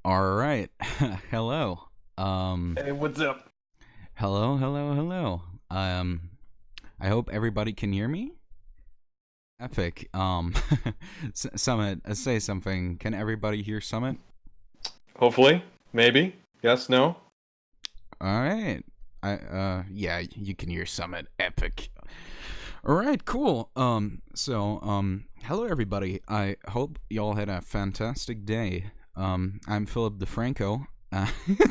All right. Hello. Hey, what's up? Hello. I hope everybody can hear me. Epic. Summit, say something. Can everybody hear Summit? Hopefully, maybe, yes, no. All right. Yeah, you can hear Summit. Epic. All right, cool. Hello everybody. I hope y'all had a fantastic day. I'm Philip DeFranco.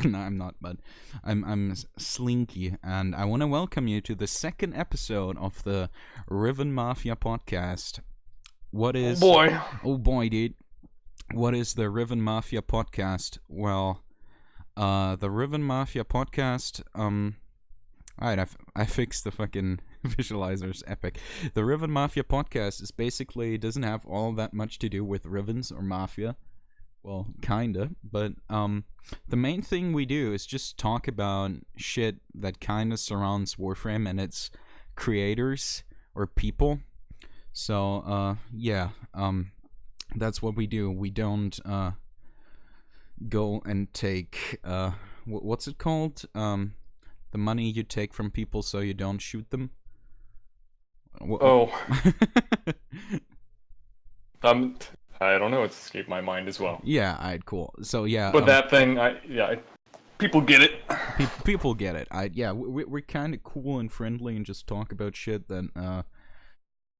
No, I'm not, but I'm Slinky, and I want to welcome you to the second episode of the Riven Mafia podcast. What Oh is? boy. Oh boy, dude. What is the Riven Mafia podcast? Well, the Riven Mafia podcast. Alright, I fixed the fucking visualizers. Epic. The Riven Mafia podcast is basically doesn't have all that much to do with Rivens or Mafia. Well, kinda, but the main thing we do is just talk about shit that kinda surrounds Warframe and its creators or people. So that's what we do. We don't go and take what's it called? The money you take from people so you don't shoot them. Oh, um, I don't know. It's escaped my mind as well. Yeah, alright, cool. So yeah, But that thing, people get it. people get it. We're kind of cool and friendly and just talk about shit that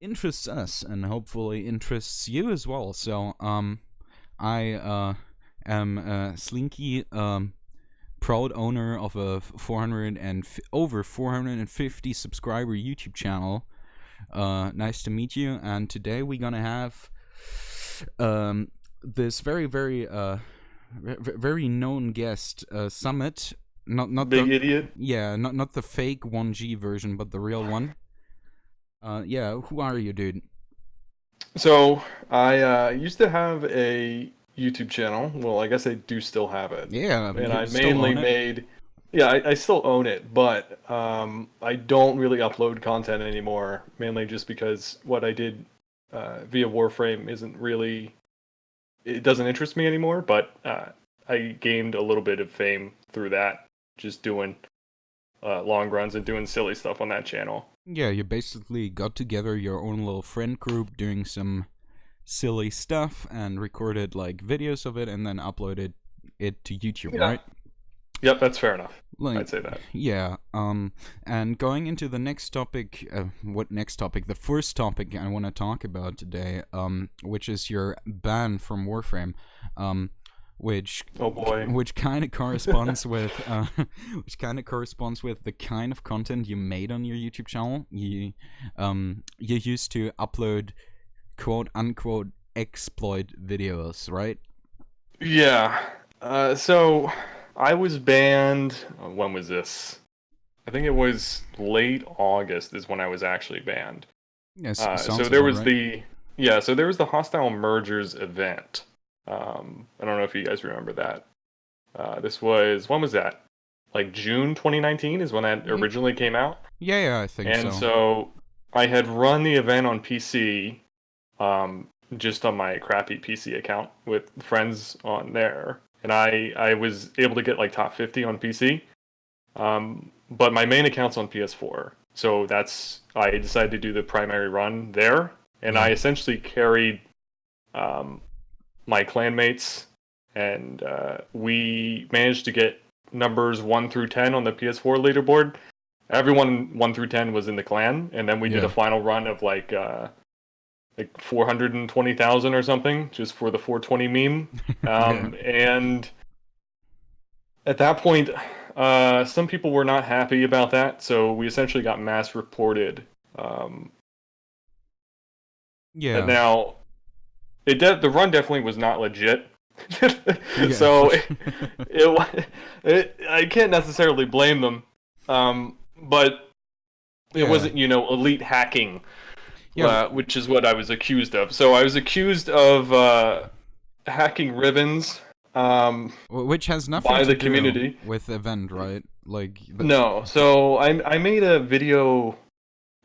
interests us and hopefully interests you as well. I am Slinky, proud owner of a 400 and over 450 subscriber YouTube channel. Nice to meet you. And today we're gonna have this very known guest, Summit. Not Big the idiot. yeah, not the fake 1G version, but the real one. Yeah. Who are you, dude? So, I used to have a YouTube channel. Well, I guess I do still have it. Yeah, And you I still mainly own it. made, yeah, I still own it, but I don't really upload content anymore, mainly just because what I did via Warframe isn't really it doesn't interest me anymore, but I gained a little bit of fame through that, just doing long runs and doing silly stuff on that channel. Yeah, you basically got together your own little friend group doing some silly stuff and recorded like videos of it and then uploaded it to YouTube, Yeah. right? Yep, that's fair enough. Like, I'd say that. yeah. And going into the next topic, what next topic? The first topic I want to talk about today, which is your ban from Warframe, um, which Oh boy. which kind of corresponds with the kind of content you made on your YouTube channel. You used to upload quote unquote exploit videos, right? Yeah. So I was banned. When was this? I think it was late August is when I was actually banned. Yes, So sounds there about was right. the hostile mergers event. I don't know if you guys remember that. This was when was that? Like June 2019 is when that originally came out. Yeah, I think And so. so I had run the event on PC, just on my crappy PC account with friends on there, and I was able to get like top 50 on PC. But my main account's on PS4, so I decided to do the primary run there, and Yeah. I essentially carried um, my clanmates, and we managed to get numbers 1 through 10 on the PS4 leaderboard. Everyone 1 through 10 was in the clan, and then we did a Yeah. final run of like 420,000 or something, just for the 420 meme. Yeah. And at that point, some people were not happy about that, so we essentially got mass reported. Um, Yeah. Now, the run definitely was not legit. Yeah, for So sure. I can't necessarily blame them, but it Yeah. wasn't elite hacking, Yeah. which is what I was accused of. So I was accused of hacking Rivens Which has nothing by to the do community. with event, right? Like No, so I made a video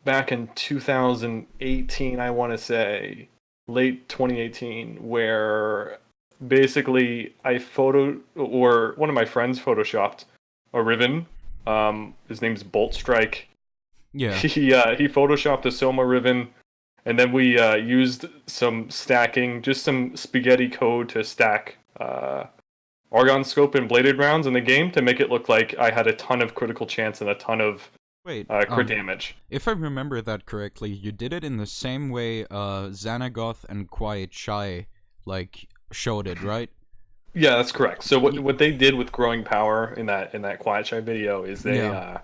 back in 2018, I want to say, late 2018, where basically one of my friends photoshopped a Riven. His name's Bolt Strike. Yeah. He photoshopped a Soma Riven, and then we used some stacking, just some spaghetti code to stack Argon Scope and bladed rounds in the game to make it look like I had a ton of critical chance and a ton of Wait, crit damage. if I remember that correctly, you did it in the same way Xanagoth and Quiet Shy like showed it, right? Yeah, that's correct. So what they did with growing power in that Quiet Shy video is they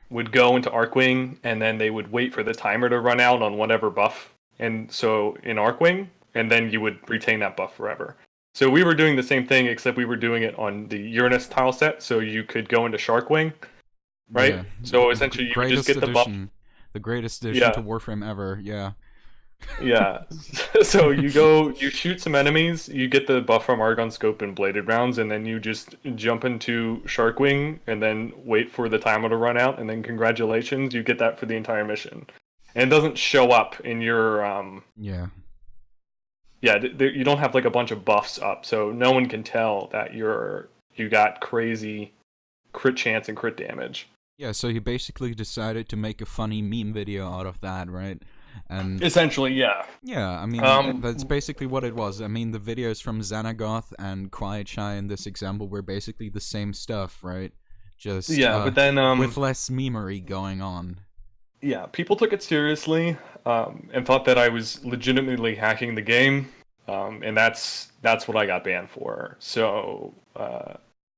would go into Arcwing and then they would wait for the timer to run out on whatever buff. And so in Arcwing, and then you would retain that buff forever. So we were doing the same thing, except we were doing it on the Uranus tile set, so you could go into Sharkwing, right? Yeah. So essentially you would just get the buff. The greatest addition to Warframe ever, yeah. Yeah. So you shoot some enemies, you get the buff from Argon Scope and bladed rounds, and then you just jump into Sharkwing and then wait for the timer to run out, and then congratulations, you get that for the entire mission. And it doesn't show up in your you don't have like a bunch of buffs up, so no one can tell that you got crazy crit chance and crit damage. Yeah, so you basically decided to make a funny meme video out of that, right? And essentially, yeah. Yeah, I mean, that's basically what it was. I mean, the videos from Xanagoth and Quiet Shy in this example were basically the same stuff, right? Just but then with less memery going on. Yeah, people took it seriously and thought that I was legitimately hacking the game, and that's what I got banned for. So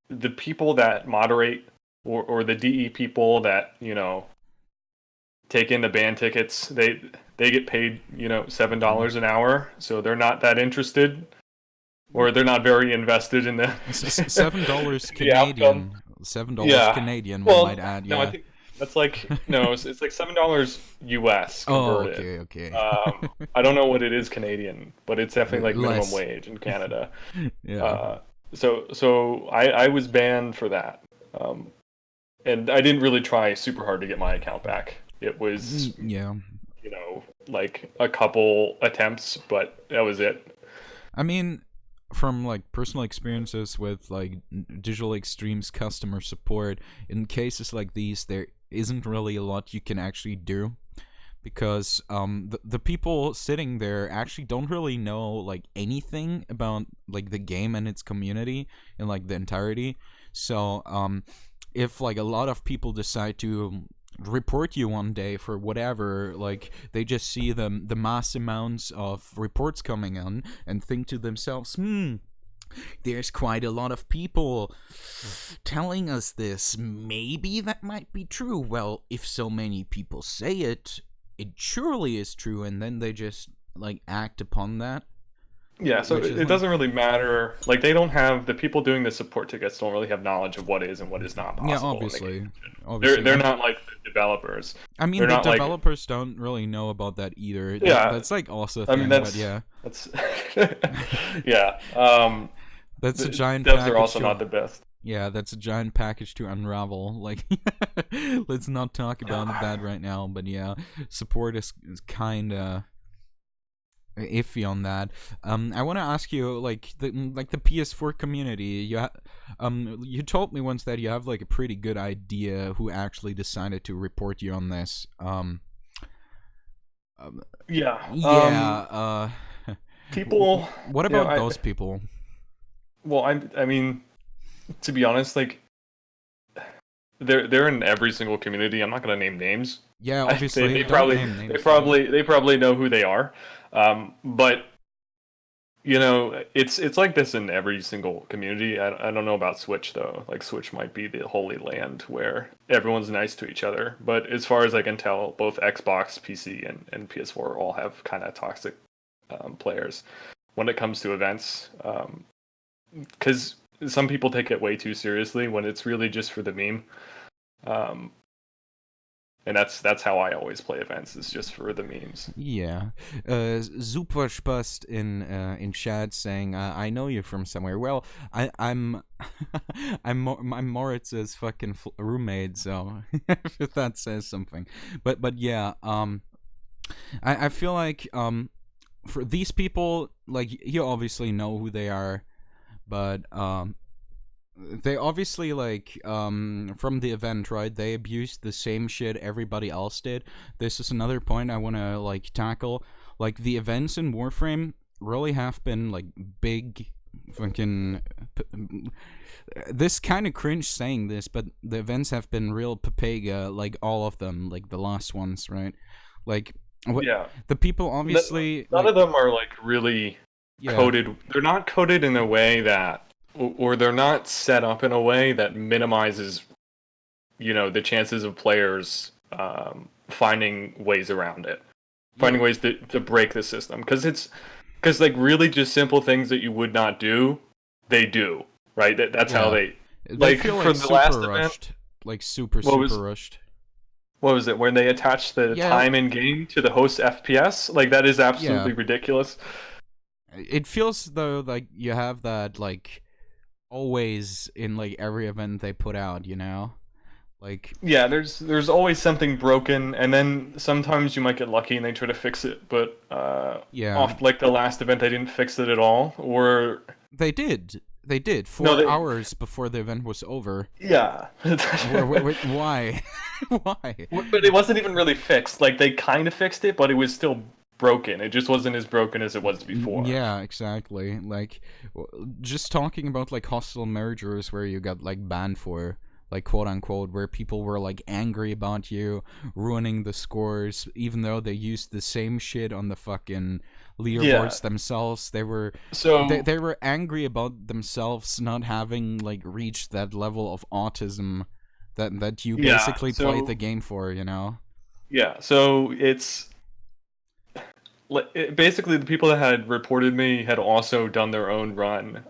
the people that moderate or the DE people that take in the ban tickets, they get paid $7 an hour, so they're not that interested, or they're not very invested in the $7 Canadian. $7 Canadian, we might add. Yeah. No, I think that's like it's like $7 US converted. Oh, okay. I don't know what it is Canadian, but it's definitely like minimum wage in Canada. Yeah. So I was banned for that, and I didn't really try super hard to get my account back. It was like a couple attempts, but that was it. I mean, from like personal experiences with like Digital Extremes customer support, in cases like these, there isn't really a lot you can actually do, because the people sitting there actually don't really know like anything about like the game and its community in like the entirety. So if like a lot of people decide to report you one day for whatever, like they just see the mass amounts of reports coming in and think to themselves, there's quite a lot of people telling us this, maybe that might be true. Well, if so many people say it, it surely is true, and then they just like act upon that. Yeah, so it doesn't really matter. Like, they don't have, the people doing the support tickets don't really have knowledge of what is and what is not possible. Yeah, obviously. They're not like the developers. I mean, the developers don't really know about that either. Yeah. That's like also a thing, I mean, that's yeah. That's a giant devs package. Are also not the best. Yeah, that's a giant package to unravel. Like, let's not talk about that right now. But yeah, support is kind of iffy on that. I want to ask you, like the PS4 community. You told me once that you have like a pretty good idea who actually decided to report you on this. People. What about those people? Well, I mean, to be honest, like they're in every single community. I'm not gonna name names. Yeah, obviously they probably know who they are. But it's like this in every single community. I don't know about Switch though. Like, Switch might be the holy land where everyone's nice to each other. But as far as I can tell, both Xbox, PC, and PS4 all have kind of toxic players when it comes to events. Because some people take it way too seriously when it's really just for the meme. And that's how I always play events, is just for the memes. Yeah. Super Spast in chat saying, I know you from somewhere. Well, I'm Moritz's fucking roommate, so if that says something. But yeah, I feel like for these people, like, you obviously know who they are, but they obviously, like, from the event, right, they abused the same shit everybody else did. This is another point I want to, like, tackle. Like, the events in Warframe really have been, like, big fucking this kind of cringe saying this, but the events have been real papega, like all of them, like the last ones, right? Like, what Yeah. the people obviously None like, of them are like really yeah, coded. They're not coded in a way that, or they're not set up in a way that minimizes, the chances of players finding ways around it, finding ways to break the system. Because like really just simple things that you would not do, they do, right? That's how yeah. they They like feel for like the last super event. rushed, like super What was rushed. what was it when they attached the Yeah, time in game to the host FPS? Like that is yeah. absolutely ridiculous. It feels though like you have that like always in like every event they put out, you know? Like, Yeah, there's always something broken, and then sometimes you might get lucky and they try to fix it. But yeah, off like the last event, they didn't fix it at all. Or they did. They did no, 4 hours before the event was over. yeah, Why? Why? but it wasn't even really fixed. Like they kind of fixed it, but it was still broken. It just wasn't as broken as it was before. Yeah, exactly. Like, just talking about like hostile mergers where you got like banned for, like, quote unquote, where people were like angry about you ruining the scores, even though they used the same shit on the fucking leaderboards themselves. They were So they were angry about themselves not having like reached that level of autism that you yeah, basically played so the game for, you know? yeah, so it's basically the people that had reported me had also done their own run,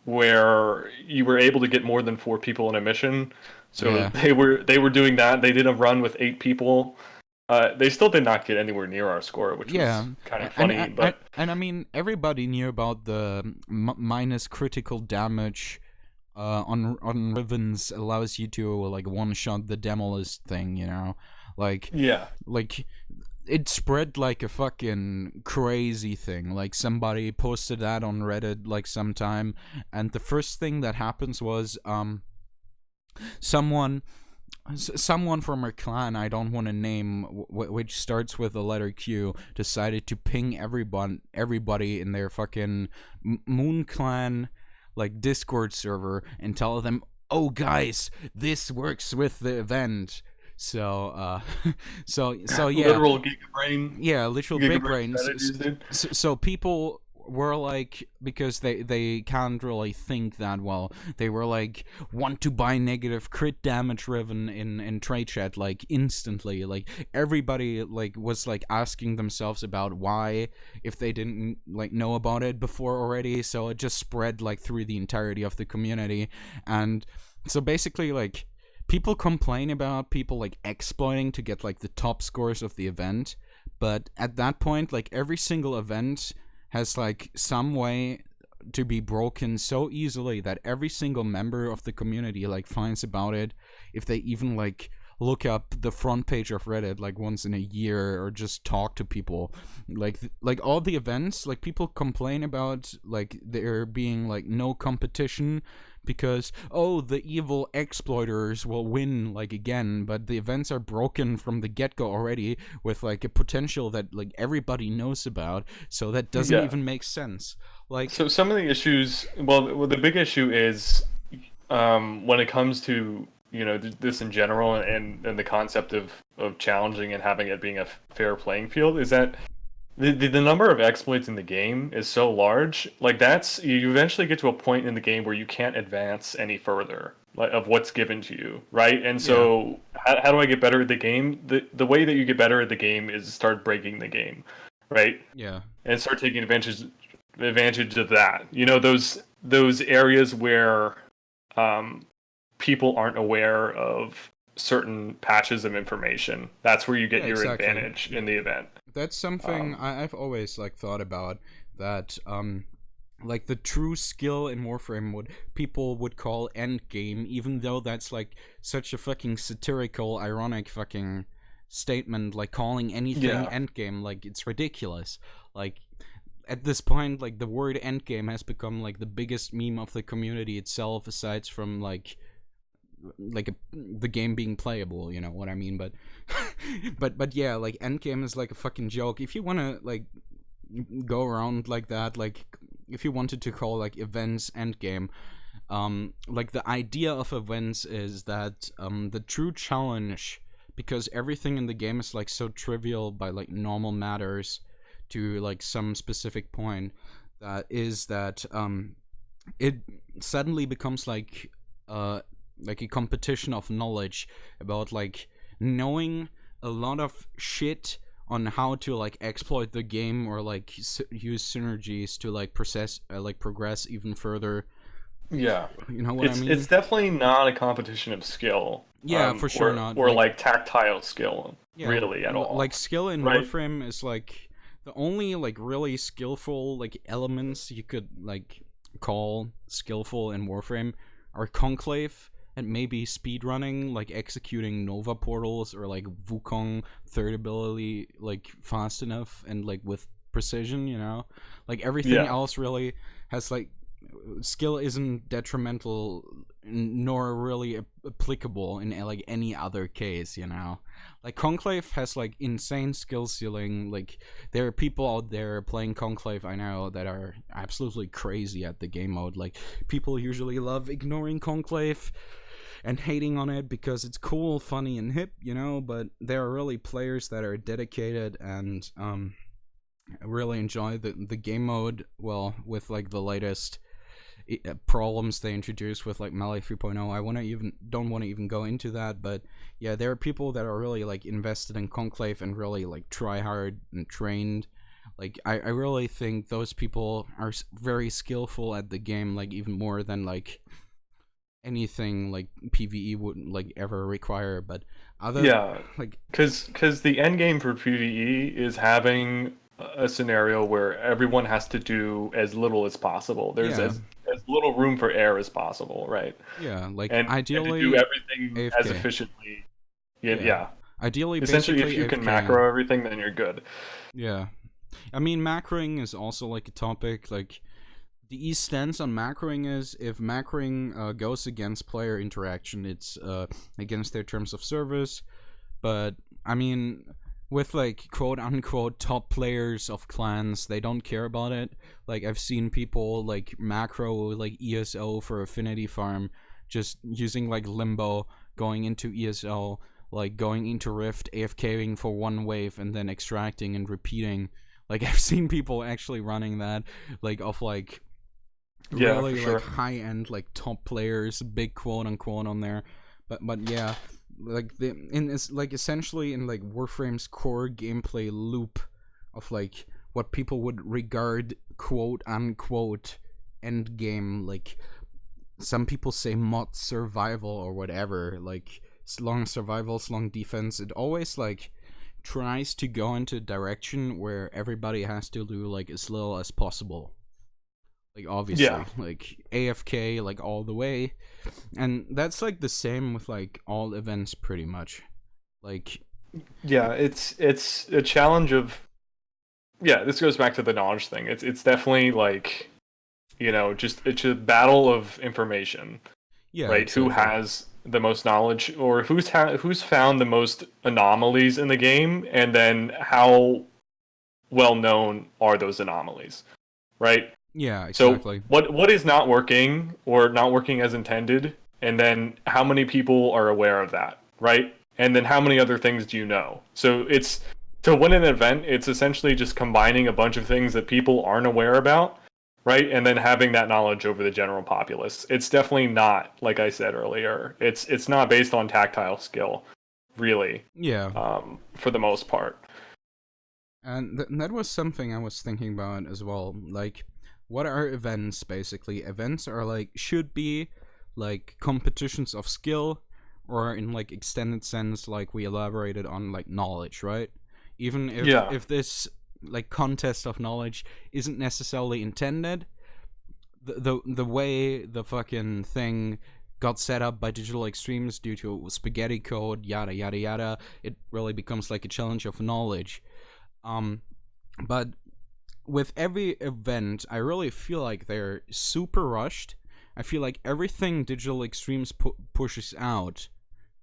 where you were able to get more than 4 people in a mission. So Yeah. they were doing that. They did a run with 8 people. They still did not get anywhere near our score, which Yeah, was kind of and funny. But I mean everybody knew about the minus critical damage on Rivens allows you to like one shot the demolist thing, you know, like yeah, like it spread like a fucking crazy thing. Like somebody posted that on Reddit like sometime, and the first thing that happens was someone someone from our clan, I don't want to name, which starts with the letter Q, decided to ping everybody in their fucking Moon Clan like Discord server and tell them, "Oh guys, this works with the event." So so yeah, literal gigabrain, yeah, literal big gigabrain brains. strategies, dude. So people were like, because they can't really think that well, they were like, want to buy negative crit damage Riven in trade chat like instantly. Like everybody like was like asking themselves about why, if they didn't like know about it before already. So it just spread like through the entirety of the community. And so basically like people complain about people like exploiting to get like the top scores of the event, but at that point like every single event has like some way to be broken so easily that every single member of the community like finds about it if they even like look up the front page of Reddit like once in a year or just talk to people. Like all the events, like people complain about like there being like no competition because, oh, the evil exploiters will win like again, but the events are broken from the get-go already with like a potential that like everybody knows about, so that doesn't Yeah. even make sense. Like, So some of the issues, well, the big issue is when it comes to this in general and the concept of challenging and having it being a fair playing field is that the number of exploits in the game is so large. Like that's you eventually get to a point in the game where you can't advance any further like, of what's given to you, right? And yeah, so how do I get better at the game? The way that you get better at the game is start breaking the game, right? yeah, And start taking advantage of that. Those areas where people aren't aware of certain patches of information. That's where you get yeah, your exactly. advantage in the event. That's something I've always like thought about, that like the true skill in Warframe would people would call Endgame, even though that's like such a fucking satirical, ironic fucking statement, like calling anything Yeah. Endgame, like it's ridiculous. Like at this point, like, the word Endgame has become like the biggest meme of the community itself, aside from like the game being playable, you know what I mean? But but yeah, like, Endgame is like a fucking joke. If you want to like go around like that, like, if you wanted to call like events Endgame, like, the idea of events is that the true challenge, because everything in the game is like so trivial by like normal matters to like some specific point, that is that it suddenly becomes like a competition of knowledge about like knowing a lot of shit on how to like exploit the game, or like use synergies to like progress even further. Yeah, You know what I it's mean? definitely not a competition of skill, Yeah, for sure not. or Like, like tactile skill, yeah, really at all, like, skill in right? Warframe is like the only like really skillful like elements you could like call skillful in Warframe are conclave and maybe speedrunning, like executing Nova portals, or like Wukong third ability like fast enough and like with precision, you know? Like, everything Yeah, else really has like skill isn't detrimental, nor really applicable in like any other case, you know. Like, Conclave has like insane skill ceiling. Like, there are people out there playing Conclave, I know, that are absolutely crazy at the game mode. Like, people usually love ignoring Conclave and hating on it because it's cool, funny, and hip, you know. But there are really players that are dedicated and really enjoy the game mode, well, with like the latest problems they introduced with like Melee 3.0. Don't want to even go into that, but yeah, there are people that are really like invested in Conclave and really like try hard and trained. Like, I really think those people are very skillful at the game, like even more than like anything like PvE would like ever require. But other yeah, like because the end game for PvE is having a scenario where everyone has to do as little as possible. There's yeah, as little room for error as possible, right? yeah, like And to do ideally everything as AFK. efficiently, yeah, Yeah, yeah. ideally Essentially, if basically you can AFK. macro everything, then you're good. Yeah, I mean, macroing is also like a topic. Like, the East stance on macroing is, if macroing goes against player interaction, it's against their terms of service. But I mean, with like quote unquote top players of clans, they don't care about it. Like, I've seen people like macro like ESO for affinity farm, just using like limbo, going into ESO, like going into Rift, AFKing for one wave and then extracting and repeating. Like, I've seen people actually running that, like, of like Yeah, for really like sure. high end like top players, big quote unquote on there. But yeah, like the in is like essentially in like Warframe's core gameplay loop of like what people would regard quote unquote end game, like some people say mod survival or whatever, like long survival, long defense. It always like tries to go into a direction where everybody has to do like as little as possible, like Yeah, obviously like AFK like all the way. And that's like the same with like all events pretty much. Like, yeah. It's a challenge of, yeah. This goes back to the knowledge thing. It's definitely like, just it's a battle of information, yeah, right? Who exactly. has the most knowledge, or who's found the most anomalies in the game, and then how well known are those anomalies, right? Yeah, So exactly. what is not working, or not working as intended, and then how many people are aware of that, right? And then how many other things do you know? So it's to win an event, it's essentially just combining a bunch of things that people aren't aware about, right? And then having that knowledge over the general populace. It's definitely not, like I said earlier, it's not based on tactile skill, really, Yeah. for the most part. And that was something I was thinking about as well. Like, what are events basically? Events are like, should be like competitions of skill, or in like extended sense, like we elaborated on, like knowledge, right? Even Yeah, if this like contest of knowledge isn't necessarily intended, the way the fucking thing got set up by digital extremes due to spaghetti code, yada yada yada, it really becomes like a challenge of knowledge. um but with every event, I really feel like they're super rushed. I feel like everything Digital Extremes pushes out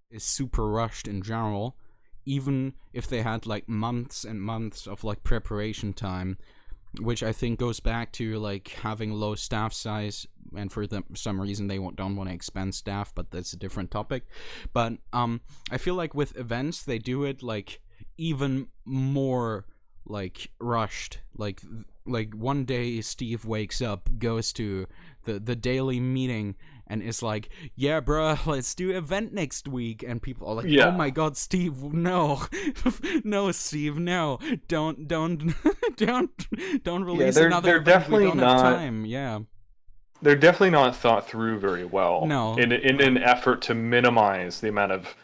is super rushed in general, even if they had like months and months of like preparation time, which I think goes back to like having low staff size, and for some reason they don't want to expand staff, but that's a different topic. But I feel like with events they do it like even more like rushed. Like one day Steve wakes up, goes to the daily meeting, and is like, yeah, bruh, let's do event next week. And people are like, Yeah. oh my god, Steve, no. No, Steve, no. Don't don't release another they're event. We definitely don't have time. Yeah. they're definitely not thought through very well No. in an effort to minimize the amount of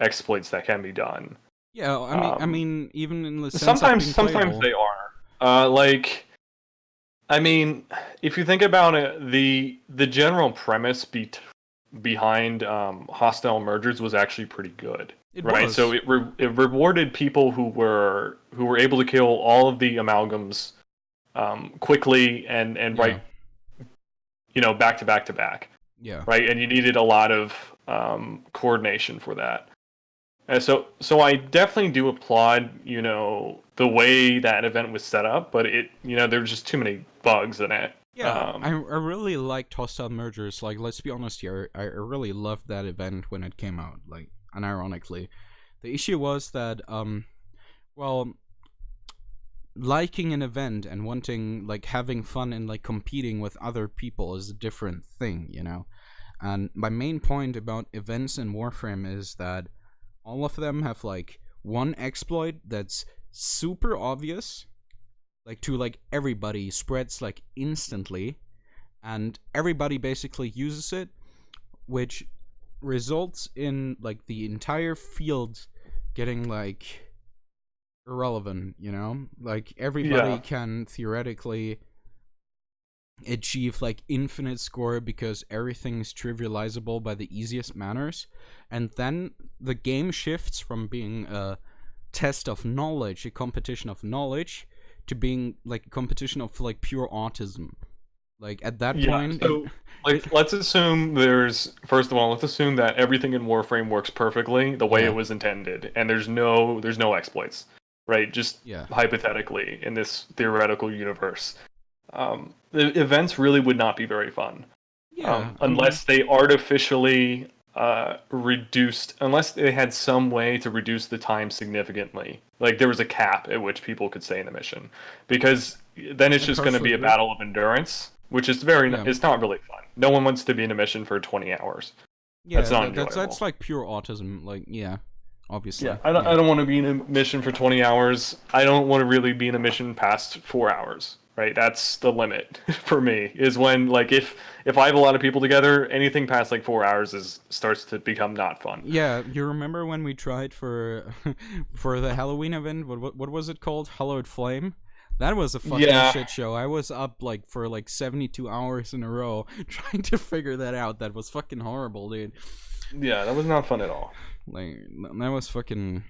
exploits that can be done. Yeah, I mean, even in the sense Sometimes of being playable. they are. I mean, if you think about it, the general premise behind hostile mergers was actually pretty good, It right? was. So it rewarded people who were able to kill all of the amalgams quickly and Yeah. right, back to back to back, Yeah. right? And you needed a lot of coordination for that. And so I definitely do applaud, the way that event was set up, but there were just too many bugs in it. Yeah, I really liked Hostile Mergers. Like, let's be honest here, I really loved that event when it came out. Like, unironically, the issue was that well, liking an event and wanting like having fun and like competing with other people is a different thing, you know. And my main point about events in Warframe is that all of them have like one exploit that's super obvious, like to like everybody, spreads like instantly, and everybody basically uses it, which results in like the entire field getting like irrelevant, you know? Like everybody can theoretically achieve like infinite score because everything is trivializable by the easiest manners, and then the game shifts from being a test of knowledge, a competition of knowledge, to being like a competition of like pure autism. Like at that point, so let's assume let's assume that everything in Warframe works perfectly the way it was intended, and there's no exploits, right? Just hypothetically in this theoretical universe. The events really would not be very fun. Unless they artificially unless they had some way to reduce the time significantly. Like there was a cap at which people could stay in the mission. Because then it's just going to be a battle of endurance, which is it's not really fun. No one wants to be in a mission for 20 hours. Yeah, that's not enjoyable. That's like pure autism. Like, obviously. Yeah, I don't want to be in a mission for 20 hours. I don't want to really be in a mission past 4 hours. Right, that's the limit for me. Is when like if I have a lot of people together, anything past like 4 hours starts to become not fun. Yeah, you remember when we tried for the Halloween event? What was it called? Hallowed Flame. That was a fucking shit show. I was up like for like 72 hours in a row trying to figure that out. That was fucking horrible, dude. Yeah, that was not fun at all. Like that was fucking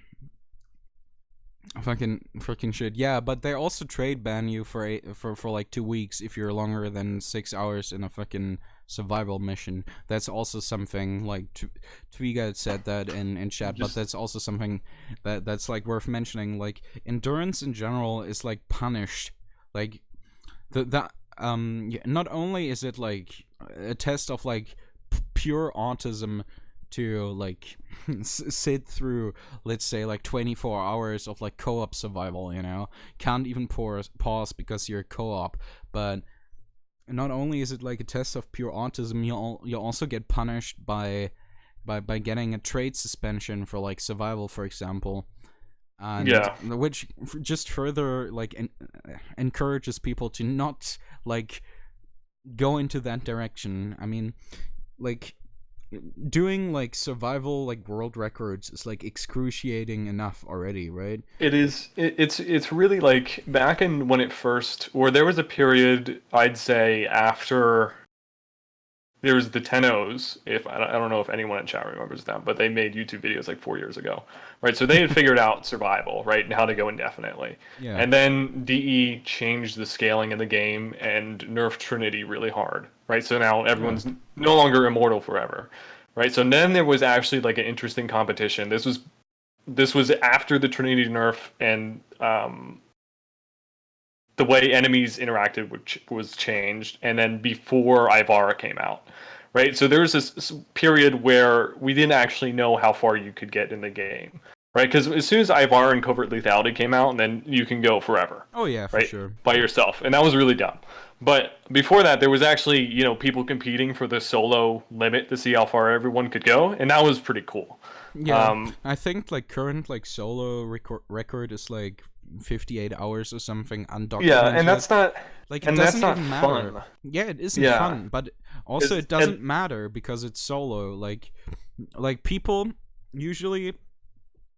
shit. Yeah, but they also trade ban you for like 2 weeks if you're longer than 6 hours in a fucking survival mission. That's also something like Twiga had said that in chat, but that's also something that's like worth mentioning. Like endurance in general is like punished. Like not only is it like a test of like pure autism to like sit through, let's say, like 24 hours of like co-op survival, can't even pause because you're co-op. But not only is it like a test of pure autism, you also get punished by getting a trade suspension for like survival, for example, and which just further like encourages people to not like go into that direction. I mean, like doing like survival like world records is like excruciating enough already, right? It's really like back in when it first, or there was a period I'd say after there was the Tenos. If I don't know if anyone in chat remembers them, but they made YouTube videos like 4 years ago, right? So they had figured out survival, right, and how to go indefinitely. Yeah. And then DE changed the scaling in the game and nerfed Trinity really hard, right? So now everyone's no longer immortal forever, right? So then there was actually like an interesting competition. This was after the Trinity nerf, and the way enemies interacted was changed, and then before Ivara came out, right? So there was this period where we didn't actually know how far you could get in the game, right? Because as soon as Ivara and Covert Lethality came out, and then you can go forever. Oh yeah, for right? sure. By yourself, and that was really dumb. But before that, there was actually people competing for the solo limit to see how far everyone could go, and that was pretty cool. Yeah, I think like current like solo record is like 58 hours or something undocumented. Yeah, and that's not like and it doesn't that's not even matter. fun. Yeah, it isn't Yeah. fun, but also It's- it doesn't and- matter because it's solo. Like people usually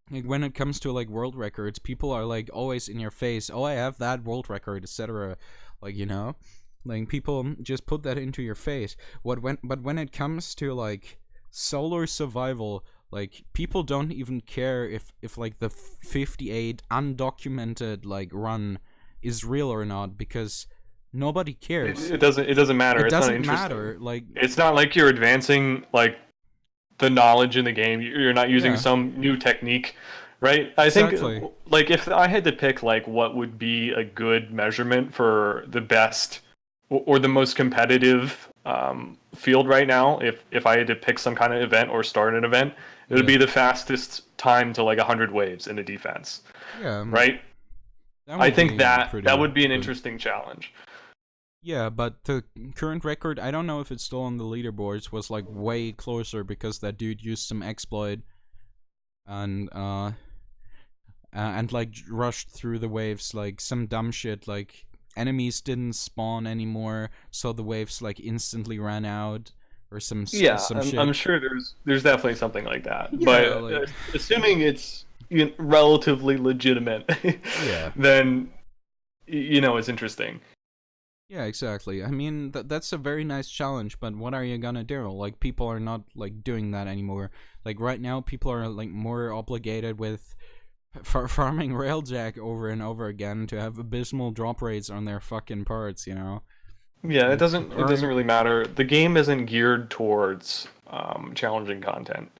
like when it comes to like world records, people are like always in your face. Oh, I have that world record, etc. Like like people just put that into your face. But when it comes to like solo survival, like people don't even care if like the 58 undocumented like run is real or not, because nobody cares. It doesn't matter. It It's doesn't not interesting. matter. Like It's not like you're advancing like the knowledge in the game. You're not using Yeah. some new technique, right? I Exactly. think like if I had to pick like what would be a good measurement for the best or the most competitive field right now, if I had to pick some kind of event or start an event, it would be the fastest time to like 100 waves in the defense, yeah, right? that I would think be that pretty that would be an good. interesting challenge. Yeah, but the current record, I don't know if it's still on the leaderboards, was like way closer because that dude used some exploit and like rushed through the waves like some dumb shit, like enemies didn't spawn anymore, so the waves like instantly ran out or some Yeah, some shit. I'm sure there's definitely something like that. Yeah, But like- assuming it's relatively legitimate, Yeah. then it's interesting. Yeah, exactly. I mean, that's a very nice challenge, but what are you gonna do? Like, people are not, like, doing that anymore. Like, right now, people are, like, more obligated with farming Railjack over and over again to have abysmal drop rates on their fucking parts, Yeah, it doesn't Or- really matter. The game isn't geared towards challenging content.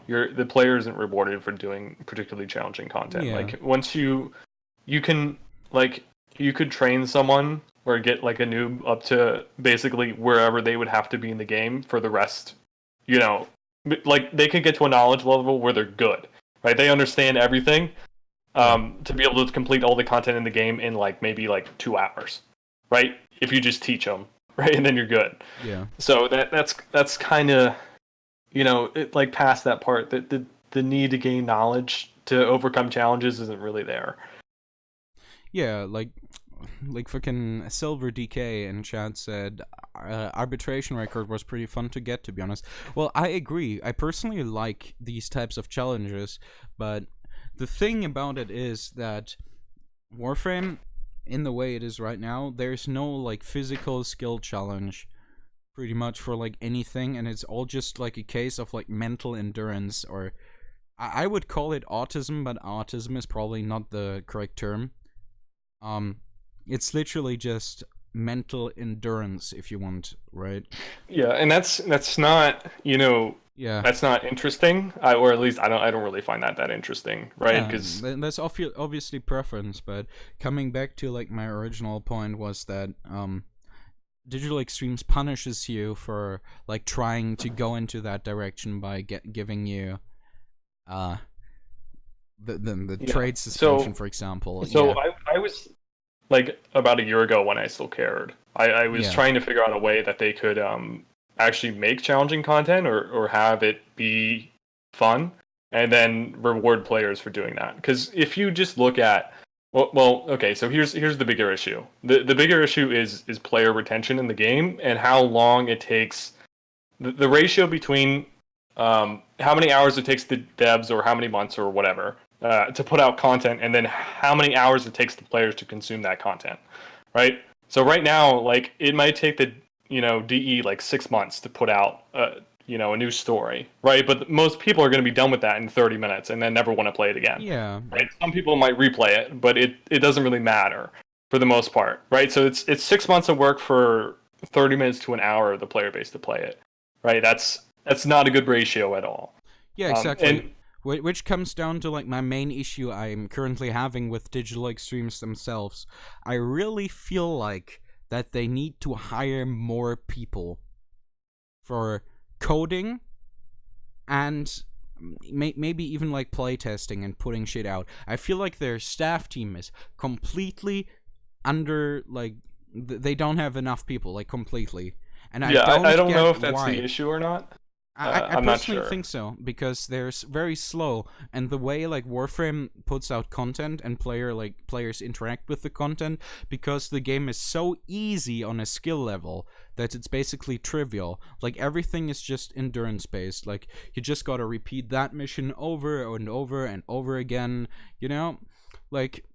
The player isn't rewarded for doing particularly challenging content. Yeah. Like once you can like you could train someone or get like a noob up to basically wherever they would have to be in the game for the rest. Like they could get to a knowledge level where they're good, right? They understand everything to be able to complete all the content in the game in like maybe like 2 hours, right? If you just teach them, right, and then you're good. Yeah. So that's kind of it, like past that part. That the need to gain knowledge to overcome challenges isn't really there. Yeah, like fucking Silver DK in chat said arbitration record was pretty fun to get, to be honest. Well, I agree. I personally like these types of challenges, but the thing about it is that Warframe, in the way it is right now, there's no like physical skill challenge pretty much for like anything, and it's all just like a case of like mental endurance, or I would call it autism, but autism is probably not the correct term. It's literally just mental endurance, if you want, right? Yeah, and that's not Yeah. that's not interesting. Or at least I don't really find that interesting, right? Because that's obviously preference, but coming back to like my original point was that Digital Extremes punishes you for like trying to go into that direction by giving you the trade suspension, for example. So I was like about a year ago when I still cared. I was trying to figure out a way that they could actually make challenging content or have it be fun and then reward players for doing that. Because if you just look at okay, so here's the bigger issue. The bigger issue is player retention in the game and how long it takes. The ratio between how many hours it takes the devs or how many months or whatever to put out content, and then how many hours it takes the players to consume that content, right? So right now, like it might take DE like 6 months to put out a new story, right? But most people are going to be done with that in 30 minutes and then never want to play it again. Yeah. Right? Some people might replay it, but it doesn't really matter for the most part, right? So it's 6 months of work for 30 minutes to an hour of the player base to play it, right? That's not a good ratio at all. Yeah, exactly. And which comes down to like my main issue I'm currently having with digital extremes themselves. I really feel like that they need to hire more people for coding and maybe even like playtesting and putting shit out. I feel like their staff team is completely under, like, they don't have enough people, like, completely. And yeah, I don't know if that's why. the issue or not. I I'm not personally sure. think so, because they're very slow, and the way like Warframe puts out content and players interact with the content, because the game is so easy on a skill level that it's basically trivial. Like everything is just endurance based. Like you just gotta repeat that mission over and over and over again. Like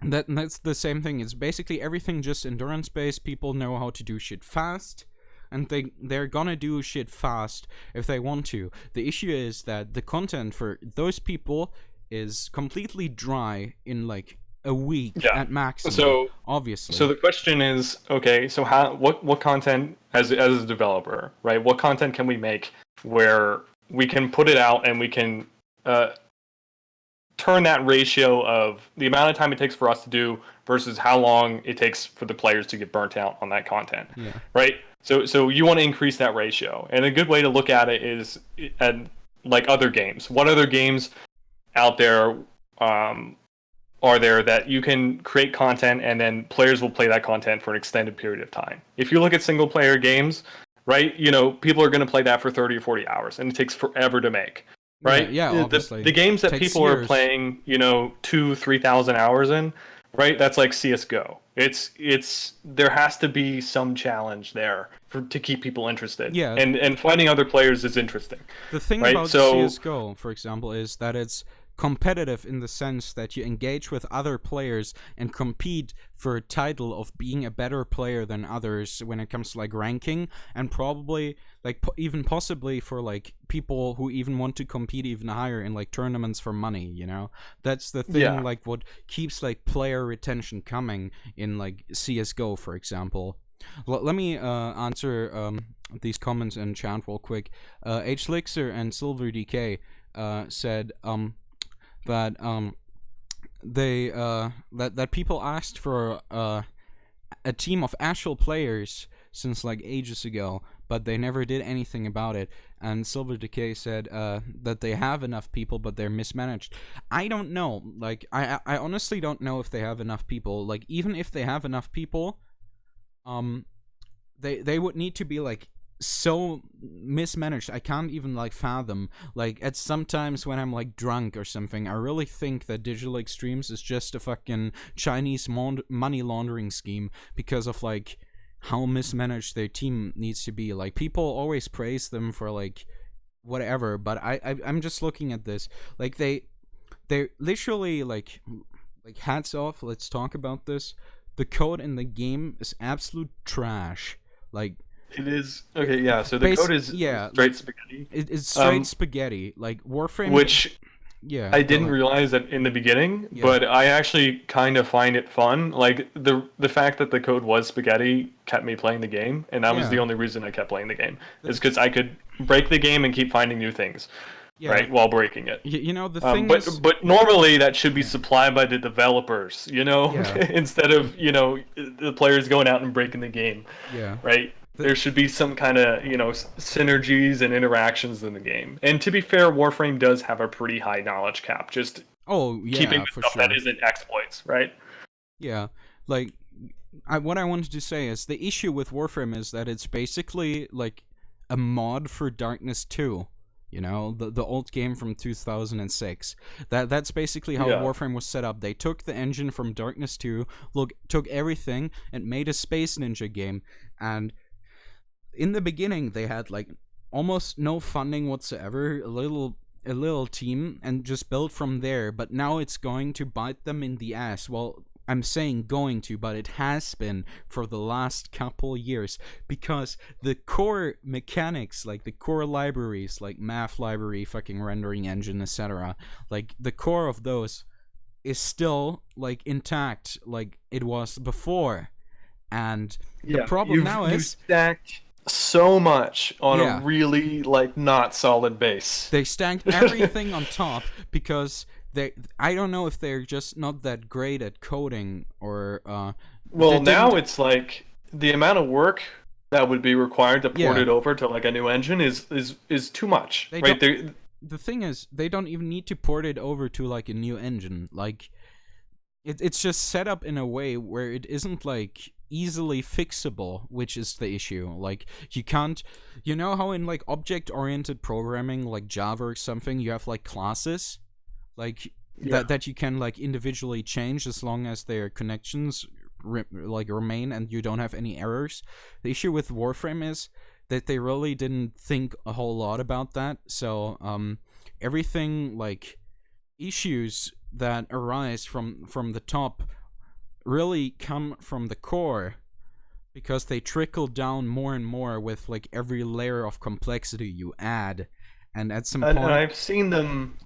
that's the same thing. It's basically everything just endurance based. People know how to do shit fast. And they're gonna do shit fast if they want to. The issue is that the content for those people is completely dry in like a week at maximum. So obviously. So the question is, okay, so what content as a developer, right? What content can we make where we can put it out and we can turn that ratio of the amount of time it takes for us to do versus how long it takes for the players to get burnt out on that content, right? So you want to increase that ratio, and a good way to look at it is at like other games. What other games out there are there that you can create content and then players will play that content for an extended period of time? If you look at single player games, right, people are going to play that for 30 or 40 hours, and it takes forever to make. Right? Yeah, obviously. The games that people years. are playing, 2,000-3,000 hours in, right? That's like CS:GO. It's there has to be some challenge there to keep people interested. Yeah. And finding other players is interesting. The thing right? about CS:GO, for example, is that it's competitive in the sense that you engage with other players and compete for a title of being a better player than others when it comes to like ranking, and probably like even possibly for like people who even want to compete even higher in like tournaments for money. That's the thing. Like what keeps like player retention coming in like CS:GO, for example. Let me answer these comments in chat real quick. HLixer and SilverDK said that that people asked for a team of actual players since like ages ago, but they never did anything about it. And SilverDK said that they have enough people, but they're mismanaged. I don't know. Like I honestly don't know if they have enough people. Like even if they have enough people, they would need to be like so mismanaged. I can't even like fathom. Like at sometimes when I'm like drunk or something, I really think that Digital Extremes is just a fucking Chinese money laundering scheme because of like how mismanaged their team needs to be. Like people always praise them for like whatever, but I'm just looking at this. Like they're literally like hats off. Let's talk about this. The code in the game is absolute trash. Like it is okay, yeah. So the code is straight spaghetti. It's straight spaghetti, like Warframe. Which I didn't realize that in the beginning, but I actually kind of find it fun. Like the fact that the code was spaghetti kept me playing the game, and that was the only reason I kept playing the game. Is because I could break the game and keep finding new things. Right, while breaking it. The thing is... But normally that should be supplied by the developers, instead of, the players going out and breaking the game. Yeah. Right? There should be some kind of, synergies and interactions in the game. And to be fair, Warframe does have a pretty high knowledge cap, just keeping the stuff that isn't exploits, right? Yeah. Like, what I wanted to say is the issue with Warframe is that it's basically like a mod for Darkness 2. The old game from 2006. That's basically how Warframe was set up. They took the engine from Darkness 2, took everything, and made a Space Ninja game. And in the beginning, they had like almost no funding whatsoever, a little team, and just built from there. But now it's going to bite them in the ass. Well, I'm saying going to, but it has been for the last couple years, because the core mechanics, like the core libraries, like math library, fucking rendering engine, etc., like the core of those is still like intact like it was before. And the Yeah, problem now you've is, stacked so much on a yeah, really like not solid base. they stacked everything on top because they, I don't know if they're just not that great at coding, or they Well, didn't. now it's like the amount of work that would be required to port Yeah, it over to like a new engine is too much, they right? don't. There, The thing is, they don't even need to port it over to like a new engine. Like it's just set up in a way where it isn't like easily fixable, which is the issue. Like you can't, you know how in like object oriented programming like Java or something, you have like classes like yeah. that you can like individually change as long as their connections like remain and you don't have any errors. The issue with Warframe is that they really didn't think a whole lot about that. So everything like issues that arise from the top really come from the core, because they trickle down more and more with like every layer of complexity you add. And at some And point, I've seen them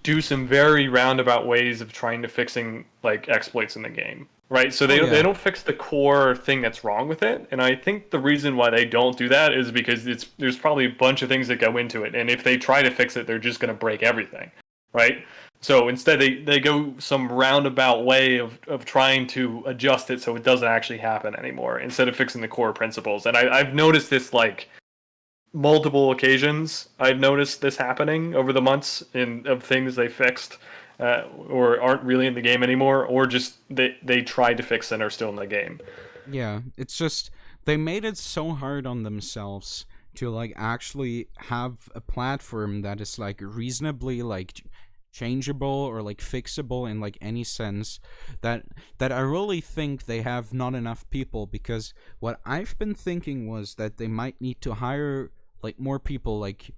do some very roundabout ways of trying to fixing like exploits in the game, right? So oh they yeah, don't fix the core thing that's wrong with it, and I think the reason why they don't do that is because there's probably a bunch of things that go into it, and if they try to fix it, they're just going to break everything, right? So instead, they go some roundabout way of trying to adjust it so it doesn't actually happen anymore, instead of fixing the core principles. And I've noticed this like multiple occasions. I've noticed this happening over the months in of things they fixed or aren't really in the game anymore, or just they tried to fix and are still in the game. yeah, it's just they made it so hard on themselves to like actually have a platform that is like reasonably like changeable or like fixable in like any sense, that I really think they have not enough people. Because what I've been thinking was that they might need to hire like more people, like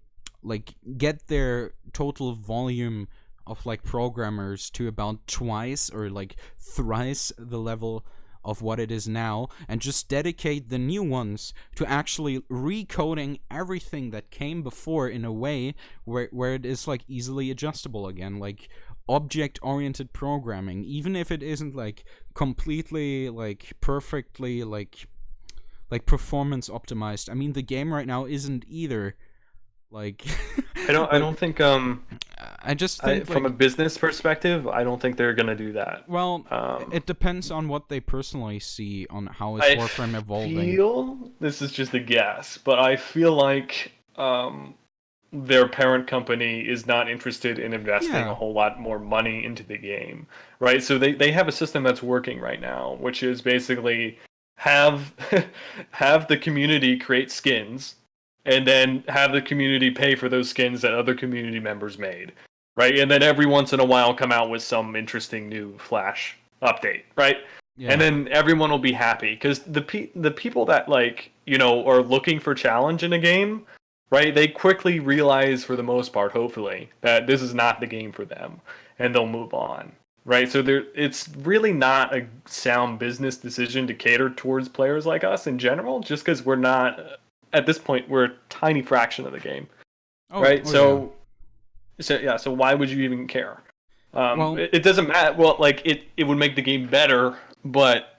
get their total volume of like programmers to about twice or like thrice the level of what it is now, and just dedicate the new ones to actually recoding everything that came before in a way where it is like easily adjustable again, like object oriented programming, even if it isn't like completely like perfectly like performance optimized. I mean, the game right now isn't either. Like, I like don't think I just think from a like, business perspective, I don't think they're gonna do that. well, Um, it depends on what they personally see on how is I Warframe evolving. feel this is just a guess, but I feel like their parent company is not interested in investing a Yeah, whole lot more money into the game, right? So they have a system that's working right now, which is basically have have the community create skins and then have the community pay for those skins that other community members made, right? And then every once in a while come out with some interesting new Flash update, right? And yeah, then everyone will be happy because the people that like are looking for challenge in a game, right? They quickly realize, for the most part, hopefully, that this is not the game for them, and they'll move on, right? So it's really not a sound business decision to cater towards players like us in general, just because we're not at this point we're a tiny fraction of the game, oh, right? oh yeah. So yeah, so why would you even care? Well, It doesn't matter. Well, like it would make the game better, but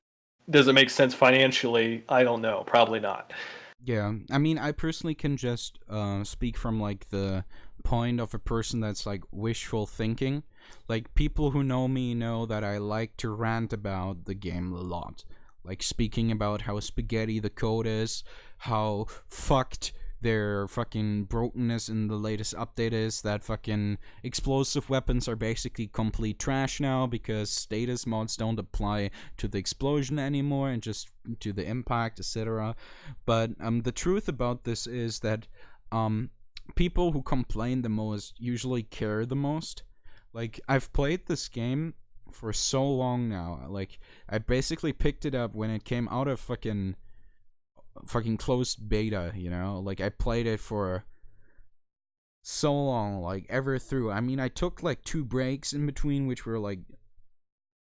does it make sense financially? I don't know. Probably not. yeah. I mean, I personally can just speak from like the point of a person that's like wishful thinking. Like people who know me know that I like to rant about the game a lot. Like speaking about how spaghetti the code is, how fucked their fucking brokenness in the latest update is, that fucking explosive weapons are basically complete trash now because status mods don't apply to the explosion anymore and just to the impact, etc. But the truth about this is that um, people who complain the most usually care the most. Like, I've played this game for so long now. Like, I basically picked it up when it came out of fucking closed beta, you know? Like, I played it for so long, like, ever through. I mean, I took, like, 2 breaks in between, which were, like,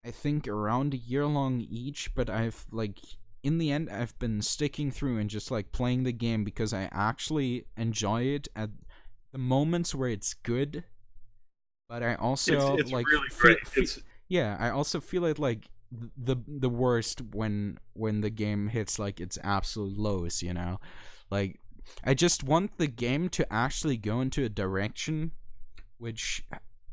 I think around a year long each, but I've like in the end I've been sticking through and just like playing the game because I actually enjoy it at the moments where it's good, but I also It's like really great. It's yeah, I also feel it like the worst when the game hits like its absolute lows, you know? Like I just want the game to actually go into a direction which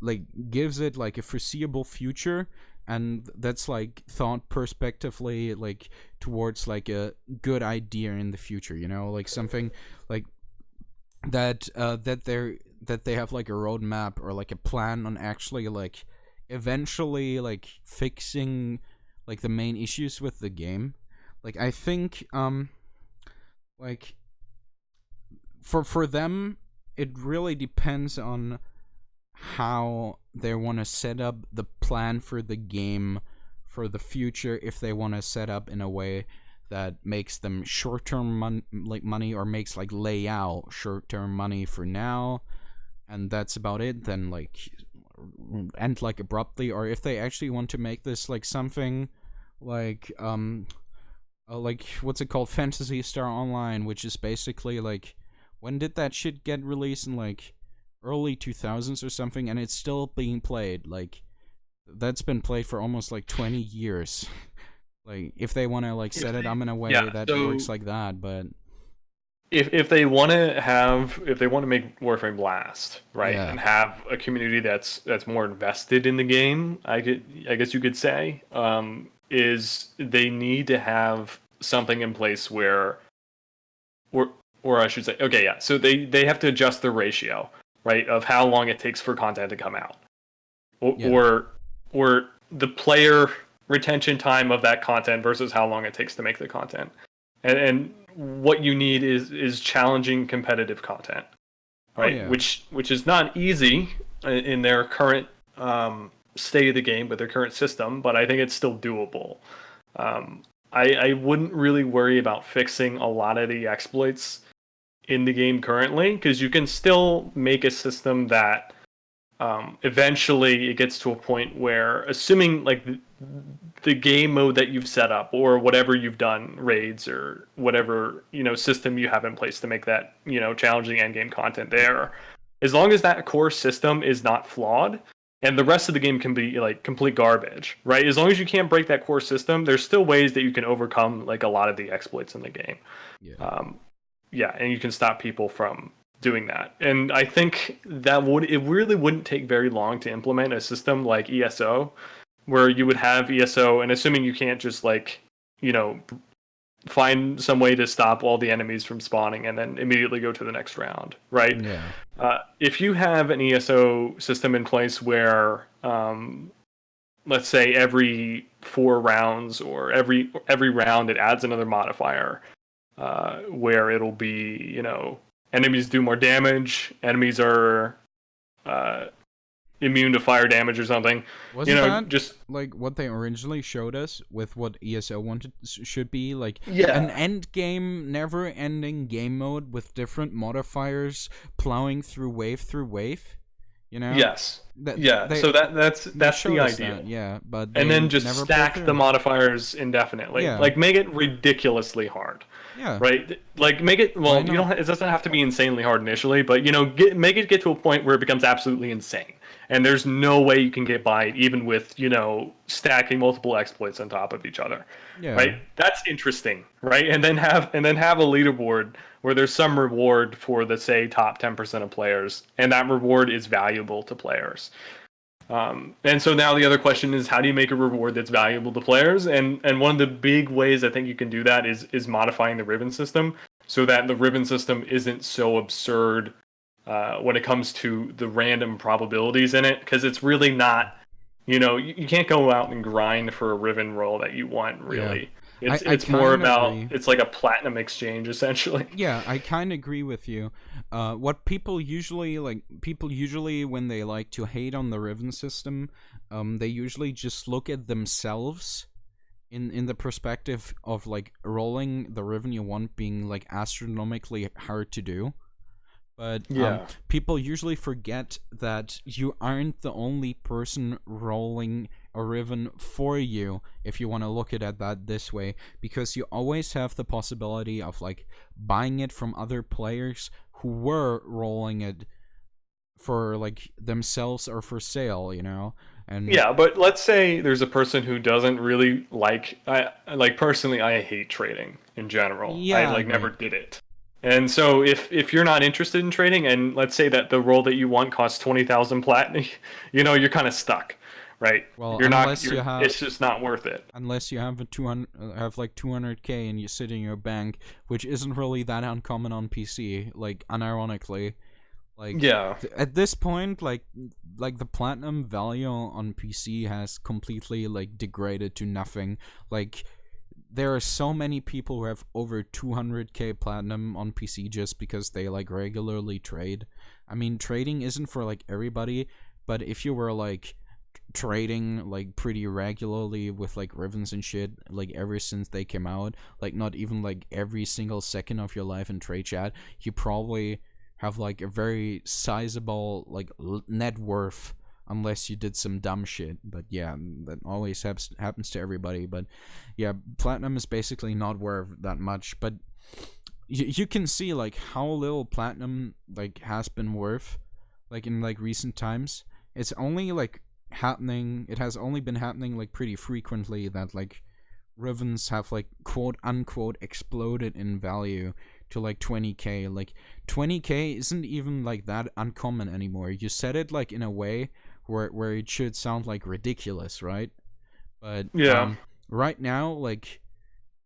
like gives it like a foreseeable future, and that's like thought perspectively like towards like a good idea in the future, you know, like something like that they have like a roadmap or like a plan on actually like eventually like fixing like the main issues with the game. Like I think like for them it really depends on how they want to set up the plan for the game for the future, if they want to set up in a way that makes them short-term like money, or makes like lay out short-term money for now and that's about it, then like end like abruptly, or if they actually want to make this like something like what's it called, Fantasy Star Online, which is basically like, when did that shit get released? In like early 2000s or something, and it's still being played. Like that's been played for almost like 20 years. Like if they want to like set it up in a way yeah. that So works like that, but if they want to have if they want to make Warframe last, right, yeah, and have a community that's more invested in the game, I guess you could say, is they need to have something in place where, or or I should say, okay, yeah. So they have to adjust the ratio, right, of how long it takes for content to come out, or yeah, or, or the player retention time of that content versus how long it takes to make the content, and what you need is challenging competitive content, oh right? yeah, Which is not easy in their current state of the game with their current system, but I think it's still doable. I wouldn't really worry about fixing a lot of the exploits in the game currently, because you can still make a system that eventually it gets to a point where, assuming like the game mode that you've set up or whatever you've done, raids or whatever, system you have in place to make that, challenging end game content there, as long as that core system is not flawed and the rest of the game can be like complete garbage, right? As long as you can't break that core system, there's still ways that you can overcome like a lot of the exploits in the game. yeah. Yeah, and you can stop people from doing that. And I think that it really wouldn't take very long to implement a system like ESO, where you would have ESO, and assuming you can't just like, you know, find some way to stop all the enemies from spawning and then immediately go to the next round, right? Yeah. If you have an ESO system in place where, let's say every 4 rounds or every round it adds another modifier, where it'll be, enemies do more damage, enemies are uh, immune to fire damage or something. Wasn't that Just like what they originally showed us with what ESO wanted should be? Like an yeah, end game, never ending game mode with different modifiers plowing through wave, you know? yes, That yeah. they So that's they the showed us ideal. that, yeah, but And they then just never pulled stack the through. modifiers indefinitely. Yeah. Like make it ridiculously hard. Yeah. Right? Like make it, Why well, you not? don't, it doesn't have to be insanely hard initially, but make it get to a point where it becomes absolutely insane. And there's no way you can get by it even with, stacking multiple exploits on top of each other. Yeah. Right? That's interesting, right? And then have a leaderboard where there's some reward for the, say, top 10% of players, and that reward is valuable to players. And so now the other question is, how do you make a reward that's valuable to players? And one of the big ways I think you can do that is modifying the Riven system so that the Riven system isn't so absurd when it comes to the random probabilities in it, because it's really not. You can't go out and grind for a Riven roll that you want, Yeah. really. I It's more kind of about, agree. it's like a platinum exchange essentially. Yeah, I kind of agree with you. What people usually when they like to hate on the Riven system, they usually just look at themselves in the perspective of like rolling the Riven you want being like astronomically hard to do. But Yeah. people usually forget that you aren't the only person rolling a Riven for you, if you want to look at it that this way, because you always have the possibility of like buying it from other players who were rolling it for like themselves or for sale, and Yeah, but let's say there's a person who doesn't really like personally I hate trading in general. I yeah, I like never agree. did it. And so if you're not interested in trading and let's say that the role that you want costs 20,000 platinum, you're kind of stuck, right? Well, You're it's just not worth it. unless you have a 200 have like 200k and you sit in your bank, which isn't really that uncommon on PC, like unironically. Like Yeah. at this point, like the platinum value on PC has completely like degraded to nothing. Like there are so many people who have over 200k platinum on PC just because they like regularly trade. I mean, trading isn't for like everybody, but if you were like trading like pretty regularly with like Rivens and shit, like ever since they came out, like not even like every single second of your life in trade chat, you probably have like a very sizable like net worth, unless you did some dumb shit. But yeah, that always happens to everybody. But yeah, platinum is basically not worth that much. But you can see like how little platinum like has been worth, like in like recent times. It's only like happening. It has only been happening like pretty frequently that like Rivens have like quote unquote exploded in value to like 20k. Like 20k isn't even like that uncommon anymore. You said it like in a way where it should sound like ridiculous, right? But Yeah. right now, like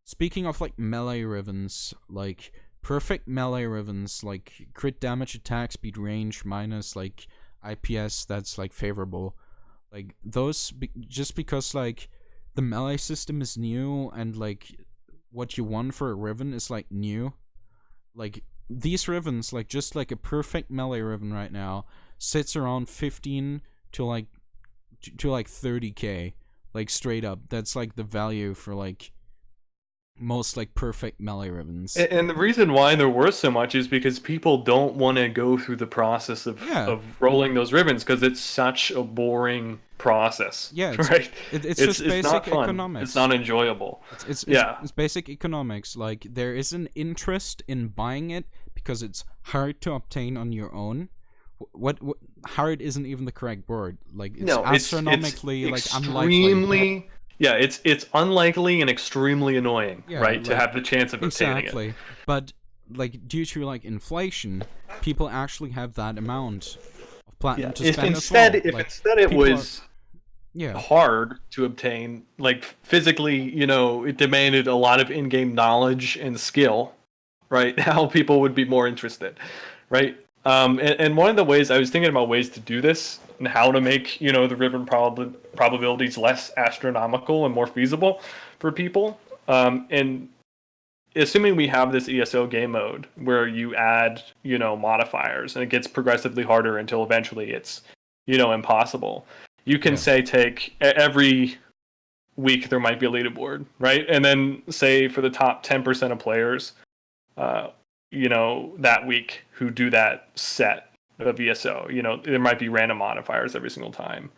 speaking of like melee Rivens, like perfect melee Rivens, like crit damage, attack speed, range minus like IPS that's like favorable. Like those just because like the melee system is new and like what you want for a Riven is like new. Like these Rivens, like just like a perfect melee Riven right now, sits around 15 to like 30k, like straight up. That's like the value for like most like perfect melee Rivens. And the reason why they're worth so much is because people don't want to go through the process Yeah, of rolling those ribbons because it's such a boring process, yeah. right? It's just It's not basic fun. It's economics. not enjoyable. Yeah. It's basic economics. Like there is an interest in buying it because it's hard to obtain on your own. What hard isn't even the correct word. Like it's No, it's astronomically like unlikely. extremely yeah, it's unlikely and extremely annoying, Yeah, right, to like have the chance of obtaining it. exactly. But like due to like inflation, people actually have that amount of platinum Yeah. to spend as well. If Like instead it people are was yeah. hard to obtain, like physically, it demanded a lot of in-game knowledge and skill, right? Now people would be more interested, right? And one of the ways I was thinking about ways to do this and how to make the river probabilities less astronomical and more feasible for people. And assuming we have this ESO game mode where you add modifiers and it gets progressively harder until eventually it's impossible. You can Yeah. say take every week there might be a leaderboard, right? And then say for the top 10% of players, that week who do that set of ESO, there might be random modifiers every single time.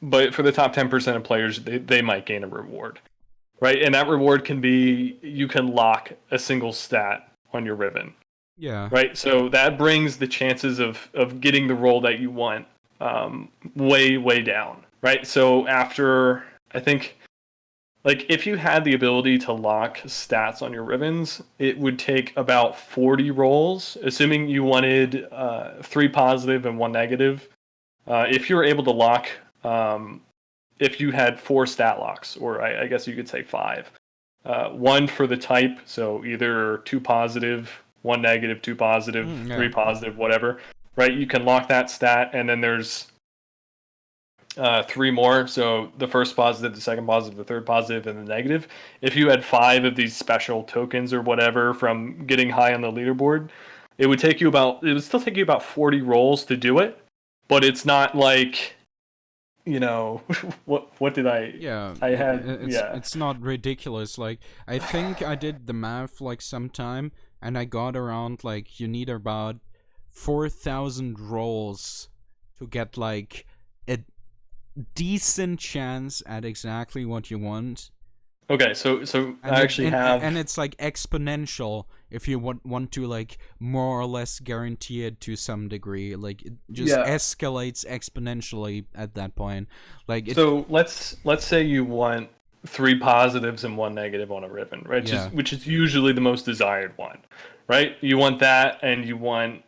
But for the top 10% of players, they might gain a reward, right? And that reward can be, you can lock a single stat on your Riven, Yeah. right? So that brings the chances of getting the role that you want way, way down, right? So after, I think, like if you had the ability to lock stats on your Rivens, it would take about 40 rolls, assuming you wanted 3 positive and 1 negative. If you were able to lock, if you had 4 stat locks, or I guess you could say 5, 1 for the type, so either 2 positive, 1 negative, 2 positive, Yeah. 3 positive, whatever, right? You can lock that stat, and then there's 3 more. So the first positive, the second positive, the third positive, and the negative. If you had 5 of these special tokens or whatever from getting high on the leaderboard, it would still take you about 40 rolls to do it. But it's not like, what did I? Yeah, I had it's not ridiculous. Like I think I did the math like sometime, and I got around like you need about 4,000 rolls to get like a decent chance at exactly what you want. Okay, so And I actually have. and it's like exponential if you want to like more or less guarantee it to some degree. Like it just Yeah. escalates exponentially at that point. Like it, So let's say you want 3 positives and 1 negative on a ribbon, right? yeah, Which is usually the most desired one, right? You want that, and you want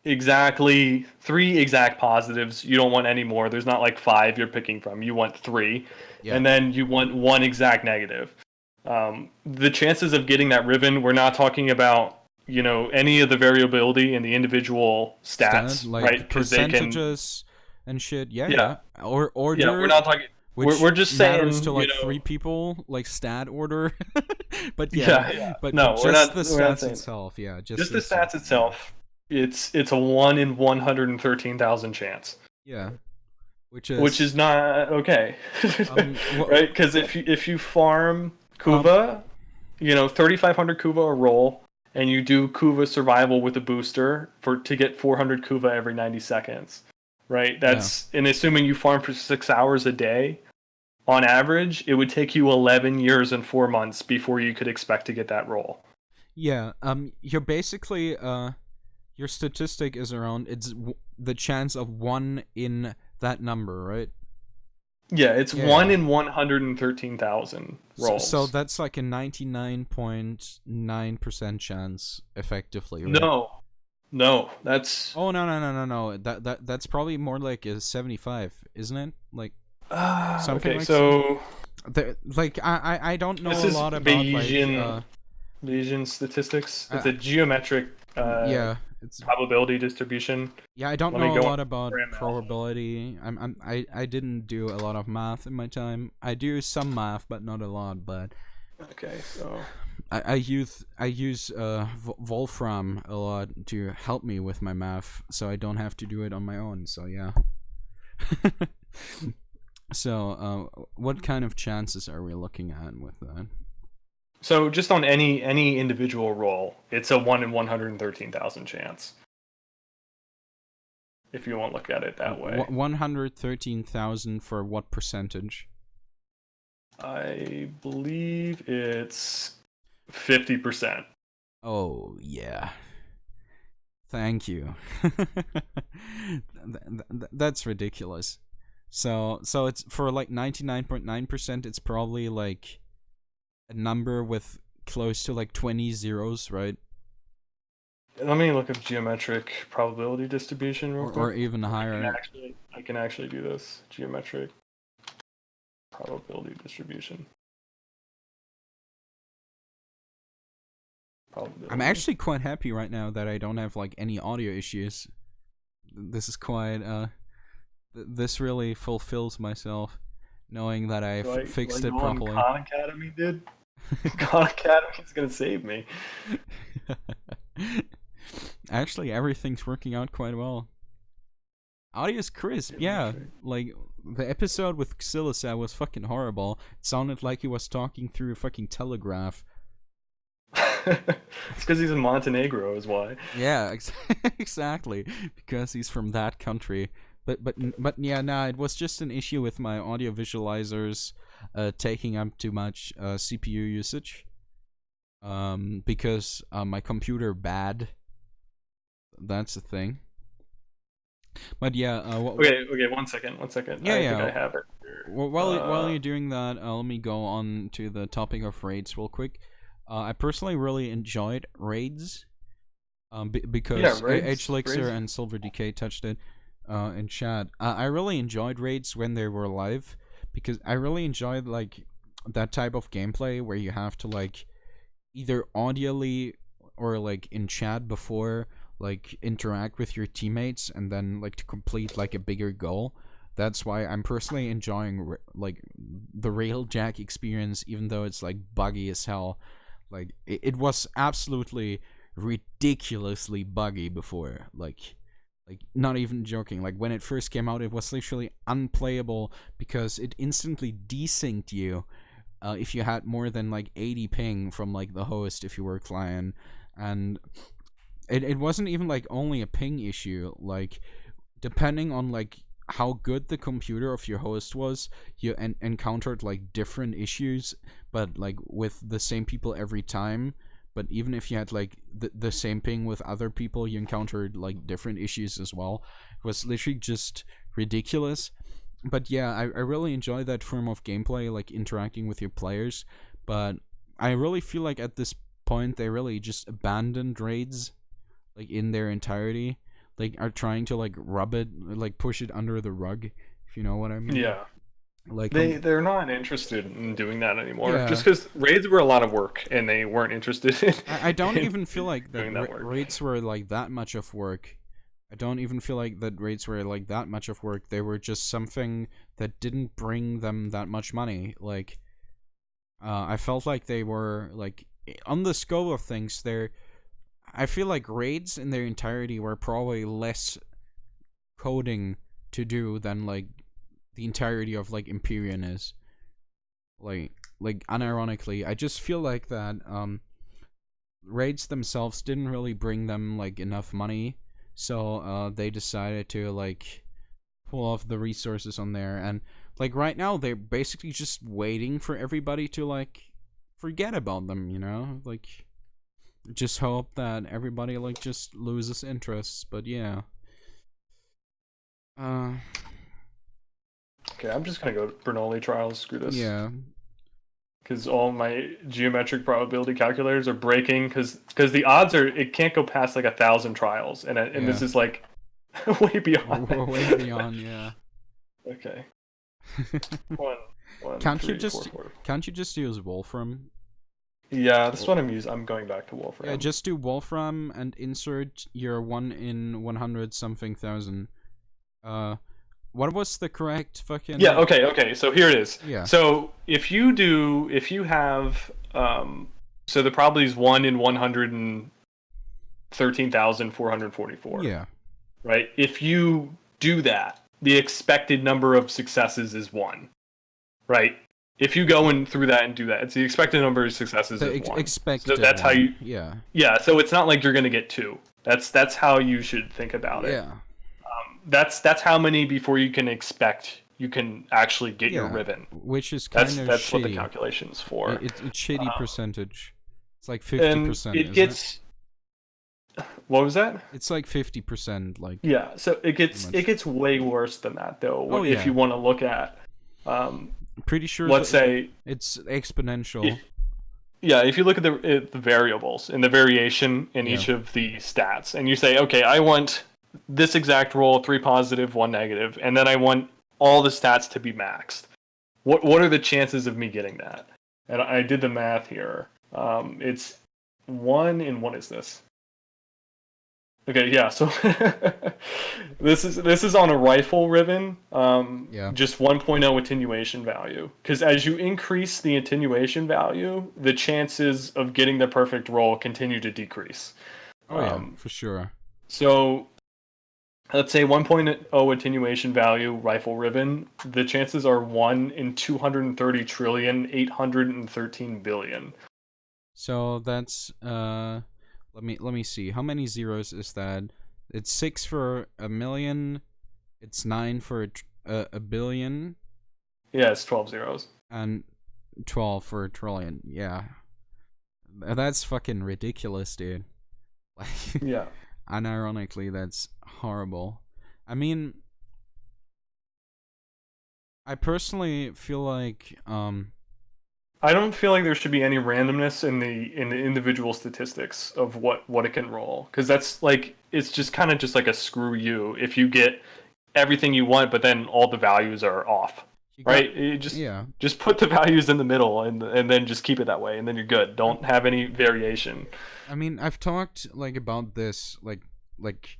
exactly 3 exact positives. You don't want any more. There's not like 5 you're picking from. You want 3, yeah. and then you want 1 exact negative. The chances of getting that ribbon, we're not talking about any of the variability in the individual Stat stats, right? like Because they can, percentages and shit. Yeah, yeah, yeah. Or yeah. We're order, not talking. We're which just matters saying, to like 3 people, like stat order. But yeah, yeah, yeah. but No, just the we're not stats saying itself. Yeah, just just the the stats itself. It's a 1 in 113,000 chance, yeah, which which is is not okay, what right? Because if you farm um Kuva, 3,500 Kuva a roll, and you do Kuva survival with a booster to get 400 Kuva every 90 seconds, right? yeah. And assuming you farm for 6 hours a day, on average, it would take you 11 years and 4 months before you could expect to get that roll. Yeah, you're basically your statistic is around the chance of 1 in that number, right? Yeah, it's one Yeah. in 113,000 So rolls. that's like a 99.9% chance, effectively, right? No, no, that's Oh no! That's probably more like a 75, isn't it? Like something okay. like So like I don't know this a is lot about like Bayesian statistics. It's uh a geometric yeah, it's probability distribution. yeah, I don't Let me know a go on lot about for ML. probability. I didn't do a lot of math in my time. I do some math, but not a lot. But Okay, so I use Wolfram a lot to help me with my math, so I don't have to do it on my own. So yeah. So what kind of chances are we looking at with that? just on any individual roll, it's a 1 in 113,000 chance. If you want to look at it that way. 113,000 for what percentage? I believe it's 50%. Oh yeah. Thank you. That's ridiculous. So it's for like 99.9%. It's probably like a number with close to like 20 zeros, right? Let me look up geometric probability distribution real quick. Or even higher. I can actually do this. Geometric probability distribution. Probability. I'm actually quite happy right now that I don't have like any audio issues. This is quite this really fulfills myself knowing that I fixed it properly. Khan Academy, dude. Khan Academy is gonna save me. Actually, everything's working out quite well. Audio's crisp, yeah. Like the episode with Xylisa was fucking horrible. It sounded like he was talking through a fucking telegraph. It's because he's in Montenegro, is why. Yeah, exactly. Because he's from that country. But yeah, nah. It was just an issue with my audio visualizers, taking up too much CPU usage. Because my computer bad. That's the thing. But yeah. Okay. 1 second. Yeah, I yeah. think I have it here. While you're doing that, let me go on to the topic of raids real quick. I personally really enjoyed raids. Because H-Lixer and Silver DK touched it in chat. I really enjoyed raids when they were live because I really enjoyed like that type of gameplay where you have to like either audially or like in chat before like interact with your teammates and then like to complete like a bigger goal. That's why I'm personally enjoying like the Railjack experience, even though it's like buggy as hell. Like it was absolutely ridiculously buggy before. Like not even joking. Like when it first came out, it was literally unplayable because it instantly desynced you if you had more than like 80 ping from like the host if you were client, and it wasn't even like only a ping issue. Like depending on like how good the computer of your host was, you encountered like different issues, but like with the same people every time. But even if you had like the same ping with other people, you encountered like different issues as well. It was literally just ridiculous. But yeah, I really enjoy that form of gameplay, like interacting with your players. But I really feel like at this point they really just abandoned raids, like in their entirety. Like are trying to like rub it, like push it under the rug, if you know what I mean. Yeah. Like They're not interested in doing that anymore. yeah, Just because raids were a lot of work and they weren't interested I don't in even feel like that doing that work. raids were like that much of work. I don't even feel like that raids were like that much of work. They were just something that didn't bring them that much money. Like, I felt like they were like on the scope of things. I feel like raids in their entirety were probably less coding to do than like the entirety of like Empyrean is. Like unironically, I just feel like that raids themselves didn't really bring them like enough money, so they decided to like pull off the resources on there, and like right now they're basically just waiting for everybody to like forget about them, you know, like just hope that everybody like just loses interest. But yeah, uh, Okay, I'm just gonna go Bernoulli trials. Screw this. yeah, Because all my geometric probability calculators are breaking. Because the odds are it can't go past like 1,000 trials, and yeah, this is like way beyond we're way that. beyond, yeah. Okay. One, one, can't you three, four, just four. can't you just use Wolfram? Yeah, that's what I'm using. I'm going back to Yeah, Warframe. just do Wolfram and insert your 1 in 100 something thousand. Uh, what was the correct Yeah. fucking? Okay. So here it is. Yeah, So if you have so the probability is 1 in 113,444. yeah, Right? If you do that, the expected number of successes is 1. Right? If you go in through that and do that, it's the expected number of successes the is 1. So expected that's how one. you. Yeah, Yeah. So it's not like you're gonna get 2. That's how you should think about it. yeah, That's how many before you can expect you can actually get your yeah. Riven. Which is That's kind of that's what the shitty. calculation's for. It's shitty percentage. It's like And 50%, it isn't it? gets what was that? It's like 50%. Like Yeah, so pretty much. it gets way worse than that though. Oh If yeah, you want to look at, um, pretty sure let's that say, it's exponential. if, yeah, if you look at the variables and the variation in Yeah. each of the stats, and you say, okay, I want this exact roll, 3 positive, 1 negative, and then I want all the stats to be maxed. What are the chances of me getting that? And I did the math here. It's 1 in what is this? Okay, yeah. So this is on a rifle ribbon. Yeah. Just 1.0 attenuation value. Because as you increase the attenuation value, the chances of getting the perfect roll continue to decrease. Oh yeah, for sure. So let's say 1.0 attenuation value rifle ribbon. The chances are 1 in 230 trillion 813 billion. So that's let me see. How many zeros is that? It's 6 for a million. It's 9 for a billion, Yeah, it's 12 zeros. and 12 for a trillion. Yeah. That's fucking ridiculous, dude. Like Yeah. unironically, that's horrible. I mean, I personally feel like I don't feel like there should be any randomness in the individual statistics of what it can roll, because that's like it's just kind of just like a screw you if you get everything you want, but then all the values are off, you got right? You yeah. just put the values in the middle and then just keep it that way, and then you're good. Don't have any variation. I mean, I've talked like about this, like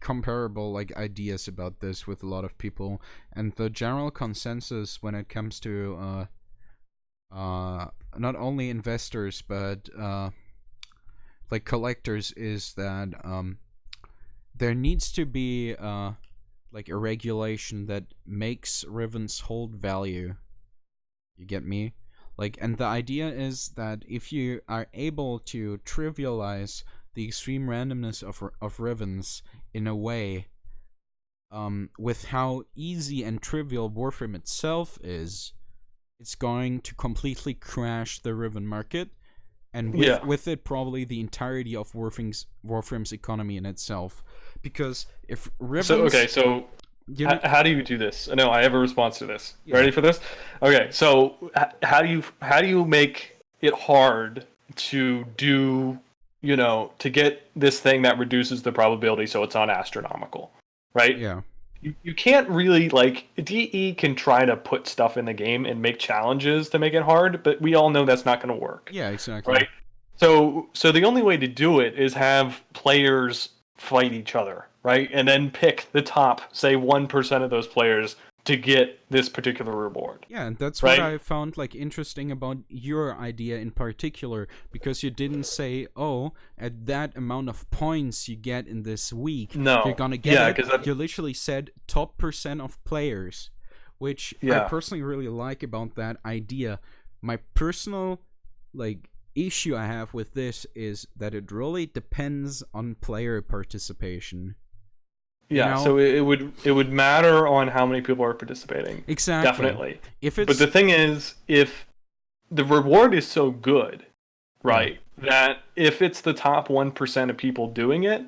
comparable like ideas about this with a lot of people, and the general consensus when it comes to not only investors but like collectors is that there needs to be like a regulation that makes Rivens hold value. You get me? Like, and the idea is that if you are able to trivialize the extreme randomness of Rivens in a way with how easy and trivial Warframe itself is, it's going to completely crash the Riven market, and Yeah. with it probably the entirety of Warframe's economy in itself. Because if Rivens, So you know, how do you do this? No, I have a response to this. yeah, Ready for this? Okay, so how do you make it hard to do, to get this thing that reduces the probability so it's not astronomical, right? yeah, You can't really, like, DE can try to put stuff in the game and make challenges to make it hard, but we all know that's not going to work, yeah, exactly, right? So the only way to do it is have players fight each other, right? And then pick the top, say 1% of those players to get this particular reward, yeah. And that's what right? I found like interesting about your idea in particular, because you didn't say, oh, at that amount of points you get in this week, you're No. gonna get Yeah, it. because You literally said top percent of players, which I yeah. personally really like about that idea. My personal like issue I have with this is that it really depends on player participation. You Yeah, know? so it would matter on how many people are participating. Exactly. Definitely. If But the it's thing is, if the reward is so good, yeah, right, that if it's the top 1% of people doing it,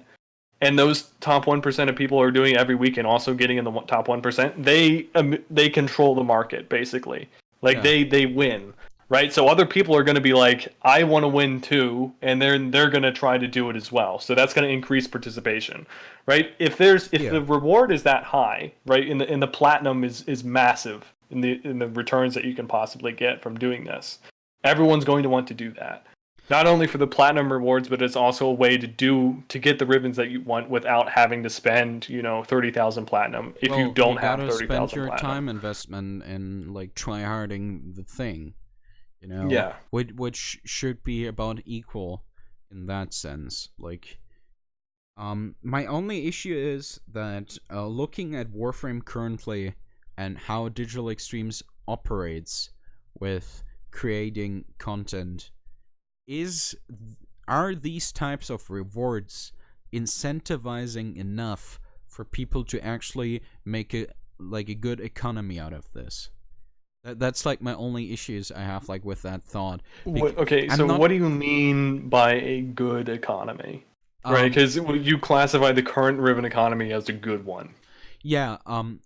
and those top 1% of people are doing it every week and also getting in the top 1%, they control the market basically. Like yeah, they win, right? So other people are going to be like, I want to win too, and they're going to try to do it as well. So that's going to increase participation, right? If yeah. the reward is that high, right, in the platinum is massive in the returns that you can possibly get from doing this, everyone's going to want to do that. Not only for the platinum rewards, but it's also a way to get the ribbons that you want without having to spend 30,000 platinum if you Well, you don't have gotta spend 30,000 your platinum. time investment in like tryharding the thing, Yeah, which should be about equal in that sense. Like, my only issue is that looking at Warframe currently and how Digital Extremes operates with creating content, is are these types of rewards incentivizing enough for people to actually make a good economy out of this? That's like my only issues I have like with that thought. Okay, I'm so not what do you mean by a good economy? Right, um because you classify the current Riven economy as a good one. yeah,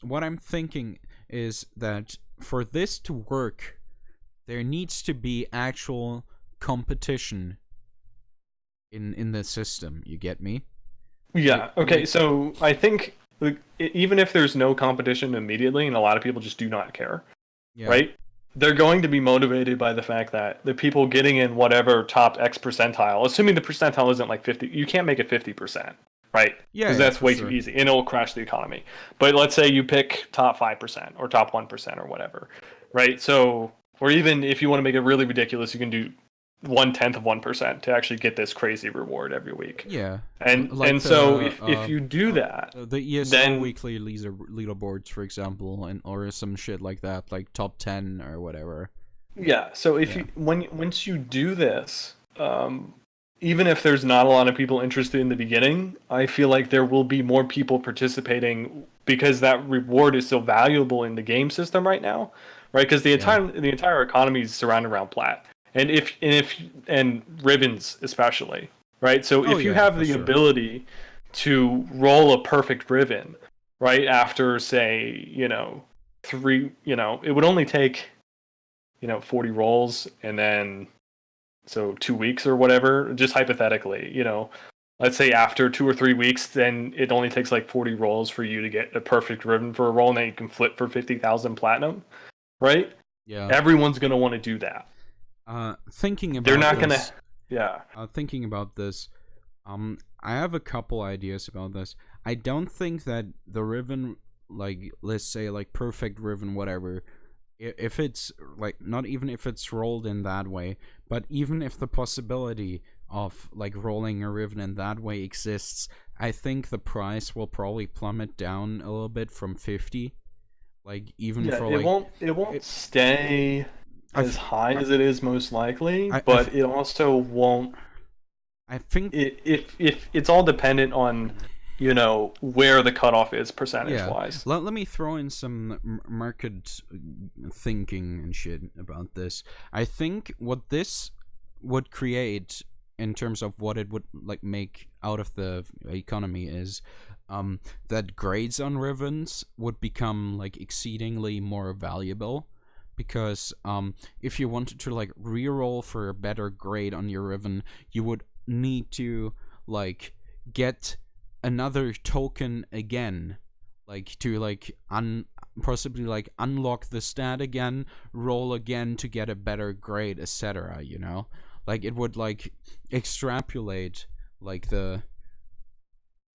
what I'm thinking is that for this to work, there needs to be actual competition in the system. You get me? Yeah. Okay. Like So I think, like, even if there's no competition immediately, and a lot of people just do not care, yeah. right? They're going to be motivated by the fact that the people getting in whatever top X percentile, assuming the percentile isn't like 50, you can't make it 50%, right? Yeah, Because yeah, that's for way too sure. easy and it'll crash the economy. But let's say you pick top 5% or top 1% or whatever, right? So, or even if you want to make it really ridiculous, you can do 1/10 of 1% to actually get this crazy reward every week. Yeah, And like so if you do that, the ESO then weekly leaderboards, for example, and or some shit like that, like top 10 or whatever. yeah, so if Yeah, you once you do this, even if there's not a lot of people interested in the beginning, I feel like there will be more people participating because that reward is so valuable in the game system right now, right? Because the yeah. entire economy is surrounded around plat, and ribbons especially, right? So Oh if you yeah, have for the sure. ability to roll a perfect ribbon, right after say three, it would only take 40 rolls, and then so 2 weeks or whatever, just hypothetically, let's say after 2 or 3 weeks, then it only takes like 40 rolls for you to get a perfect ribbon for a roll, and then you can flip for 50,000 platinum, right? Yeah. Everyone's going to want to do that. Thinking They're about not going to, this, yeah. thinking about this, I have a couple ideas about this. I don't think that the Riven, like, let's say, like, perfect Riven, whatever, if it's, like, not even if it's rolled in that way, but even if the possibility of, like, rolling a Riven in that way exists, I think the price will probably plummet down a little bit from 50. Like, even Yeah, for, it like, won't it, stay I, as high as it is most likely, I, I, but it also won't. I think If it's all dependent on where the cutoff is percentage Yeah. wise. Let me throw in some market thinking and shit about this. I think what this would create in terms of what it would like make out of the economy is that grades on Rivens would become like exceedingly more valuable, because if you wanted to like reroll for a better grade on your Riven, you would need to like get another token again, like to like possibly like unlock the stat again, roll again to get a better grade, etc. Like it would like extrapolate like the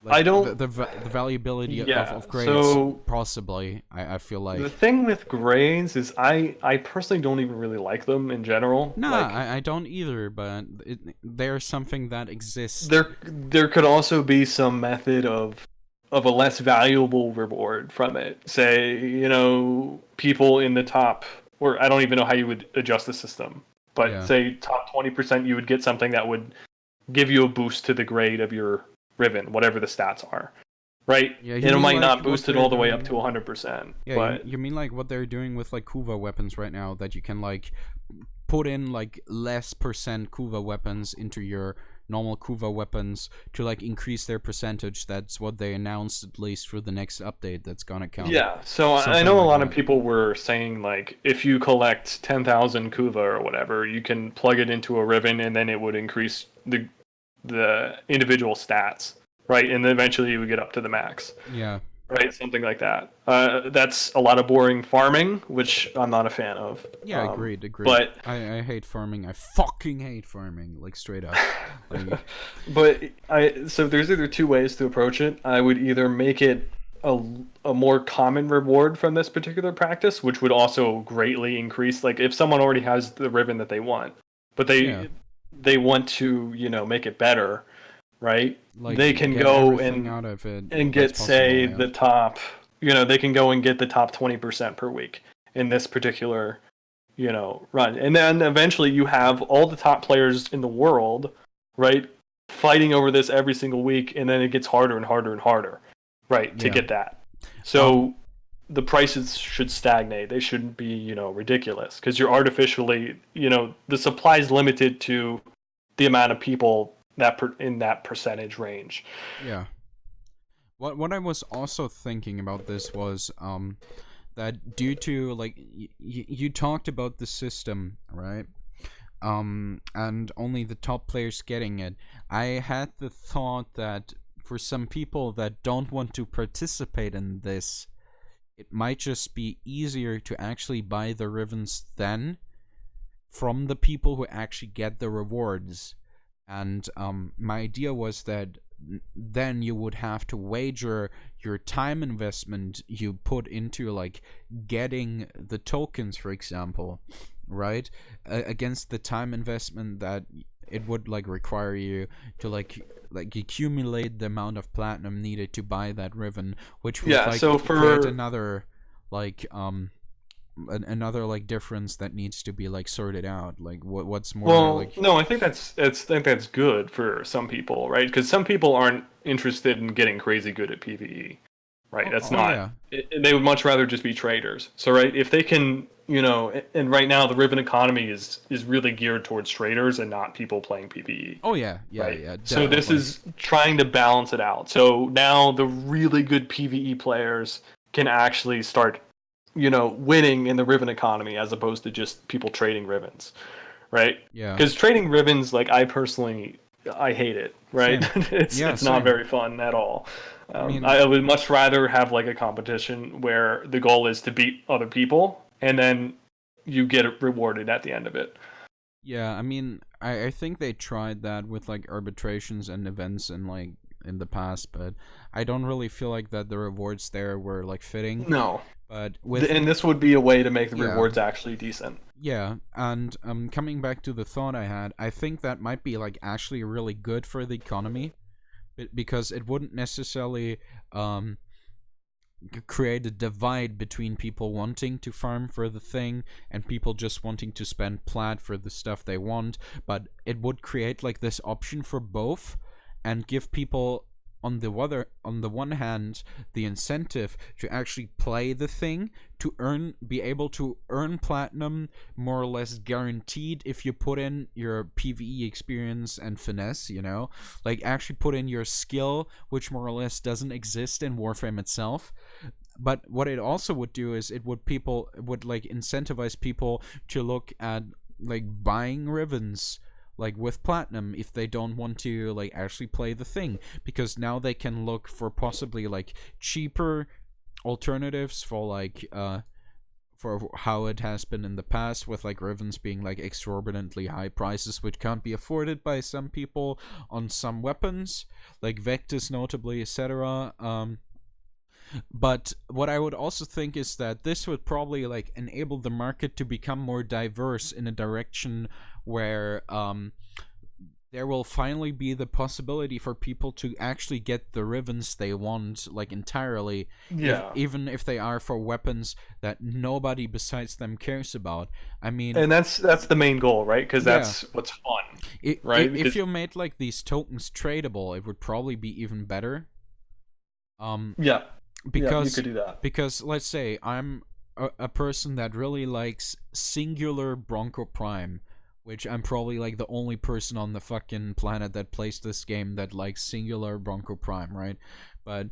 I don't. the valuability Yeah. of grades, So possibly. I feel the like, thing with grades is I personally don't even really like them in general. nah, Like I don't either, but there's something that exists. there could also be some method of a less valuable reward from it. Say, people in the top, or I don't even know how you would adjust the system, but Yeah. say top 20%, you would get something that would give you a boost to the grade of your Riven, whatever the stats are, right? Yeah, And you it mean might like not what boost it they're all the way up doing? to 100%, Yeah, but you mean like what they're doing with like Kuva weapons right now, that you can like put in like less percent Kuva weapons into your normal Kuva weapons to like increase their percentage. That's what they announced, at least for the next update that's gonna come. yeah. So I Something know a like lot of that. people were saying like if you collect 10,000 Kuva or whatever, you can plug it into a Riven and then it would increase the individual stats, right? And then eventually you would get up to the max, Yeah. right? Something like that. That's a lot of boring farming, which I'm not a fan of. Yeah, agreed. But I hate farming. I fucking hate farming, like straight up. Like, but so there's either two ways to approach it. I would either make it a, a more common reward from this particular practice, which would also greatly increase. Like if someone already has the ribbon that they want, but yeah, they want to make it better, right? They like can get go everything out of it and that's get, possible. say, Yeah. the top. They can go and get the top 20% per week in this particular run, and then eventually you have all the top players in the world, right, fighting over this every single week, and then it gets harder and harder and harder, right, to Yeah. get that. Um. So the prices should stagnate. They shouldn't be ridiculous, because you're artificially the supply is limited to the amount of people in that percentage range. Yeah. What I was also thinking about this was that due to like you talked about the system, right? And only the top players getting it. I had the thought that for some people that don't want to participate in this, it might just be easier to actually buy the Rivens then from the people who actually get the rewards. And my idea was that then you would have to wager your time investment you put into like getting the tokens, for example, right, against the time investment that it would like require you to like accumulate the amount of platinum needed to buy that Riven, which would Yeah. like So create for another like another like difference that needs to be like sorted out. Like what's more Well, like, no, I think that's good for some people, right? Because some people aren't interested in getting crazy good at PvE, right? That's oh not. yeah, They would much rather just be traders. So, right, if they can, and right now the Riven economy is really geared towards traders and not people playing PvE, oh yeah, right? So this definitely. is trying to balance it out. So now the really good PvE players can actually start, winning in the Riven economy as opposed to just people trading Rivens, right? Yeah, Because trading Rivens, like I hate it, right? same. Yeah, It's not same. very fun at all. I mean, I would much rather have like a competition where the goal is to beat other people, and then you get rewarded at the end of it. yeah, I mean, I think they tried that with like arbitrations and events and like in the past, but I don't really feel like that the rewards there were like fitting. No, But with and this would be a way to make the yeah, rewards actually decent. yeah, and coming back to the thought I had, I think that might be like actually really good for the economy, because it wouldn't necessarily create a divide between people wanting to farm for the thing and people just wanting to spend plat for the stuff they want, but it would create like this option for both and give people on the one hand the incentive to actually play the thing, to be able to earn platinum more or less guaranteed if you put in your PvE experience and finesse, like actually put in your skill, which more or less doesn't exist in Warframe itself. But what it also would do is it would like incentivize people to look at like buying Rivens like with platinum if they don't want to like actually play the thing, because now they can look for possibly like cheaper alternatives for like for how it has been in the past, with like Rivens being like exorbitantly high prices which can't be afforded by some people on some weapons, like Vectis notably, etc. But what I would also think is that this would probably like enable the market to become more diverse in a direction where there will finally be the possibility for people to actually get the Rivens they want like entirely, Yeah. even if they are for weapons that nobody besides them cares about. I mean, and that's the main goal, right? Because yeah, that's what's fun, if right? Because you made like these tokens tradable, it would probably be even better. yeah, you Because could do that. let's say I'm a person that really likes singular Bronco Prime, which I'm probably like the only person on the fucking planet that plays this game that likes singular Bronco Prime, right? But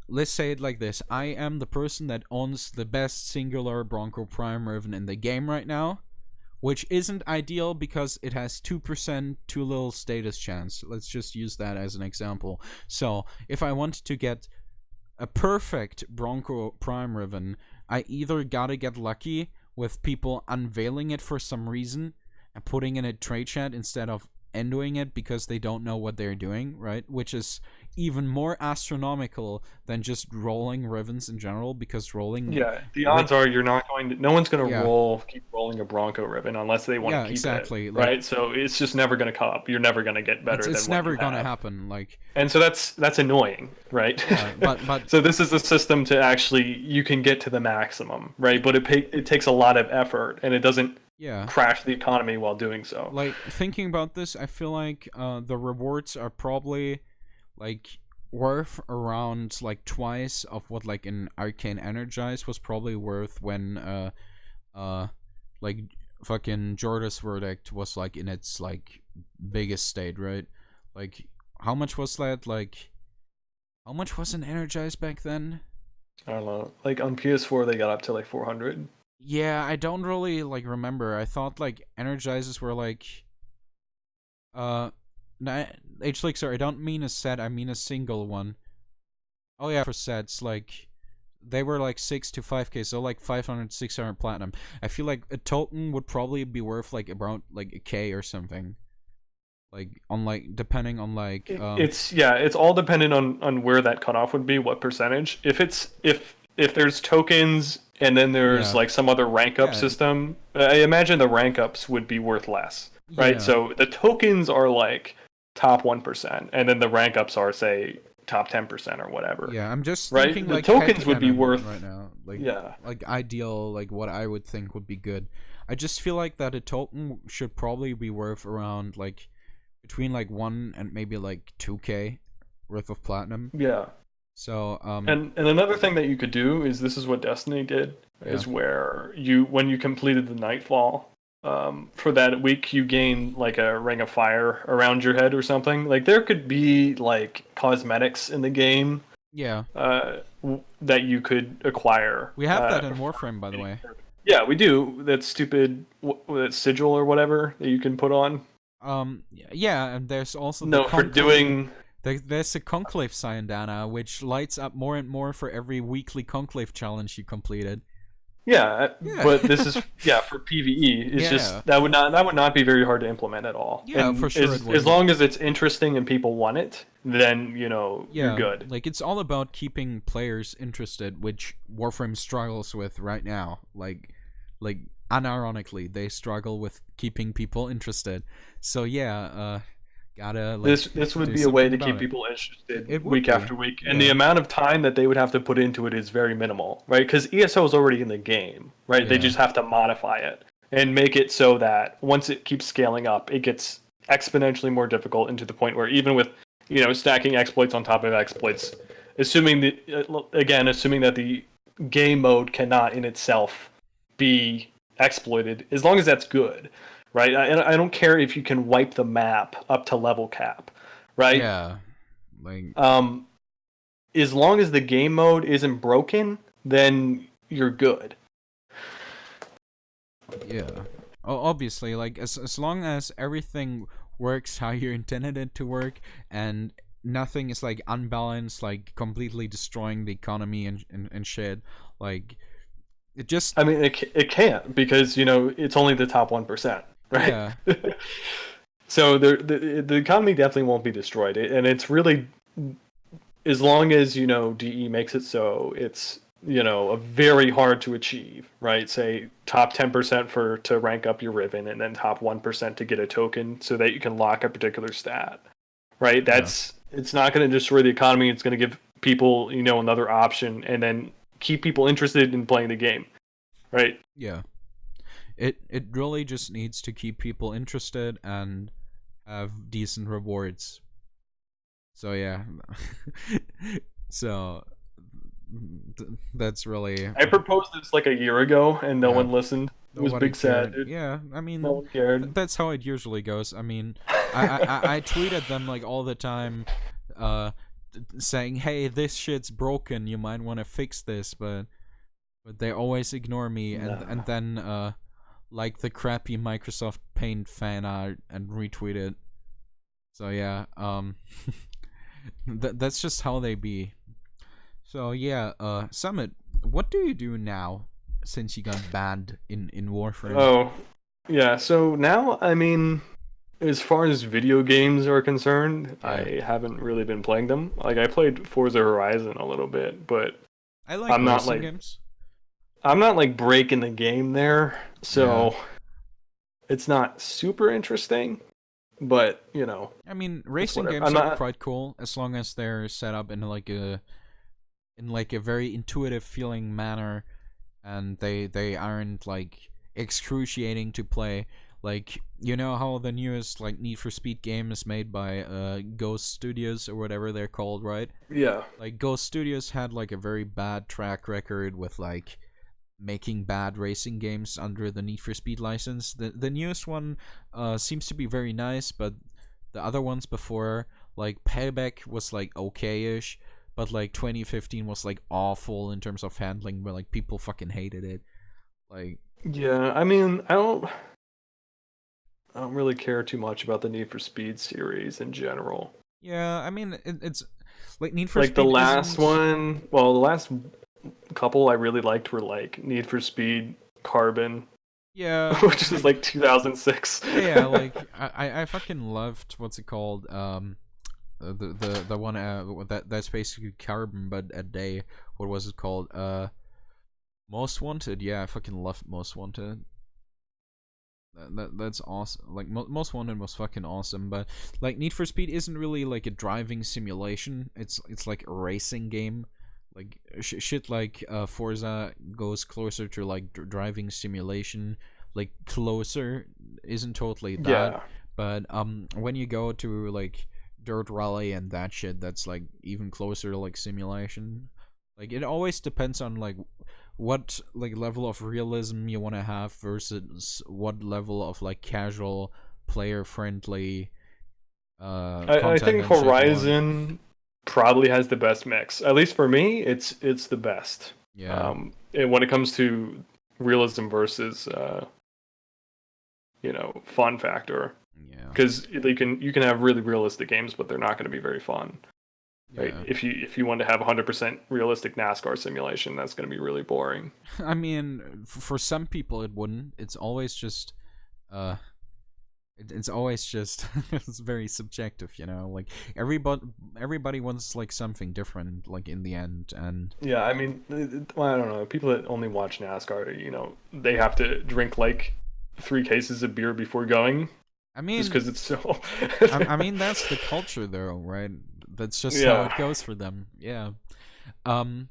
let's say it like this: I am the person that owns the best singular Bronco Prime Riven in the game right now, which isn't ideal because it has 2% too little status chance. Let's just use that as an example. So if I want to get a perfect Bronco Prime Riven, I either gotta get lucky with people unveiling it for some reason and putting in a trade chat instead of endoing it because they don't know what they're doing, right? Which is even more astronomical than just rolling Rivens in general, because rolling... Yeah, the odds are you're not going to. No one's going Yeah. to keep rolling a Bronco Riven unless they want Yeah, to keep exactly. it, Like, right? So it's just never going to come up. You're never going to get better it's than what never you gonna have. happen. Like, And so that's annoying, right? yeah, but So this is a system to actually you can get to the maximum, right? But it takes a lot of effort, and it doesn't yeah. crash the economy while doing so. Like, thinking about this, I feel like the rewards are probably like worth around like twice of what like an Arcane Energize was probably worth when like fucking Jorda's Verdict was like in its like biggest state, right? Like, how much was that? Like, how much was an Energize back then? I don't know. Like on PS4, they got up to like 400. Yeah, I don't really like remember. I thought like Energizes were like uh H-Link, sorry, I don't mean a set, I mean a single one. Oh yeah, for sets, like they were like 6 to 5k, so like 500, 600 platinum. I feel like a token would probably be worth like about like a k or something. Like on like depending on like It's all dependent on where that cutoff would be, what percentage. If there's tokens and then there's yeah. like some other rank up Yeah. system, I imagine the rank ups would be worth less, right? Yeah. So the tokens are like top 1%, and then the rank ups are say top 10% or whatever. Yeah, I'm just Right? thinking The like tokens would be headcanon worth right now. Like, yeah. like ideal, like what I would think would be good. I just feel like that a token should probably be worth around like between like 1 and maybe like 2k worth of platinum. Yeah. So And another thing that you could do is this is what Destiny did, yeah. is where you when you completed the Nightfall, for that week you gain like a ring of fire around your head or something. Like there could be like cosmetics in the game Yeah. that you could acquire. We have that in Warframe, by the way. Yeah, we do. That stupid that sigil or whatever that you can put on. Yeah, and there's also No, for doing there's a conclave Syandana, which lights up more and more for every weekly conclave challenge you completed. Yeah, Yeah. but this is for PvE. It's Yeah. just that would not be very hard to implement at all. Yeah, And for sure it As wouldn't. long as it's interesting and people want it, then you're good. Like it's all about keeping players interested, which Warframe struggles with right now. Like unironically, they struggle with keeping people interested. So yeah, gotta like This would do be a way something to about keep it. people interested It would week be, after week, and yeah. the amount of time that they would have to put into it is very minimal, right? Because ESO is already in the game, right? They Yeah. just have to modify it and make it so that once it keeps scaling up, it gets exponentially more difficult, into the point where even with stacking exploits on top of exploits, assuming that the game mode cannot in itself be exploited, as long as that's good, right? I don't care if you can wipe the map up to level cap, right? Yeah, like As long as the game mode isn't broken, then you're good. yeah. Obviously, like as long as everything works how you intended it to work, and nothing is like unbalanced, like completely destroying the economy and shit. Like it just I mean, it can't, because it's only the top 1%, right? yeah. So the economy definitely won't be destroyed, and it's really, as long as DE makes it so it's a very hard to achieve, right? Say top 10% to rank up your Riven, and then top 1% to get a token so that you can lock a particular stat, right? It's not going to destroy the economy. It's going to give people another option, and then keep people interested in playing the game, right? Yeah. It really just needs to keep people interested and have decent rewards. So yeah. So that's really I proposed this like a year ago, and no yeah. one listened. It was Nobody big sad, cared. dude. Yeah, I mean, No one cared. that's how it usually goes. I mean, I tweet at them like all the time, saying, "Hey, this shit's broken. You might want to fix this," but they always ignore me, and then like the crappy Microsoft Paint fan art and retweet it. So yeah, that's just how they be. So yeah, Summit, what do you do now since you got banned in Warframe? Oh, yeah. So now, I mean, as far as video games are concerned, Yeah. I haven't really been playing them. Like, I played Forza Horizon a little bit, but I like I'm not racing games. I'm not like breaking the game there, so it's not super interesting. But I mean, it's racing whatever. games I'm are not. quite cool as long as they're set up in like a very intuitive feeling manner, and they aren't like excruciating to play. Like, you know how the newest like Need for Speed game is made by Ghost Studios or whatever they're called, right? Yeah. Like Ghost Studios had like a very bad track record with like making bad racing games under the Need for Speed license. The newest one seems to be very nice, but the other ones before, like Payback, was like okay-ish, but like 2015 was like awful in terms of handling, where like people fucking hated it. Like Yeah. I mean, I don't really care too much about the Need for Speed series in general. yeah, I mean it's like Need for Like the Speed last isn't. one, well, the last couple I really liked were like Need for Speed Carbon, Yeah, which is like 2006. yeah, like I fucking loved what's it called the one that's basically Carbon but a day. What was it called? Most Wanted. Yeah, I fucking loved Most Wanted. That's awesome. Like Most Wanted was fucking awesome, but like Need for Speed isn't really like a driving simulation. It's like a racing game. Like shit like Forza goes closer to like driving simulation. Like closer isn't totally that, Yeah. but when you go to like Dirt Rally and that shit, that's like even closer to like simulation. Like it always depends on like what like level of realism you want to have versus what level of like casual player friendly I content think and shit you want. Horizon probably has the best mix. At least for me, it's the best. Yeah, And when it comes to realism versus fun factor, yeah, because you can have really realistic games, but they're not going to be very fun. Right? yeah. If you want to have 100% realistic NASCAR simulation, that's going to be really boring. I mean, for some people it wouldn't. It's always just uh it's always just it's very subjective, you know. Like everybody wants like something different like in the end. And Yeah, I mean, well, I don't know. People that only watch NASCAR, they have to drink like 3 cases of beer before going, I just mean, because it's so. I mean that's the culture though, right? That's just how it Yeah. goes for them. Yeah. Um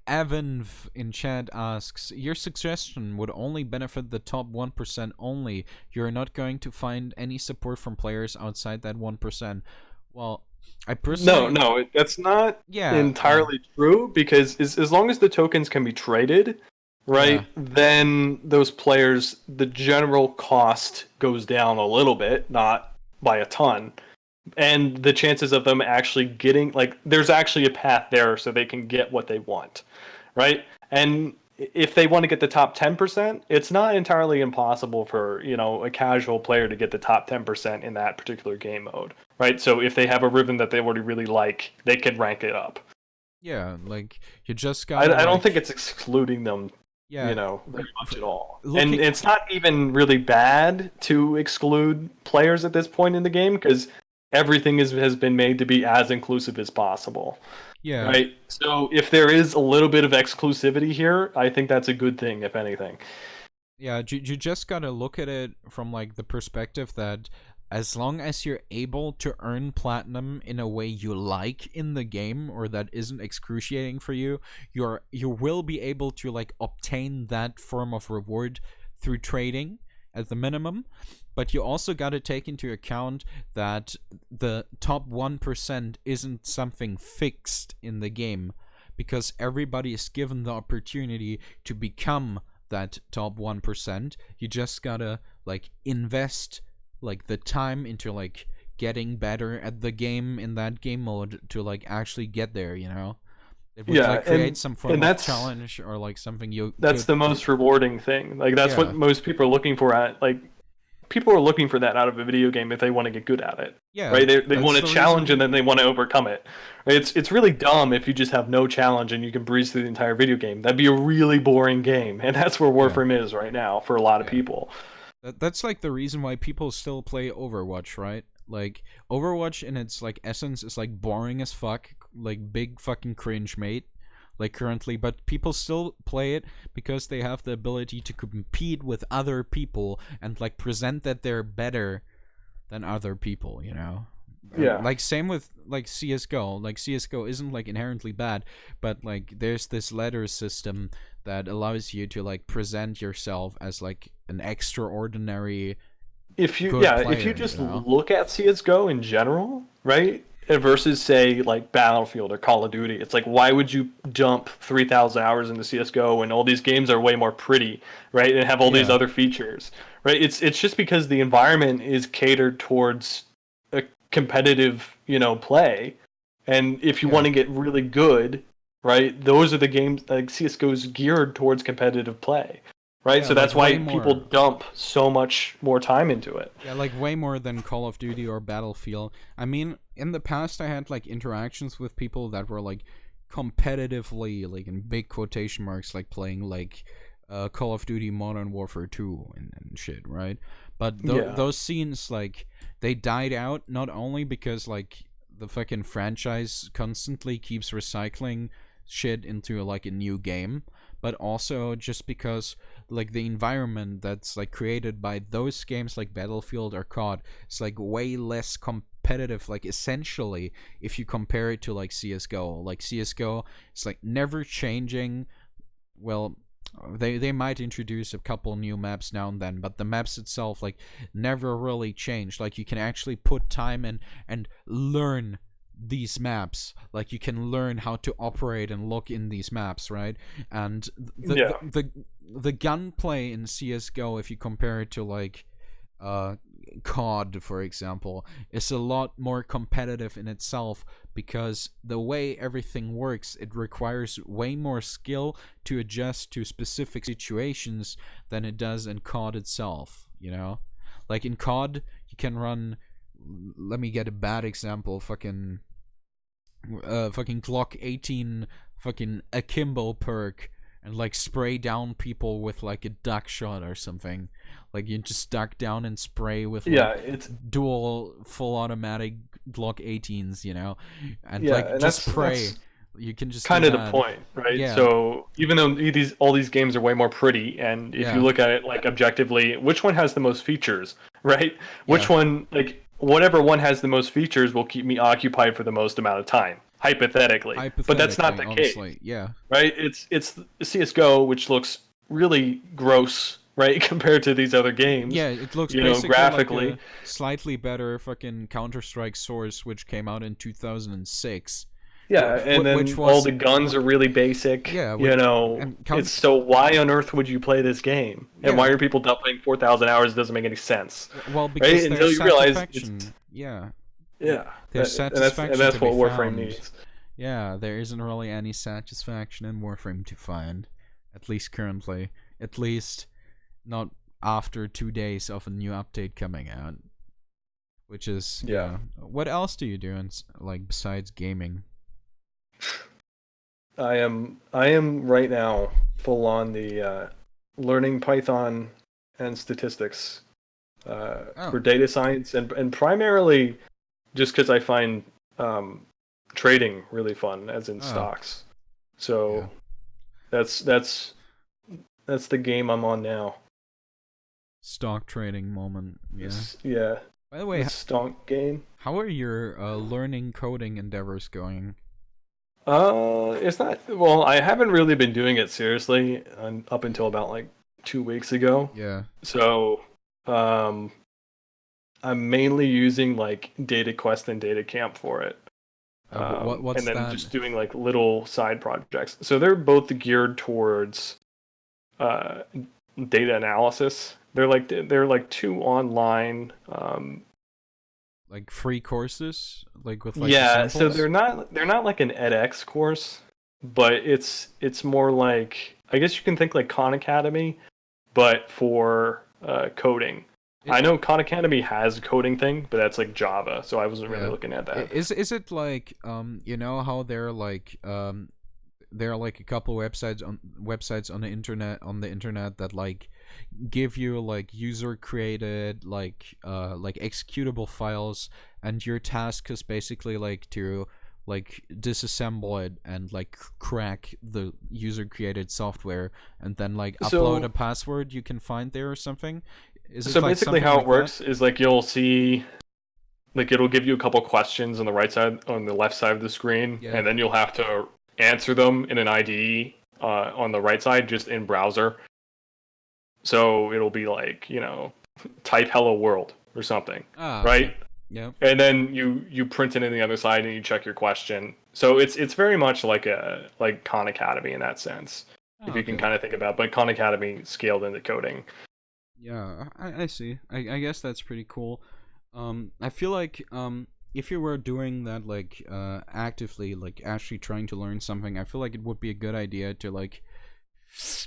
Evan in chat asks, your suggestion would only benefit the top 1% only. You're not going to find any support from players outside that 1%. Well, I No, personally, no, that's not yeah, entirely true because as long as the tokens can be traded, yeah, right, then those players, the general cost goes down a little bit, not by a ton. And the chances of them actually getting, like, there's actually a path there so they can get what they want, right? And if they want to get the top 10%, it's not entirely impossible for, a casual player to get the top 10% in that particular game mode, right? So if they have a Riven that they already really like, they can rank it up. yeah. Like you just I, gotta I don't think like, it's excluding them, yeah, very much at all. And looking, it's not even really bad to exclude players at this point in the game because everything has been made to be as inclusive as possible. yeah. Right. So if there is a little bit of exclusivity here, I think that's a good thing, if anything. Yeah, you just gotta look at it from like the perspective that as long as you're able to earn platinum in a way you like in the game or that isn't excruciating for you, you will be able to like obtain that form of reward through trading at the minimum. But you also gotta take into account that the top 1% isn't something fixed in the game because everybody is given the opportunity to become that top 1%. You just gotta like invest like the time into like getting better at the game in that game mode to like actually get there, you know? It would Yeah, like create and some form and of that's challenge or like something you that's could, the most rewarding thing. Like that's what yeah, most people are looking for at like people are looking for that out of a video game if they want to get good at it. yeah, Right? They want that's a the challenge and reason. then they want to overcome it. It's really dumb if you just have no challenge and you can breeze through the entire video game. That'd be a really boring game, and that's where Yeah, Warframe is right now for a lot of yeah. people. That's like the reason why people still play Overwatch, right? Like Overwatch in its like essence is like boring as fuck, like big fucking cringe, mate. Like currently, but people still play it because they have the ability to compete with other people and like present that they're better than other people, you know? Yeah. Like same with like CS:GO. Like CS:GO isn't like inherently bad, but like there's this ladder system that allows you to like present yourself as like an extraordinary good If you player, you just know? look at CS:GO in general, right, versus say like Battlefield or Call of Duty, it's like why would you dump 3,000 hours into CS:GO when all these games are way more pretty, right, and have all these Yeah. other features, right? It's just because the environment is catered towards a competitive, play, and if you want Yeah. to get really good, right, those are the games like CS:GO is geared towards competitive play. Right, Yeah, so like that's way why people more. dump so much more time into it. Yeah, like way more than Call of Duty or Battlefield. I mean, in the past I had like interactions with people that were like competitively, like in big quotation marks, like playing like Call of Duty Modern Warfare 2 and shit, right? But Yeah. those scenes, like, they died out not only because like the fucking franchise constantly keeps recycling shit into like a new game, but also just because like the environment that's like created by those games like Battlefield or COD is like way less competitive, like essentially if you compare it to like CS:GO. Like CS:GO it's like never changing. Well, they might introduce a couple new maps now and then, but the maps itself like never really change. Like you can actually put time in and learn these maps. Like you can learn how to operate and look in these maps, right? And Yeah. the gunplay in CS:GO, if you compare it to like uh COD, for example, is a lot more competitive in itself because the way everything works, it requires way more skill to adjust to specific situations than it does in COD itself, you know? Like in COD, you can run, let me get a bad example, fucking Glock 18 fucking akimbo perk and like spray down people with like a duck shot or something. Like you just duck down and spray with Yeah, like it's dual full automatic Glock 18s, you know, and yeah, like and just that's pray. You can just do kind of the that. point, right? Yeah, So even though all these games are way more pretty, and if you yeah, look at it like objectively, which one has the most features, right? Which yeah. one, like whatever one has the most features, will keep me occupied for the most amount of time, hypothetically. But that's not Hypothetically, the case, honestly, yeah, right? It's CS:GO, which looks really gross right, compared to these other games. Yeah, it looks You know, basically like graphically. a slightly better fucking Counter-Strike Source, which came out in 2006, Yeah, and which then all was the guns are really basic. yeah, You know, and it's so why on earth would you play this game? And yeah, why are people playing 4,000 hours? It doesn't make any sense, well, right? because Until there's you realize it's satisfaction. Yeah, yeah, there's and satisfaction to that's be what Warframe found. needs. Yeah, there isn't really any satisfaction in Warframe to find, at least currently. At least not after 2 days of a new update coming out. Which is Yeah. What else do you do like besides gaming? I am right now full on the learning Python and statistics Oh, for data science and primarily just because I find um, trading really fun, as in oh, stocks. yeah. So that's that's that's the game I'm on now. Stock trading moment. Yeah. Yeah, By the way, the stonk game. how are your learning coding endeavors going? It's not. Well, I haven't really been doing it seriously up until about like 2 weeks ago. Yeah. So, um, I'm mainly using like Data Quest and Data Camp for it. And What's then that? just doing like little side projects. So they're both geared towards uh, data analysis. They're like two online. Like free courses, like with like Yeah, so examples? they're not like an edX course, but it's more like I guess you can think like Khan Academy, but for coding. I It, know Khan Academy has a coding thing, but that's like Java, so I wasn't really yeah. looking at that. Is it like you know how there are like a couple websites on the internet that like give you like user created like executable files, and your task is basically like to like disassemble it and like crack the user created software and then like upload a So password you can find there or something. Is it so like basically something how it like that? works is like you'll see like it'll give you a couple questions on the right side on the left side of the screen, Yeah. and then you'll have to answer them in an IDE on the right side just in browser. So it'll be like, type hello world or something, Ah, okay. right? Yeah. And then you print it in the other side and you check your question. So it's very much like a like Khan Academy in that sense, if Oh, you can okay. kind of think about. But Khan Academy scaled into coding. Yeah, I see. I guess that's pretty cool. I feel like if you were doing that like actively, like actually trying to learn something, I feel like it would be a good idea to like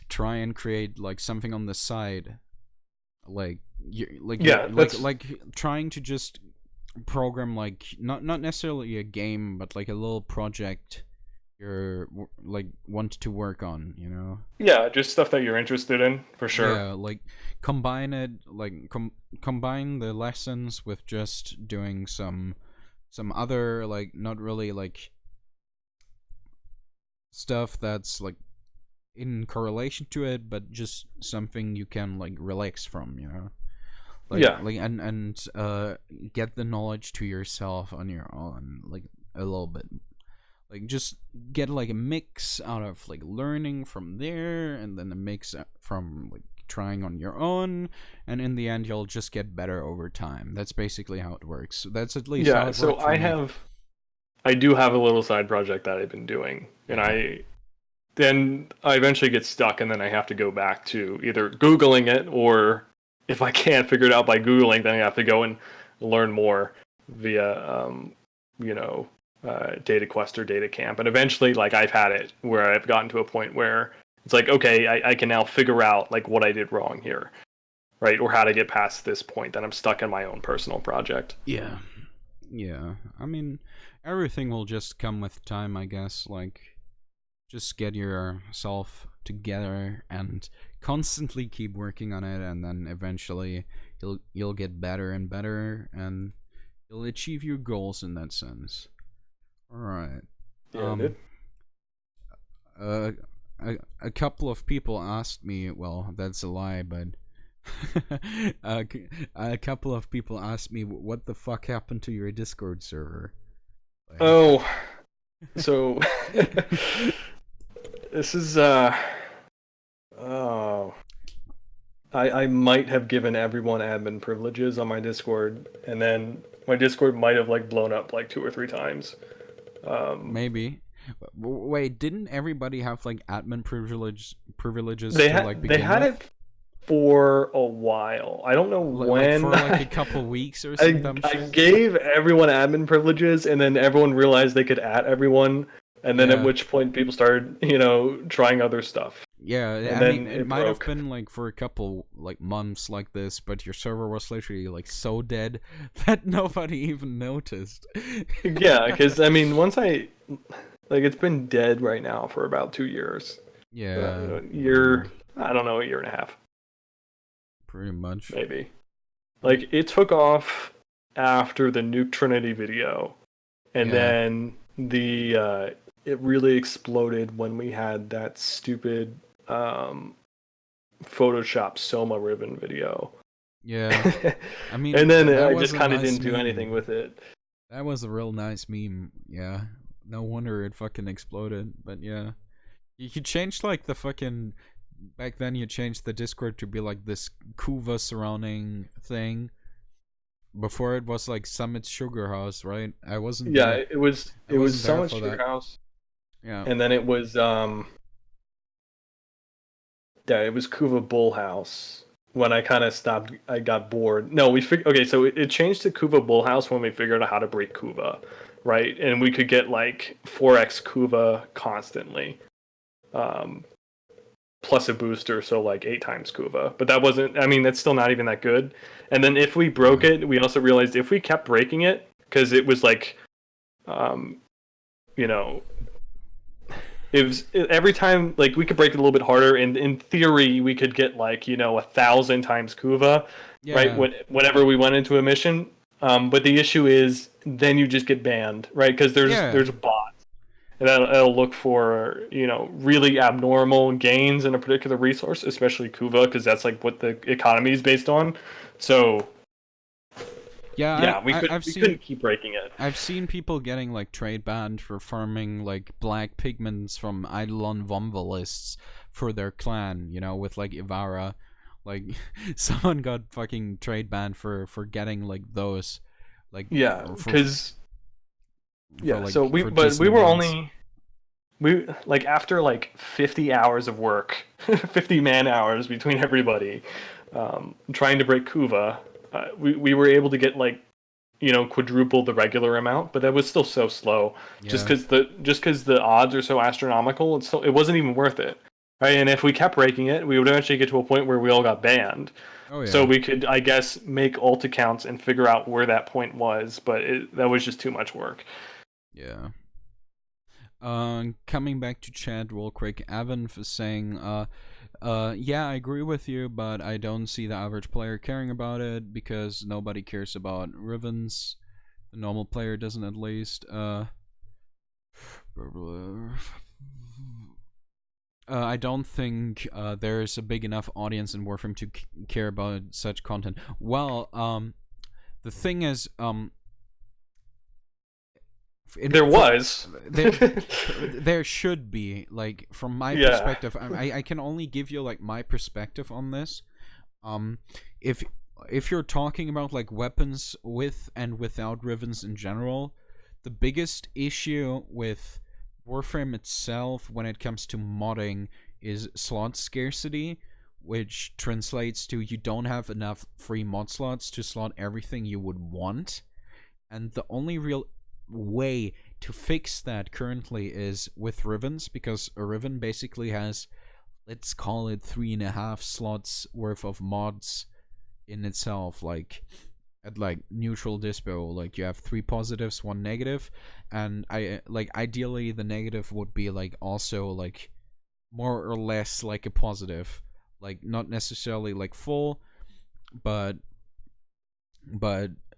try and create like something on the side, like Yeah, that's like trying to just program like not necessarily a game, but like a little project you're like want to work on, you know? yeah, just stuff that you're interested in for sure. Yeah, like combine it, like combine the lessons with just doing some other like not really like stuff that's like in correlation to it, but just something you can like relax from, you know? Yeah, And get the knowledge to yourself on your own, like a little bit. Like just get like a mix out of like learning from there and then a mix from like trying on your own, and in the end you'll just get better over time. That's basically how it works. That's at least how yeah. it So worked for me. I do have a little side project that I've been doing, and Yeah. I eventually get stuck, and then I have to go back to either Googling it, or if I can't figure it out by Googling, then I have to go and learn more via, Data Quest or Data Camp. And eventually, like, I've had it where I've gotten to a point where it's like, okay, I can now figure out, like, what I did wrong here, right? Or how to get past this point that I'm stuck in my own personal project. Yeah. Yeah. I mean, everything will just come with time, I guess. Like just get yourself together and constantly keep working on it, and then eventually you'll get better and better, and you'll achieve your goals in that sense. All right. Yeah, Um. dude. Uh. A couple of people asked me. Well, that's a lie, but a couple of people asked me what the fuck happened to your Discord server. Like, Oh, so this is oh I might have given everyone admin privileges on my Discord, and then my Discord might have like blown up like 2 or 3 times. Maybe. Wait, didn't everybody have like admin privileges to like They begin had with? it for a while. I don't know Like when. for like a couple weeks or some dumb I shit? gave everyone admin privileges, and then everyone realized they could at everyone, and then at Yeah. which point people started, trying other stuff, Yeah, and I mean, then it it might have broke. been like for a couple like months like this, but your server was literally like so dead that nobody even noticed. Yeah, because I mean, once I like, it's been dead right now for about 2 years. Yeah, Year, I don't know, a year and a half, pretty much. maybe. Like, it took off after the Nuke Trinity video, and Yeah, then it really exploded when we had that stupid Photoshop Soma Ribbon video. yeah. I mean, And then that I was just a kind of nice didn't do meme. anything with it. That was a real nice meme. Yeah, no wonder it fucking exploded. But yeah, you changed like the fucking back then. You changed the Discord to be like this Kuva surrounding thing. Before it was like Summit Sugar House, right? I wasn't Yeah, there. I it was wasn't there Summit for Sugar that. House, Yeah. and then it was yeah, it was Kuva Bull House. When I kind of stopped, I got bored. No, okay, so it changed to Kuva Bull House when we figured out how to break Kuva, right? And we could get like 4x Kuva constantly, um, plus a booster, so like 8 times Kuva. But that wasn't. I mean, that's still not even that good. And then if we broke Yeah. it, we also realized if we kept breaking it, because it was like, um, you know, every time like we could break it a little bit harder, and in theory we could get like 1,000 times Kuva, right? Yeah. Whenever we went into a mission, but the issue is then you just get banned, right? Because Yeah. there's bots, and that'll look for really abnormal gains in a particular resource, especially Kuva, because that's like what the economy is based on. So Yeah, yeah, I've we seen couldn't keep breaking it. I've seen people getting like trade banned for farming like black pigments from Eidolon Vomva lists for their clan, with like Ivara. Like someone got fucking trade banned for getting like those like Yeah, for because yeah, so for we decent were gains. only we like after like 50 hours of work, 50 man hours between everybody, trying to break Kuva. We were able to get like quadruple the regular amount, but that was still so slow. Yeah. Just because the odds are so astronomical, it wasn't even worth it. Right, and if we kept breaking it, we would eventually get to a point where we all got banned. Oh So yeah. we could, I guess, make alt accounts and figure out where that point was, but that was just too much work. Yeah. Coming back to chat real quick, Evan for saying, yeah, I agree with you, but I don't see the average player caring about it because nobody cares about Rivens. The normal player doesn't, at least. I don't think there's a big enough audience in Warframe to care about such content. Well, the thing is, There was. there should be, like, from my Yeah. perspective. I can only give you like my perspective on this. um if you're talking about like weapons with and without Rivens in general, the biggest issue with Warframe itself when it comes to modding is slot scarcity, which translates to you don't have enough free mod slots to slot everything you would want. And the only real way to fix that currently is with Rivens, because a Riven basically has, let's call it 3.5 slots worth of mods in itself, like at like neutral dispo. Like you have 3 positives, 1 negative, and I like ideally the negative would be like also like more or less like a positive, like not necessarily like full, but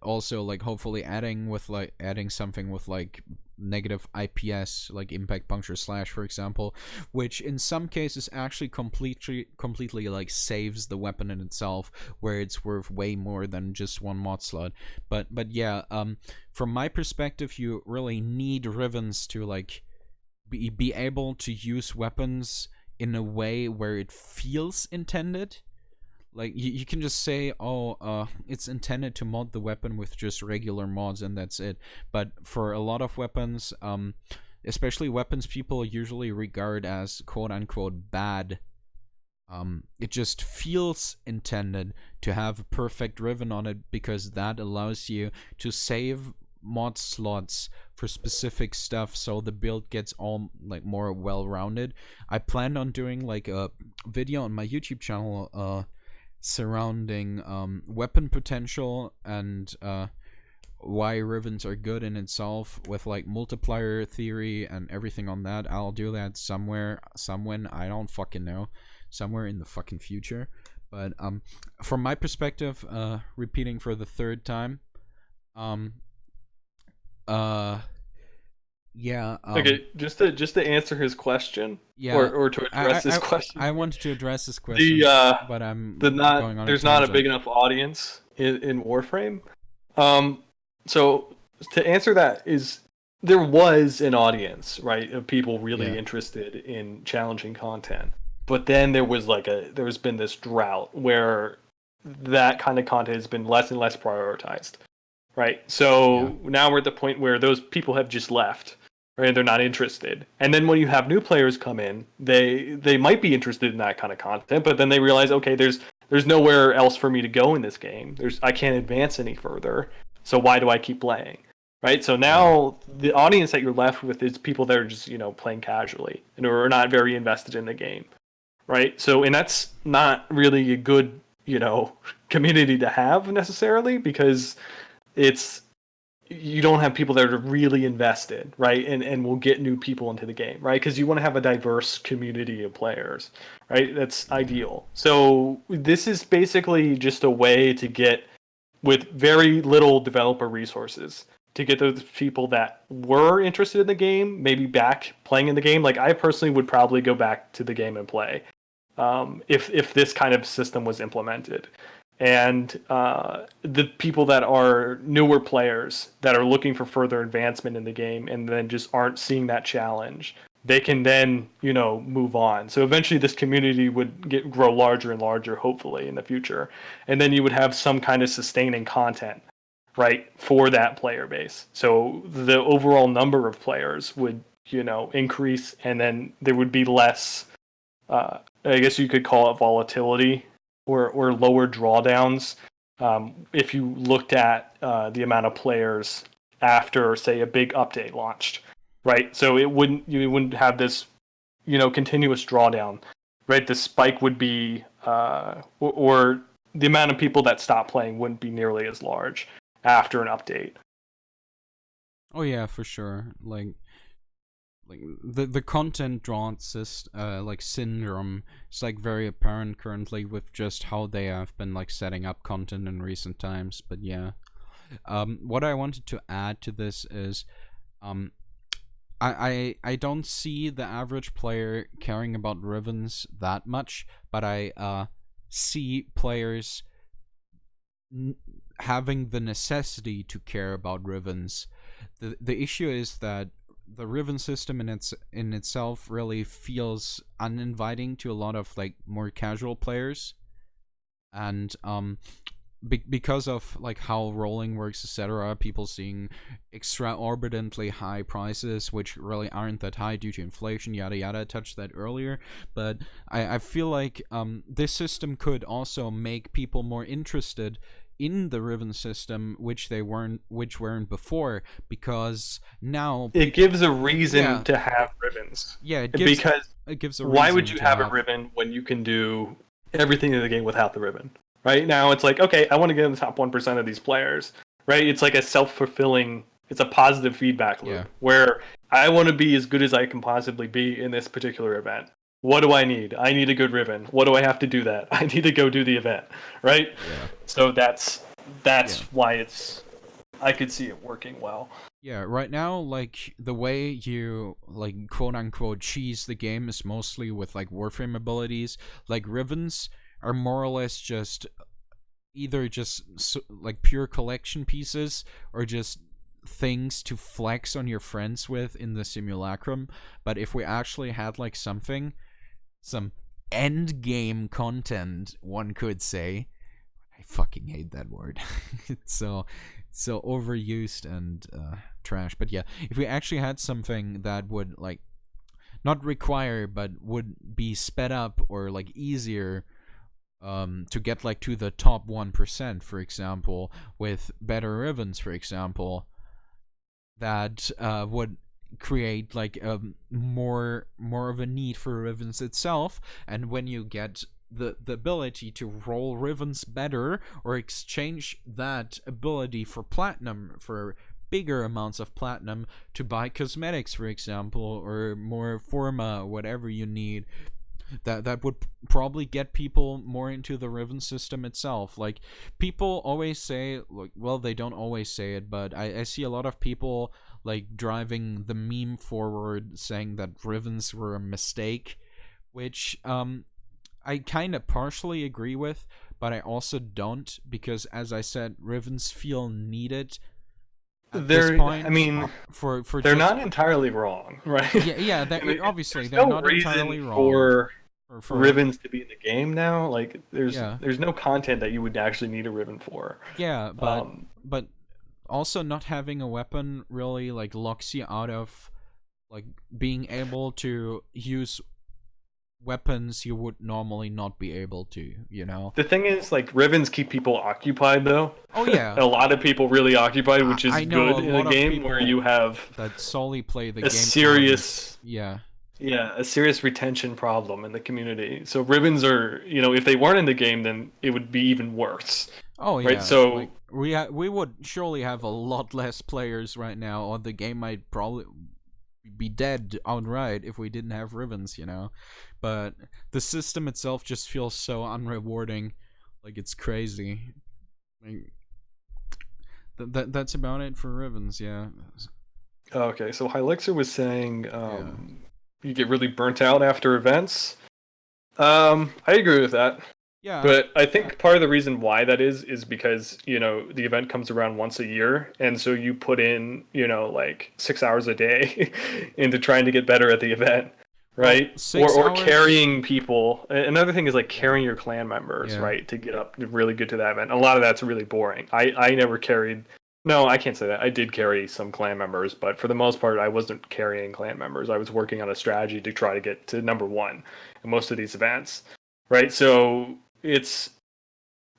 also like hopefully adding something with like negative IPS, like impact puncture slash, for example, which in some cases actually completely like saves the weapon in itself, where it's worth way more than just 1 mod slot. But yeah, from my perspective, you really need Rivens to like be able to use weapons in a way where it feels intended. Like you can just say, oh, it's intended to mod the weapon with just regular mods and that's it. But for a lot of weapons, especially weapons people usually regard as quote unquote bad, it just feels intended to have a perfect riven on it because that allows you to save mod slots for specific stuff, so the build gets all like more well-rounded. I plan on doing like a video on my YouTube channel surrounding weapon potential and why Rivens are good in itself with like multiplier theory and everything on that. I'll do that somewhere, somewhen, I don't fucking know, somewhere in the fucking future. But from my perspective, repeating for the third time, um, uh, yeah, Okay, just to answer his question, yeah, or to address his question, I wanted to address this question, the but I'm the going not on a there's not a tangent. big enough audience in Warframe. So to answer that is there was an audience, right, of people really Yeah. interested in challenging content, but then there's been this drought where that kind of content has been less and less prioritized, right? Yeah. So now we're at the point where those people have just left, right? They're not interested. And then when you have new players come in, they might be interested in that kind of content, but then they realize, okay, there's nowhere else for me to go in this game. I can't advance any further. So why do I keep playing? Right? So Yeah. now the audience that you're left with is people that are just, playing casually and are not very invested in the game. Right? So and that's not really a good, community to have necessarily, because it's you don't have people that are really invested, right? And will get new people into the game, right? Because you want to have a diverse community of players, right? That's Yeah. ideal. So this is basically just a way to get, with very little developer resources, to get those people that were interested in the game maybe back playing in the game. Like I personally would probably go back to the game and play, if this kind of system was implemented. And the people that are newer players that are looking for further advancement in the game and then just aren't seeing that challenge, they can then move on. So eventually this community would grow larger and larger, hopefully in the future, and then you would have some kind of sustaining content, right, for that player base. So the overall number of players would increase, and then there would be less, I guess you could call it volatility, or lower drawdowns, if you looked at the amount of players after, say, a big update launched, right? So you wouldn't have this, continuous drawdown, right? The spike would be, or the amount of people that stop playing wouldn't be nearly as large after an update. Oh yeah, for sure. Like the content drought like syndrome is like very apparent currently with just how they have been like setting up content in recent times. But yeah, what I wanted to add to this is, um, I don't see the average player caring about Rivens that much, but I see players having the necessity to care about Rivens. The issue is that the Riven system in itself really feels uninviting to a lot of like more casual players, and because of like how rolling works, etc., people seeing exorbitantly high prices which really aren't that high due to inflation, yada yada. I touched that earlier, but I feel like this system could also make people more interested in the Riven system, which weren't before, because now It gives a reason yeah, to have ribbons, yeah, because it gives a why would reason you to have a have. ribbon when you can do everything in the game without the ribbon? Right now, it's like, okay, I want to get in the top 1% of these players. Right? It's like a self-fulfilling. It's a positive feedback Yeah, loop where I want to be as good as I can possibly be in this particular event. What do I need? I need a good ribbon. What do I have to do that? I need to go do the event. Right? yeah, So that's yeah. why I could see it working well. Yeah, right now, like, the way you, like, quote unquote, cheese the game is mostly with, like, Warframe abilities. Like, Rivens are more or less just either just, like, pure collection pieces or just things to flex on your friends with in the simulacrum. But if we actually had, like, some endgame content, one could say. I fucking hate that word. It's so overused and trash. But yeah, if we actually had something that would like not require but would be sped up or like easier to get like to the top 1%, for example, with better rivens, for example, that would create like more of a need for rivens itself. And when you get the ability to roll rivens better or exchange that ability for platinum, for bigger amounts of platinum to buy cosmetics, for example, or more forma, whatever you need, that would probably get people more into the Riven system itself. Like, people always say, like, well, they don't always say it, but I see a lot of people like driving the meme forward saying that Rivens were a mistake, which I kind of partially agree with, but I also don't, because as I said, Rivens feel needed at this point. I mean, for they're just not entirely wrong, right? yeah, There's they're no not entirely reason wrong. for For Rivens to be in the game now. Like, yeah, there's no content that you would actually need a Riven for. yeah, Um, but also not having a weapon really like locks you out of like being able to use weapons you would normally not be able to, you know. the thing is, like, Rivens keep people occupied, though. Oh yeah, A lot of people really occupied, I, which is I know good a in a lot of game where people you have that solely play the a game for Rivens. serious, Yeah. yeah, a serious retention problem in the community. So Rivens are, if they weren't in the game, then it would be even worse, Oh right? yeah, So like we would surely have a lot less players right now, or the game might probably be dead outright if we didn't have Rivens, you know. But the system itself just feels so unrewarding, like it's crazy. Like, that's about it for Rivens, yeah. okay, so Hylexer was saying Yeah. you get really burnt out after events. I agree with that. Yeah. But I think part of the reason why that is because, the event comes around once a year. And so you put in, like 6 hours a day into trying to get better at the event, Well, right? Or, six or hours. carrying people. Another thing is like Yeah. carrying your clan members, Yeah. right? To get up really good to that event. A lot of that's really boring. I never carried. No, I can't say that. I did carry some clan members, but for the most part, I wasn't carrying clan members. I was working on a strategy to try to get to number one in most of these events, right? So it's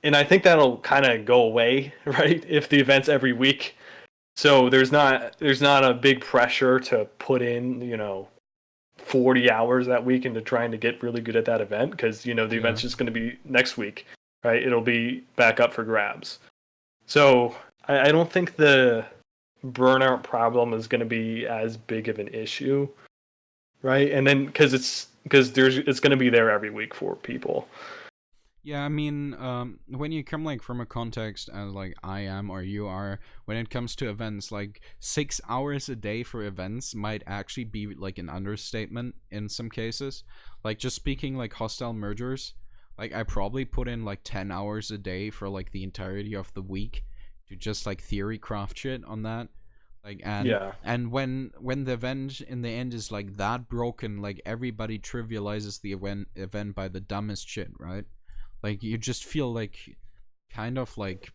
and I think that'll kind of go away, right? If the event's every week, so there's not a big pressure to put in 40 hours that week into trying to get really good at that event because the Yeah. event's just going to be next week, right? It'll be back up for grabs. So I don't think the burnout problem is going to be as big of an issue, right? And then because it's going to be there every week for people. Yeah, I mean, when you come like from a context as like I am or you are, when it comes to events, like 6 hours a day for events might actually be like an understatement in some cases. Like just speaking like hostile mergers, like I probably put in like 10 hours a day for like the entirety of the week to just like theory craft shit on that. Like Yeah. and when the event in the end is like that broken, like everybody trivializes the event by the dumbest shit, right? Like you just feel like kind of like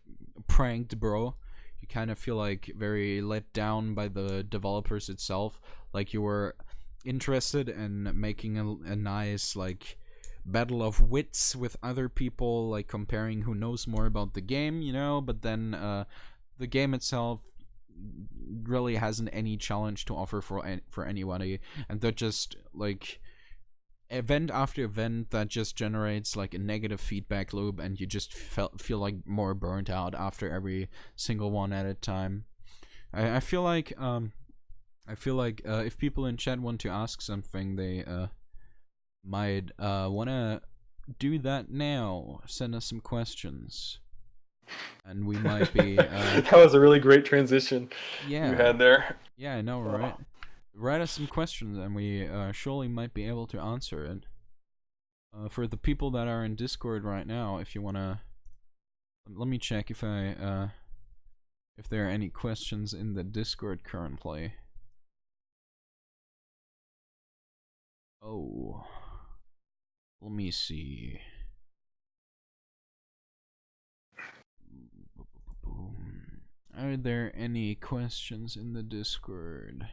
pranked, bro. You kind of feel like very let down by the developers itself. Like you were interested in making a nice like battle of wits with other people, like comparing who knows more about the game, you know. But then the game itself really hasn't any challenge to offer for anybody, and they're just like event after event that just generates like a negative feedback loop, and you just feel like more burnt out after every single one at a time. I feel like if people in chat want to ask something, they might wanna do that now. Send us some questions, and we might be That was a really great transition you yeah, had there. yeah, I know, right? Write us some questions, and we surely might be able to answer it. For the people that are in Discord right now, if you wanna, let me check if if there are any questions in the Discord currently. Oh, Let me see. Are there any questions in the Discord?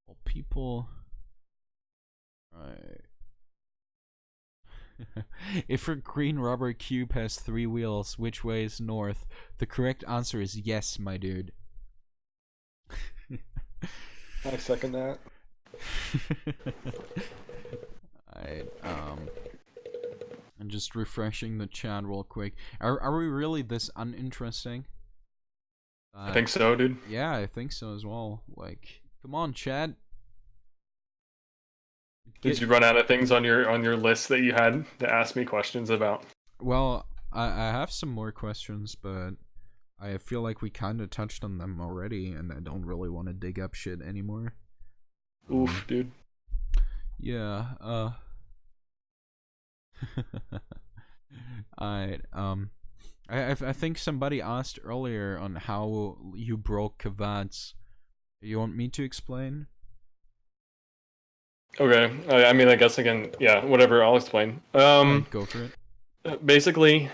Well, people. Right. If a green rubber cube has 3 wheels, which way is north? The correct answer is yes, my dude. I second that. Alright, I'm just refreshing the chat real quick. Are we really this uninteresting? I think so, dude. Yeah, I think so as well. Like, come on, chat. Did you run out of things on your list that you had to ask me questions about? Well, I have some more questions, but I feel like we kind of touched on them already, and I don't really want to dig up shit anymore. Oof, dude. Yeah, I think somebody asked earlier on how you broke Kavats. You want me to explain? Okay. I mean, I guess again, yeah, whatever. I'll explain. Alright, go for it. Basically,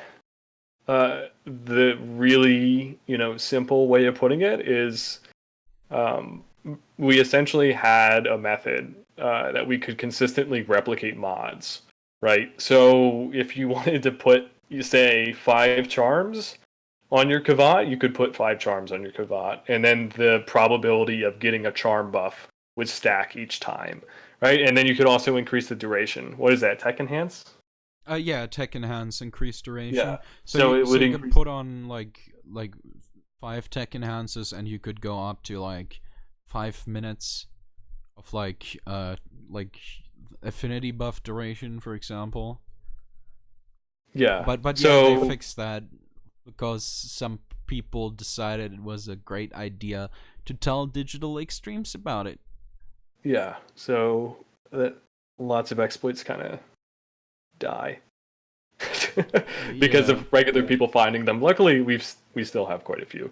the really simple way of putting it is, we essentially had a method that we could consistently replicate mods, right? So if you wanted to put, you say, 5 charms on your Kavat, you could put 5 charms on your Kavat, and then the probability of getting a charm buff would stack each time, right? And then you could also increase the duration. What is that, Tech Enhance? Yeah, tech enhance, increased duration. Yeah. So it would you could put on like 5 tech enhances, and you could go up to like 5 minutes of like affinity buff duration, for example. Yeah. But so, yeah, they fixed that because some people decided it was a great idea to tell digital extremes about it. Yeah. So that lots of exploits kind of die because Yeah. of regular people finding them. Luckily, we still have quite a few.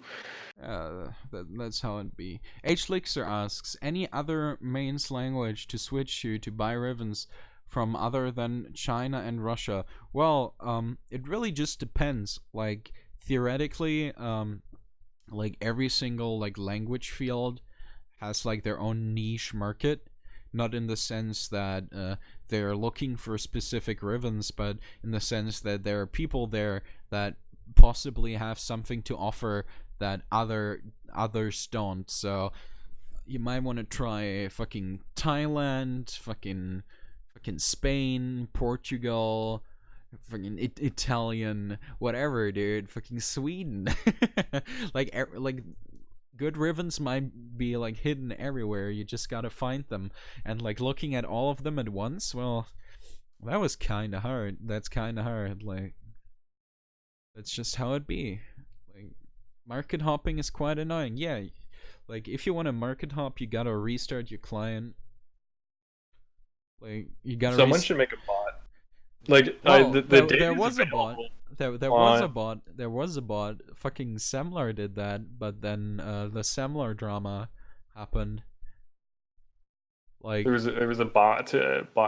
That's how it be. Hlixer asks, any other mains language to switch to buy Rivens from other than China and Russia? Well, it really just depends. Like, theoretically, like every single like language field has like their own niche market. Not in the sense that they're looking for specific Rivens, but in the sense that there are people there that possibly have something to offer that others don't. So you might want to try fucking Thailand, fucking Spain, Portugal, fucking Italian, whatever, dude. Fucking Sweden. like good Rivens might be like hidden everywhere. You just gotta find them, and like looking at all of them at once. Well, that was kind of hard. That's kind of hard. Like, that's just how it be. Like, market hopping is quite annoying. Yeah, like if you want to market hop, you gotta restart your client. Like, you gotta. Someone should make a bot. Like, well, the there was a bot. There was a bot. There was a bot. Fucking Semler did that, but then the Semler drama happened. Like, there was a bot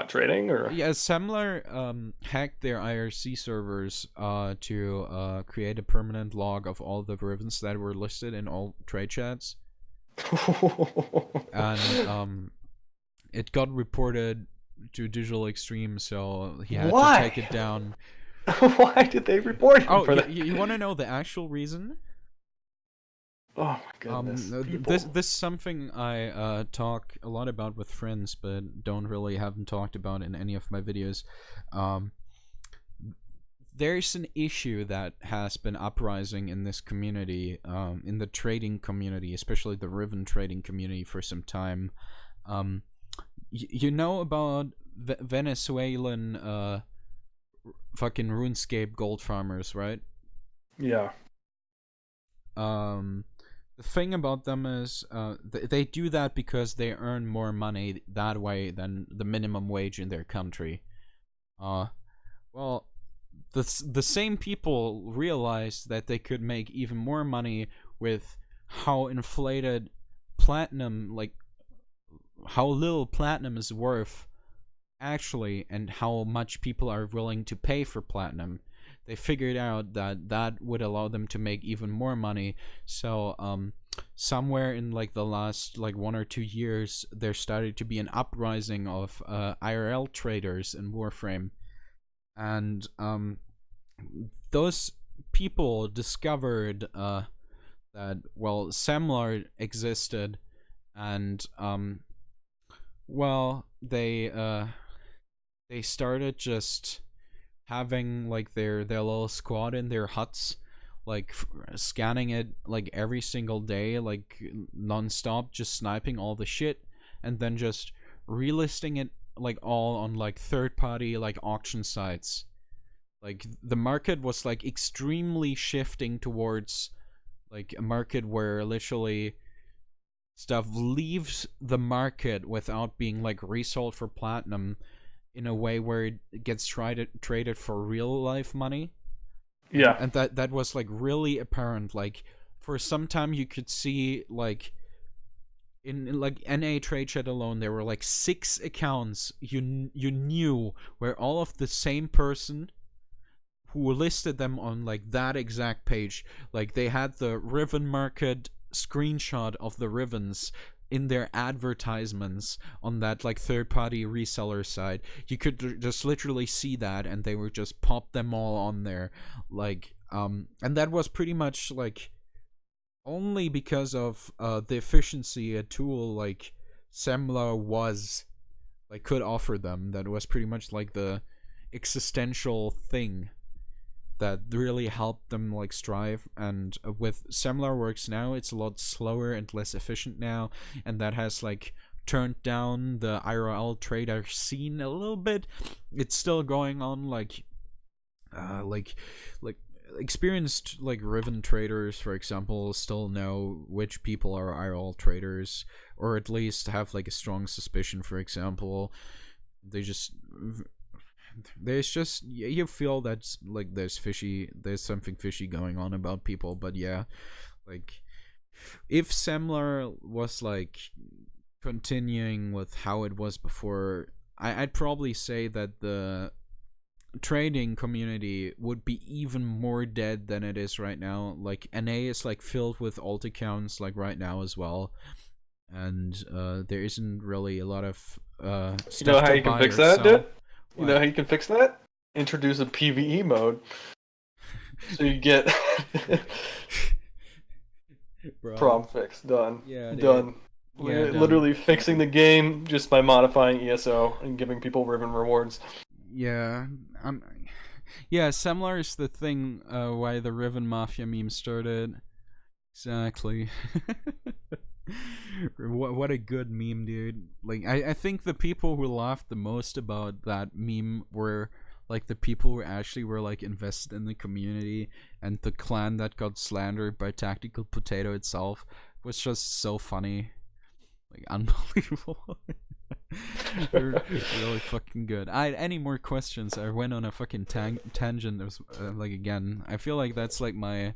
trading, or yeah, Semler hacked their IRC servers to create a permanent log of all the Rivens that were listed in all trade chats, and it got reported to Digital Extreme, so he had to take it down. Why did they report him for that? You want to know the actual reason? Oh my goodness. This is something I talk a lot about with friends, but haven't talked about in any of my videos. There's an issue that has been uprising in this community, in the trading community, especially the Riven trading community, for some time. You know about Venezuelan fucking RuneScape gold farmers, right? Yeah. The thing about them is they do that because they earn more money that way than the minimum wage in their country. Well, the same people realized that they could make even more money with how inflated platinum, like how little platinum is worth actually, and how much people are willing to pay for platinum, they figured out that that would allow them to make even more money. So somewhere in like the last like 1 or 2 years, there started to be an uprising of IRL traders in Warframe, and those people discovered that, well, Semlar existed, and well, they started just having like their little squad in their huts, like scanning it like every single day, like non-stop, just sniping all the shit, and then just relisting it like all on like third party like auction sites. Like the market was like extremely shifting towards like a market where literally stuff leaves the market without being like resold for platinum, in a way where it gets traded for real life money. and, Yeah. and that was like really apparent. Like for some time you could see like in like NA trade chat alone, there were like 6 accounts you knew where all of the same person who listed them on like that exact page. Like they had the Riven Market screenshot of the Rivens in their advertisements on that like third party reseller side. You could just literally see that, and they would just pop them all on there. Like and that was pretty much like only because of the efficiency a tool like Semla was like could offer them. That was pretty much like the existential thing that really helped them like strive. And with Semlar Works now, it's a lot slower and less efficient now, and that has like turned down the IRL trader scene a little bit. It's still going on, like like experienced like Riven traders, for example, still know which people are IRL traders, or at least have like a strong suspicion. For example, they just there's just you feel that's like there's something fishy going on about people. But yeah, like if Semlar was like continuing with how it was before, I'd probably say that the trading community would be even more dead than it is right now. Like NA is like filled with alt accounts like right now as well, and there isn't really a lot of You know stuff how to you can buy fix or that, dude? sell. You know What? how you can fix that? Introduce a PvE mode. So you get Bro. problem fixed. Done. Yeah, dude. Done. Yeah, done. Literally fixing the game just by modifying ESO and giving people Riven rewards. Yeah, I'm. Yeah, Semlar is the thing why the Riven Mafia meme started. Exactly. What a good meme, dude. Like I think the people who laughed the most about that meme were like the people who actually were like invested in the community, and the clan that got slandered by Tactical Potato itself was just so funny. Like unbelievable. Really fucking good. I had any more questions? I went on a fucking tangent. There was like again. I feel like that's like my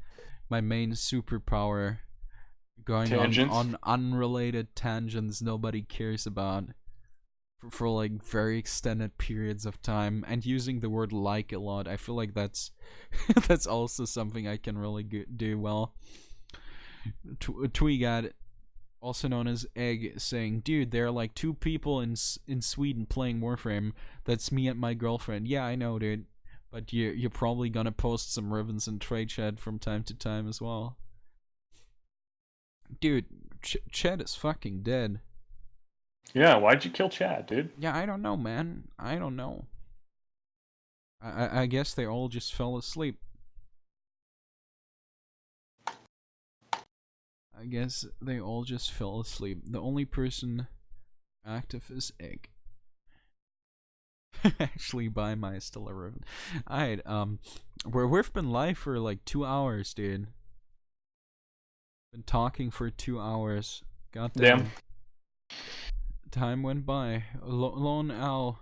main superpower, going Tangents. on unrelated tangents nobody cares about for like very extended periods of time, and using the word like a lot. I feel like that's that's also something I can really do well. Tweegat, also known as Egg, saying, "Dude, there are like 2 people in Sweden playing Warframe. That's me and my girlfriend." Yeah, I know, dude. But you're probably gonna post some Rivens in trade chat from time to time as well. Dude, Chat is fucking dead. Yeah, why'd you kill Chad, dude? Yeah, I don't know, man. I don't know. I guess they all just fell asleep. I guess they all just fell asleep. The only person active is Egg. Actually, by my still a Riven. Alright, we've been live for like 2 hours, dude. Been talking for 2 hours. Goddamn. Damn. Time went by. Lone Owl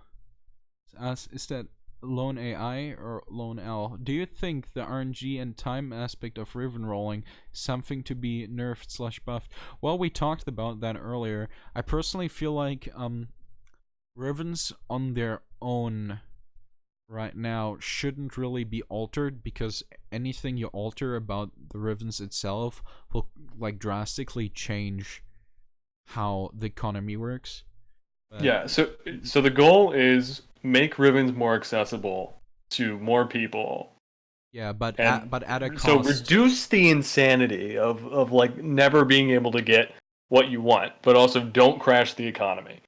asks, is that Lone AI or Lone Owl? Do you think the RNG and time aspect of Riven rolling is something to be nerfed slash buffed? Well, we talked about that earlier. I personally feel like Rivens on their own right now shouldn't really be altered, because anything you alter about the Rivens itself will like drastically change how the economy works. But Yeah, so the goal is make Rivens more accessible to more people, yeah, and but at a so cost. reduce the insanity of like never being able to get what you want, but also don't crash the economy,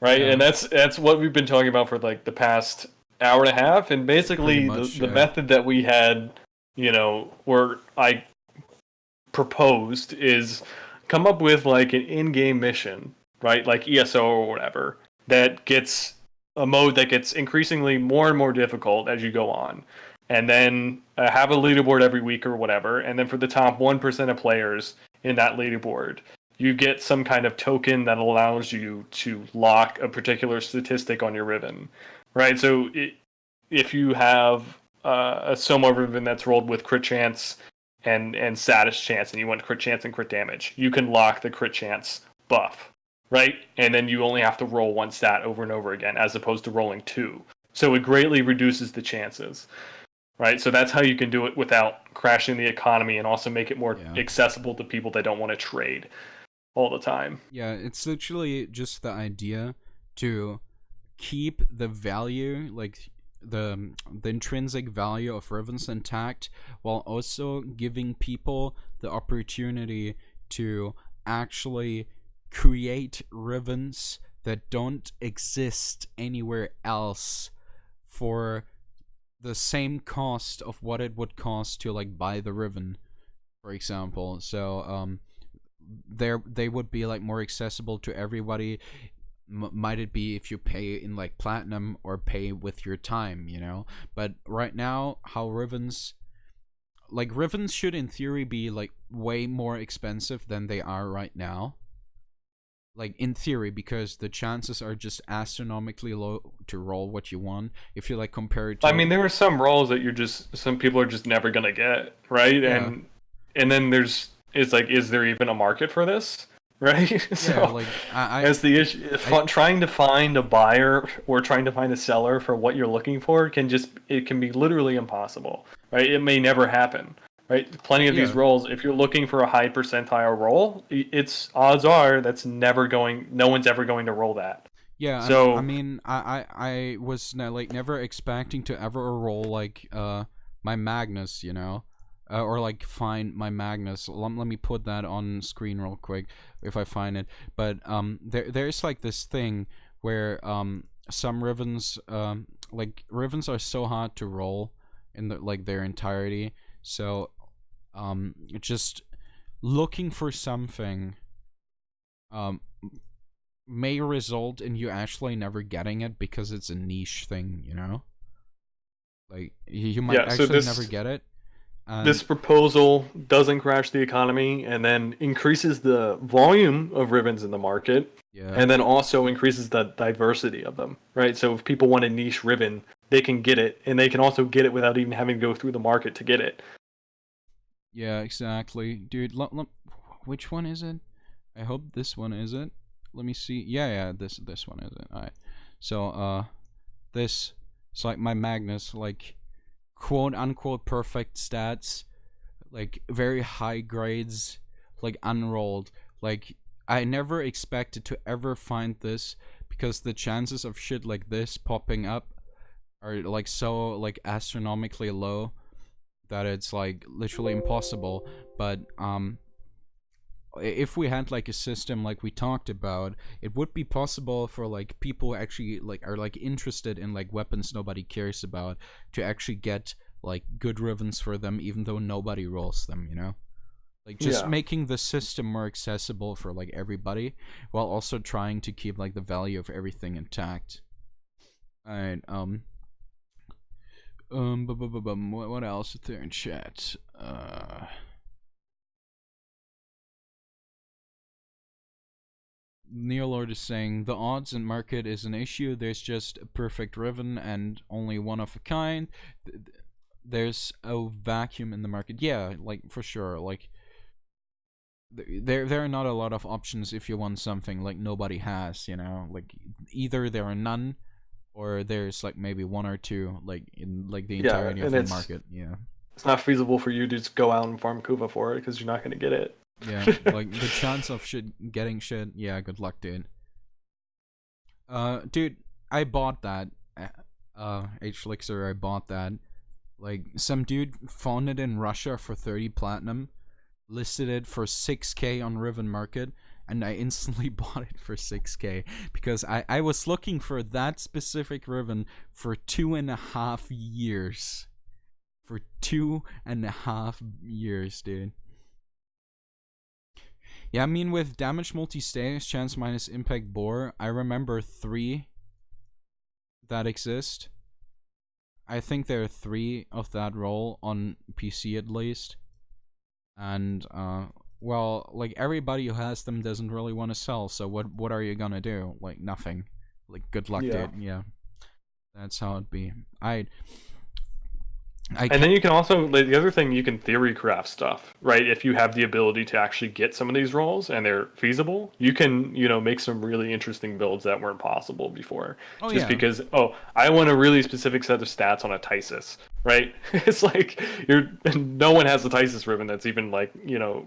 right? And Yeah, that's what we've been talking about for like the past hour and a half, and pretty basically much. the method that we had, where I proposed is come up with like an in-game mission, right? Like ESO or whatever, that gets a mode that gets increasingly more and more difficult as you go on. And then have a leaderboard every week or whatever. And then for the top 1% of players in that leaderboard, you get some kind of token that allows you to lock a particular statistic on your ribbon, right? So if you have a Soma ribbon that's rolled with crit chance and status chance, and you want crit chance and crit damage, you can lock the crit chance buff, right? And then you only have to roll one stat over and over again, as opposed to rolling two. So it greatly reduces the chances, right? So that's how you can do it without crashing the economy, and also make it more Yeah. accessible to people that don't want to trade all the time. Yeah, it's literally just the idea to keep the value, like the intrinsic value of Rivens intact, while also giving people the opportunity to actually create Rivens that don't exist anywhere else for the same cost of what it would cost to like buy the Riven, for example. So they would be like more accessible to everybody. Might it be if you pay in like platinum or pay with your time, you know? But right now, how Rivens should in theory be like way more expensive than they are right now. Like in theory, because the chances are just astronomically low to roll what you want. If you like compare it I to, mean, there are some roles that some people are just never gonna get, right? yeah, And then it's like, is there even a market for this, right? yeah, So like as the issue, I trying to find a buyer or trying to find a seller for what you're looking for it can be literally impossible, right? It may never happen, right? Plenty of these yeah. roles, if you're looking for a high percentile role, it's odds are that's never going, no one's ever going to roll that. Yeah, and I So mean, I was like never expecting to ever roll like my Magnus, you know, or like find my Magnus. Let me put that on screen real quick if I find it. But there's like this thing where some Rivens like Rivens are so hard to roll in like their entirety. So just looking for something um may result in you actually never getting it because it's a niche thing, you know? Like you might yeah, so actually never get it. this And proposal doesn't crash the economy, and then increases the volume of ribbons in the market, yeah. and then also increases the diversity of them, right? So if people want a niche ribbon, they can get it, and they can also get it without even having to go through the market to get it. Yeah, exactly. Dude, which one is it? I hope this one is it. Let me see. Yeah, yeah, this one is it. All right. So, this it's like my Magnus, like quote unquote perfect stats, like very high grades, like unrolled. Like I never expected to ever find this, because the chances of shit like this popping up are like so like astronomically low that it's like literally impossible. But if we had like a system like we talked about, it would be possible for like people who actually like are like interested in like weapons nobody cares about to actually get like good Rivens for them, even though nobody rolls them, you know? Like just Yeah. making the system more accessible for like everybody, while also trying to keep like the value of everything intact. All right. What else is there in chat? Neolord is saying the odds and market is an issue. There's just a perfect Riven and only one of a kind. There's a vacuum in the market. Yeah, like for sure. Like there are not a lot of options if you want something like nobody has, like either there are none or there's like maybe one or two like in like the entirety of the market. It's not feasible for you to just go out and farm Kuva for it because you're not going to get it. Yeah, like the chance of getting shit, yeah, good luck, dude. Dude, I bought that H-Lixer, I bought that. Like, some dude found it in Russia for 30 platinum, listed it for 6k on Riven Market, and I instantly bought it for 6k because I was looking for that specific Riven for 2.5 years. For 2.5 years, dude. Yeah, I mean, with damage multi-status, chance minus impact bore, I remember 3 that exist. I think there are 3 of that role on PC at least. And, well, like, everybody who has them doesn't really want to sell, so what are you gonna do? Like, nothing. Like, good luck, dude. Yeah. That's how it be. And then you can also, like, the other thing, you can theory craft stuff, right? If you have the ability to actually get some of these roles and they're feasible, you can, make some really interesting builds that weren't possible before. Because, I want a really specific set of stats on a Tysus, right? It's like, no one has a Tysus Riven that's even, like,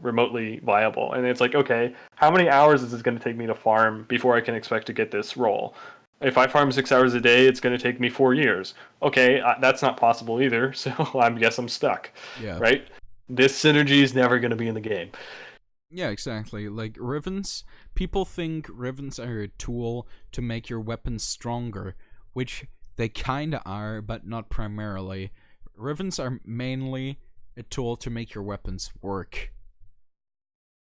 remotely viable. And it's like, okay, how many hours is this going to take me to farm before I can expect to get this role? If I farm 6 hours a day, it's going to take me 4 years. Okay, that's not possible either, so I guess I'm stuck. Yeah. Right? This synergy is never going to be in the game. Yeah, exactly. Like, Rivens, people think Rivens are a tool to make your weapons stronger, which they kinda are, but not primarily. Rivens are mainly a tool to make your weapons work.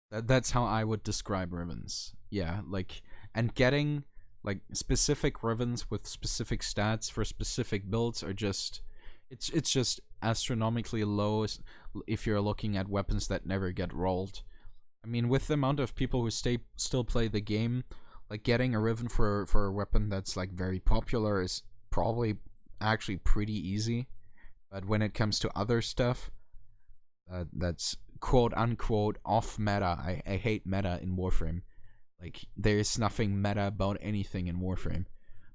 That's how I would describe Rivens. Yeah, like, and getting like specific Rivens with specific stats for specific builds are just it's just astronomically low if you're looking at weapons that never get rolled. I mean, with the amount of people who still play the game, like getting a Riven for a weapon that's like very popular is probably actually pretty easy. But when it comes to other stuff, that's quote unquote off meta. I hate meta in Warframe. Like, there's nothing meta about anything in Warframe.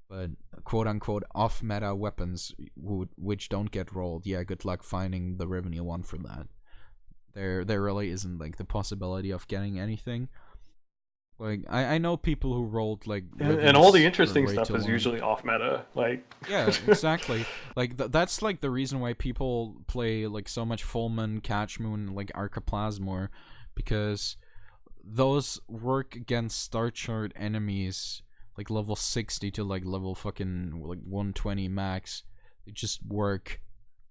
But quote-unquote off-meta weapons which don't get rolled, yeah, good luck finding the Riven you want for that. There really isn't, like, the possibility of getting anything. Like, I know people who rolled, like... And all the interesting stuff is usually off-meta, like... Yeah, exactly. Like, that's, like, the reason why people play, like, so much Full Moon, Catch Moon, like, Arcaplasmor, because... those work against Star Chart enemies, like level 60 to like level fucking like 120 max. They just work.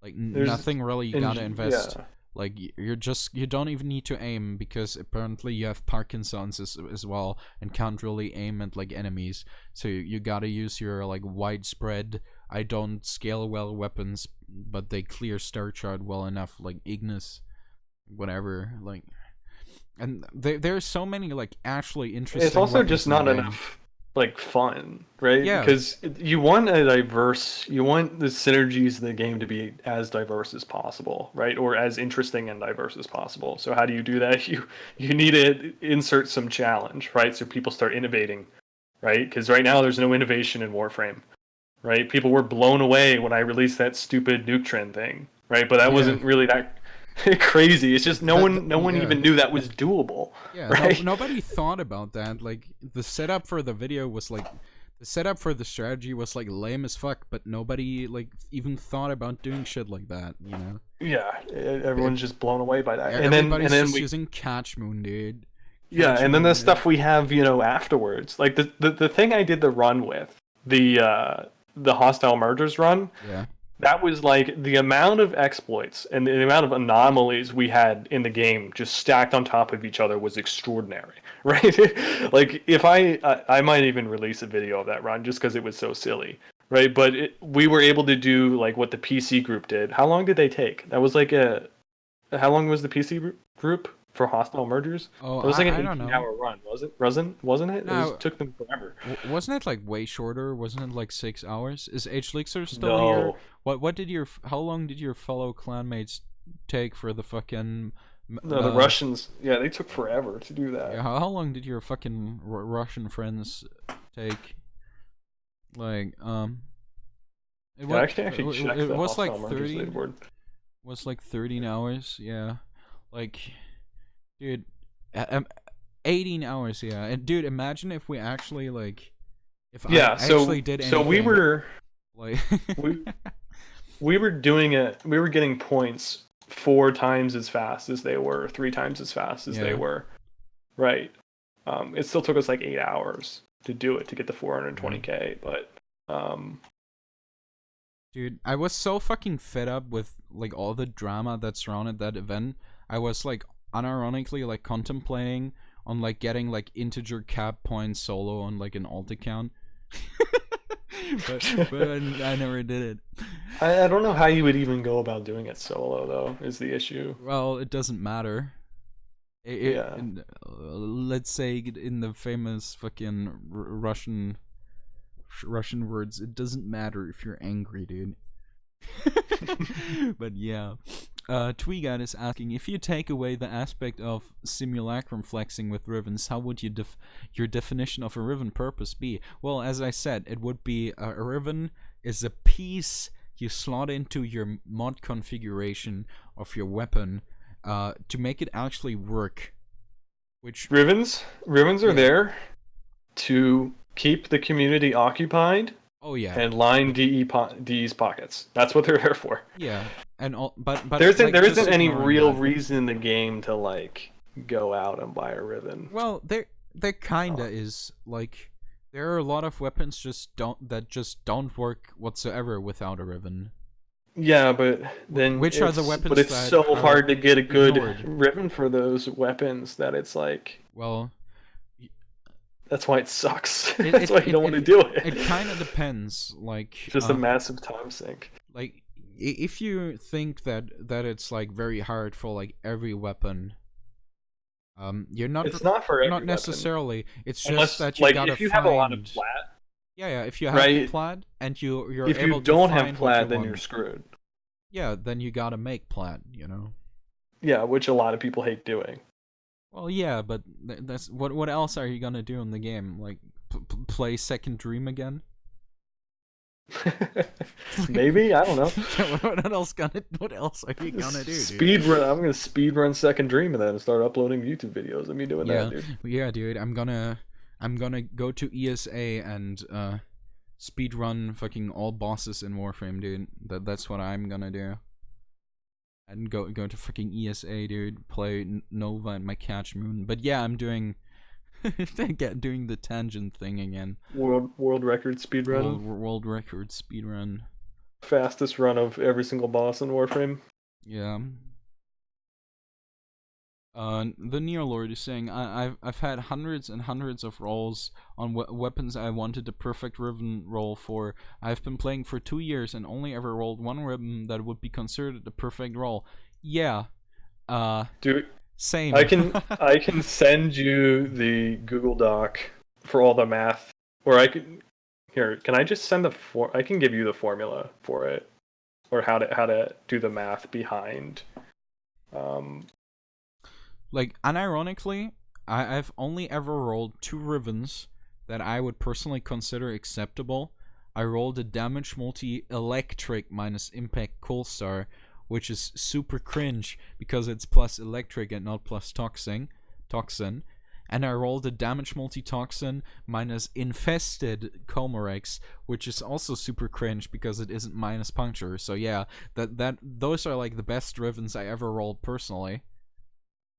Like nothing really you gotta invest. Yeah. Like you don't even need to aim because apparently you have Parkinson's as well and can't really aim at like enemies. So you gotta use your like widespread, I don't scale well weapons, but they clear Star Chart well enough, like Ignis, whatever, like. And there's so many like actually interesting. It's also just not enough like fun, right? Yeah. Because you want the synergies in the game to be as diverse as possible, right? Or as interesting and diverse as possible. So how do you do that? You need to insert some challenge, right? So people start innovating, right? Because right now there's no innovation in Warframe, right? People were blown away when I released that stupid nuke trend thing, right? But that wasn't really that crazy. It's just no one even knew that was doable. Yeah, right? Nobody thought about that. Like, the setup for the video was like, the setup for the strategy was like lame as fuck, but nobody like even thought about doing shit like that, Yeah, everyone's just blown away by that. Everybody's just using Catch Moon, dude. Yeah, and then the stuff we have, afterwards. Like the thing I did the run with, the Hostile Mergers run. Yeah. That was like the amount of exploits and the amount of anomalies we had in the game just stacked on top of each other was extraordinary, right? Like if I might even release a video of that run just because it was so silly, right? But we were able to do like what the PC group did. How long did they take? That was like how long was the PC group for Hostile Mergers? Oh, it was like an 18-hour run, wasn't it? No, it took them forever. Wasn't it like way shorter? Wasn't it like 6 hours? Is H-Lixer still no. here? How long did your fellow clanmates take for the fucking No, the Russians, yeah, they took forever to do that. Yeah, how long did your fucking Russian friends take? Like, it Yeah, I was can actually check it the was like hostile mergers 30, leaderboard. was like 13 hours. Yeah, like, dude, 18 hours. Yeah, and dude, imagine if we actually like, if I Yeah, actually did so we anything were like. we we were doing it. We were getting points 4 times as fast as they were, 3 times as fast as they Yeah. were. Right. It still took us like 8 hours to do it to get the 420k, but Dude, I was so fucking fed up with like all the drama that surrounded that event. I was like unironically like contemplating on like getting like integer cap points solo on like an alt account. but I never did it. I don't know how you would even go about doing it solo though, is the issue. Well, it doesn't matter. Yeah. Let's say in the famous fucking Russian words, it doesn't matter if you're angry, dude. But yeah. Tweegat is asking, if you take away the aspect of simulacrum flexing with Rivens, how would your definition of a Riven purpose be? Well, as I said, it would be a Riven is a piece you slot into your mod configuration of your weapon to make it actually work. Which Rivens are yeah. there to keep the community occupied. Oh yeah. And line DE's pockets. That's what they're there for. Yeah, and all, but there isn't just any ignoring real that. reason in the game to like go out and buy a Riven. Well, there kinda is. Like, there are a lot of weapons just don't work whatsoever without a Riven. Yeah, but then which are the weapons? But it's that so hard to get a good ignored? Riven for those weapons that it's like. Well, that's why it sucks. That's why you don't want to do it. It kind of depends. Like, it's just a massive time sink. Like, if you think that it's like very hard for like every weapon, you're not. It's not for every not necessarily. Weapon. It's just Unless, that you like, gotta if you find... have a lot of plat. Yeah. If you have plat and you're if able you don't to find have plat, then want, you're screwed. Yeah, then you gotta make plat. You know. Yeah, which a lot of people hate doing. Well, yeah, but that's what else are you gonna do in the game? Like play Second Dream again? Maybe, I don't know. What else are you gonna do? Speed run. I'm gonna speed run Second Dream and then start uploading YouTube videos of me doing that, dude. Yeah, dude. I'm gonna go to ESA and speed run fucking all bosses in Warframe, dude. That's what I'm gonna do. And go to fucking ESA, dude. Play Nova and my Catch Moon. But yeah, I'm doing doing the tangent thing again. World record speed run. World record speed run. Fastest run of every single boss in Warframe. Yeah. The Neolord is saying, I've had hundreds and hundreds of rolls on weapons I wanted the perfect Riven roll for. I've been playing for 2 years and only ever rolled one Riven that would be considered the perfect roll. Yeah. Dude, same. I can send you the Google Doc for all the math, or I can can I just send I can give you the formula for it, or how to do the math behind. Like, unironically, I've only ever rolled 2 Rivens that I would personally consider acceptable. I rolled a damage multi-electric minus impact cold star, which is super cringe because it's plus electric and not plus toxin. And I rolled a damage multi-toxin minus infested Comorex, which is also super cringe because it isn't minus puncture. So yeah, those are like the best Rivens I ever rolled personally.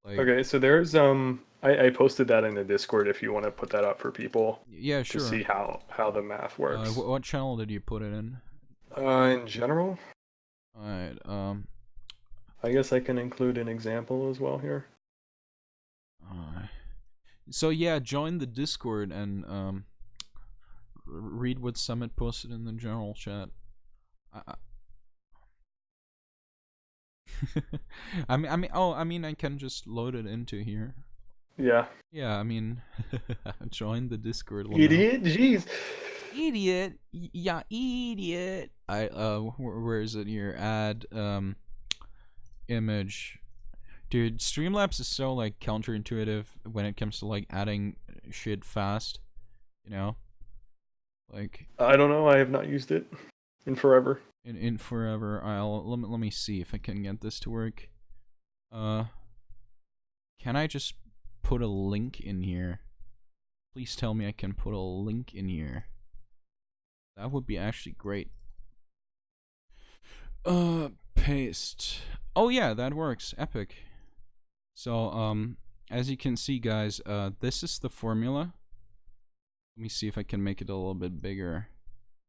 Like, okay, so there's I posted that in the Discord if you want to put that up for people. Yeah, sure. To see how the math works. What channel did you put it in? In general. Alright. I guess I can include an example as well here. So yeah, join the Discord and read what Summit posted in the general chat. I mean, I can just load it into here. Yeah. Yeah, I mean, join the Discord. Idiot, jeez. Idiot, yeah, idiot. Where is it here? Add image. Dude, Streamlabs is so like counterintuitive when it comes to like adding shit fast. You know, like I don't know. I have not used it in forever. in forever. Let me see if I can get this to work. Can I just put a link in here? Please tell me I can put a link in here. That would be actually great. Paste. Oh yeah, that works. Epic. So, as you can see, guys, this is the formula. Let me see if I can make it a little bit bigger.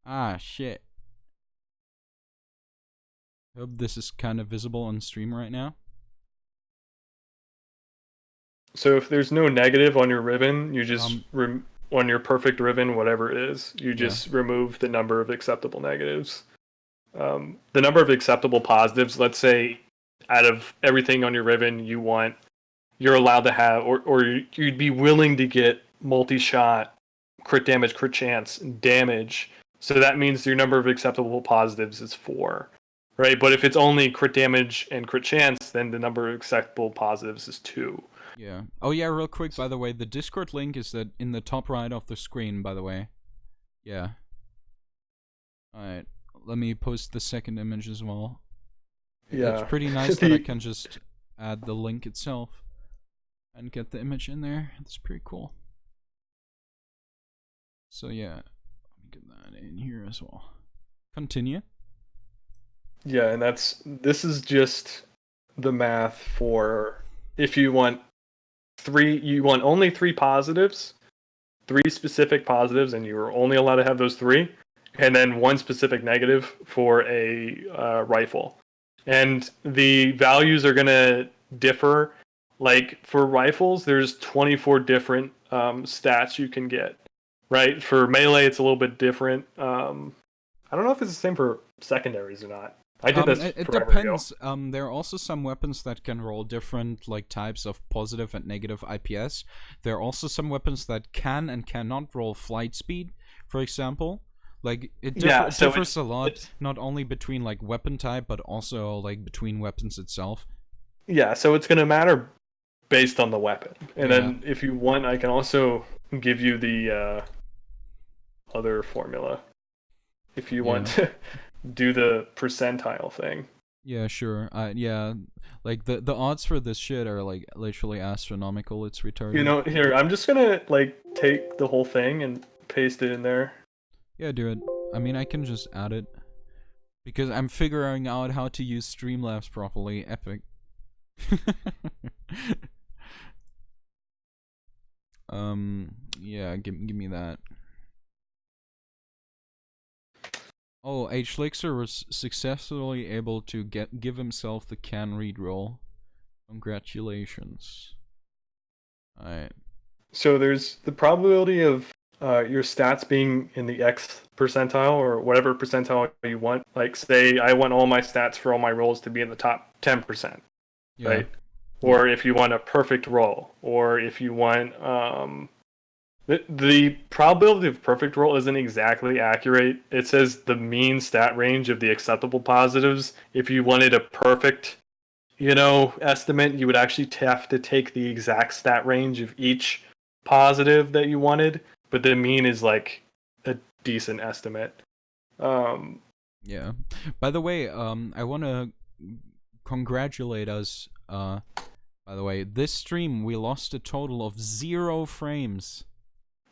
Ah, shit. Hope this is kind of visible on stream right now. So if there's no negative on your ribbon, you just on your perfect ribbon, whatever it is, you just remove the number of acceptable negatives. The number of acceptable positives, let's say out of everything on your ribbon you're allowed to have, or you'd be willing to get multi-shot, crit damage, crit chance, damage. So that means your number of acceptable positives is 4. Right? But if it's only crit damage and crit chance, then the number of acceptable positives is 2. Yeah. Oh yeah, real quick, by the way, the Discord link is that in the top right of the screen, by the way. Yeah. Alright. Let me post the second image as well. Yeah. It's pretty nice that I can just add the link itself and get the image in there. That's pretty cool. So yeah, let me get that in here as well. Continue. Yeah, and this is just the math for if you want only 3 positives, 3 specific positives, and you're only allowed to have those 3, and then 1 specific negative for a rifle. And the values are going to differ. Like for rifles, there's 24 different stats you can get. Right? For melee, it's a little bit different. I don't know if it's the same for secondaries or not. I did this it forever depends. ago. There are also some weapons that can roll different like types of positive and negative IPS. There are also some weapons that can and cannot roll flight speed, for example. Like it differs a lot, not only between like weapon type, but also like between weapons itself. Yeah, so it's gonna matter based on the weapon. And then if you want, I can also give you the other formula if you want to do the percentile thing. Yeah, sure. Yeah, like the odds for this shit are like literally astronomical. It's retarded. You know, here I'm just gonna like take the whole thing and paste it in there. Yeah, do it. I mean, I can just add it because I'm figuring out how to use Streamlabs properly. Epic. Yeah, give me that. Oh, H-Lixer was successfully able to give himself the can read roll. Congratulations. Alright. So there's the probability of your stats being in the X percentile or whatever percentile you want. Like say I want all my stats for all my rolls to be in the top 10%. Yeah. Right? Or if you want a perfect roll, or if you want the probability of perfect roll isn't exactly accurate. It says the mean stat range of the acceptable positives. If you wanted a perfect, estimate, you would actually have to take the exact stat range of each positive that you wanted, but the mean is like a decent estimate. Yeah. By the way, I want to congratulate us. By the way, this stream we lost a total of 0 frames.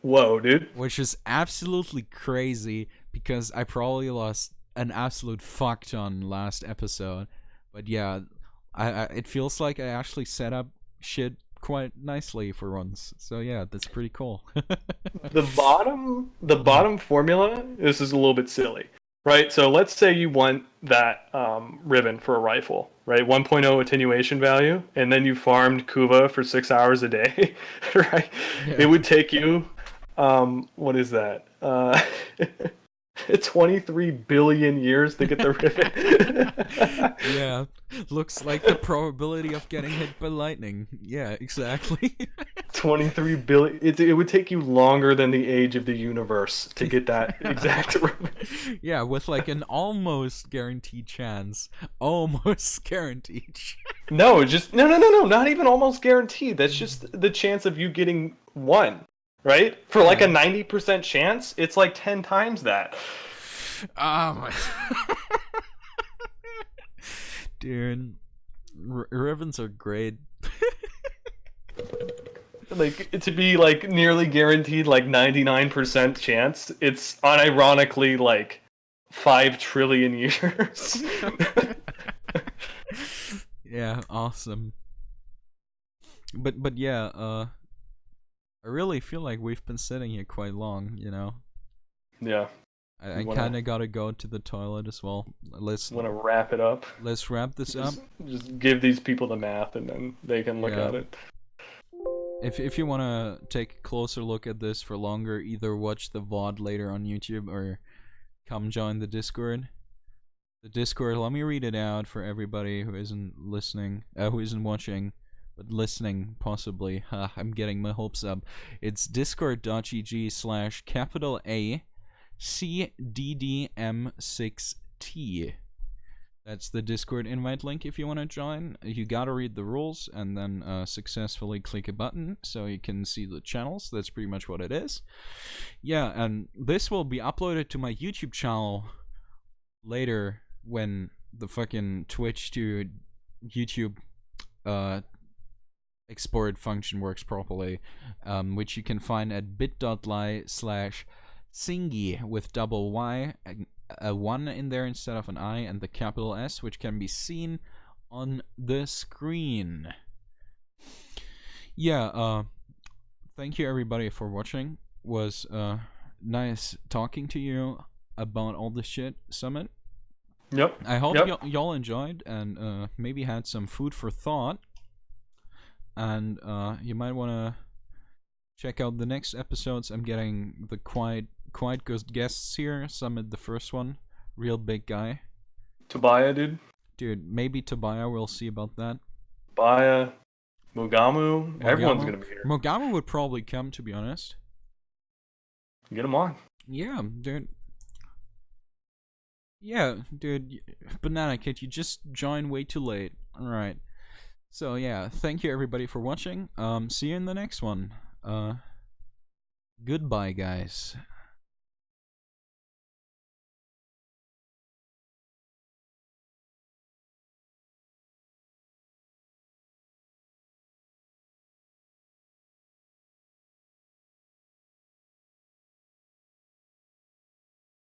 Whoa, dude. Which is absolutely crazy because I probably lost an absolute fuck ton last episode. But yeah, it feels like I actually set up shit quite nicely for once. So yeah, that's pretty cool. The bottom formula, this is a little bit silly. Right, so let's say you want that ribbon for a rifle, right? 1.0 attenuation value, and then you farmed Kuva for 6 hours a day, right? Yeah. It would take you, what is that? 23 billion years to get the ribbon. Yeah, looks like the probability of getting hit by lightning. Yeah, exactly. 23 billion. It would take you longer than the age of the universe to get that exact. Yeah, with like an almost guaranteed chance. Almost guaranteed. No, just no. Not even almost guaranteed. That's just the chance of you getting one, right? For like a 90% chance, it's like 10 times that. Oh my. Dude, Rivens are great. Like, to be like nearly guaranteed like 99% chance, it's unironically like 5 trillion years. Yeah, awesome. But yeah, I really feel like we've been sitting here quite long, you know. Yeah. I kind of gotta go to the toilet as well. Let's want to wrap it up. Let's wrap this up. Just give these people the math, and then they can look at it. If you want to take a closer look at this for longer, either watch the VOD later on YouTube or come join the Discord. The Discord, let me read it out for everybody who isn't listening, who isn't watching, but listening possibly. I'm getting my hopes up. It's discord.gg/ACDDM6T. That's the Discord invite link if you want to join. You gotta read the rules and then successfully click a button so you can see the channels. That's pretty much what it is. Yeah, and this will be uploaded to my YouTube channel later when the fucking Twitch to YouTube export function works properly, which you can find at bit.ly/singy with double Y, a 1 in there instead of an I, and the capital S, which can be seen on the screen. Yeah, thank you everybody for watching. Was nice talking to you about all this shit, Summit. Yep. I hope y'all enjoyed and maybe had some food for thought. And you might want to check out the next episodes. I'm getting the quite good guests here. Summit, the first one, real big guy. Tobiah, dude, maybe Tobiah. We'll see about that. Tobiah, Mugamu, everyone's gonna be here. Mugamu would probably come, to be honest. Get him on. Yeah, dude. Yeah, dude. Banana Kid, you just joined way too late. All right. So yeah, thank you everybody for watching. See you in the next one. Goodbye, guys.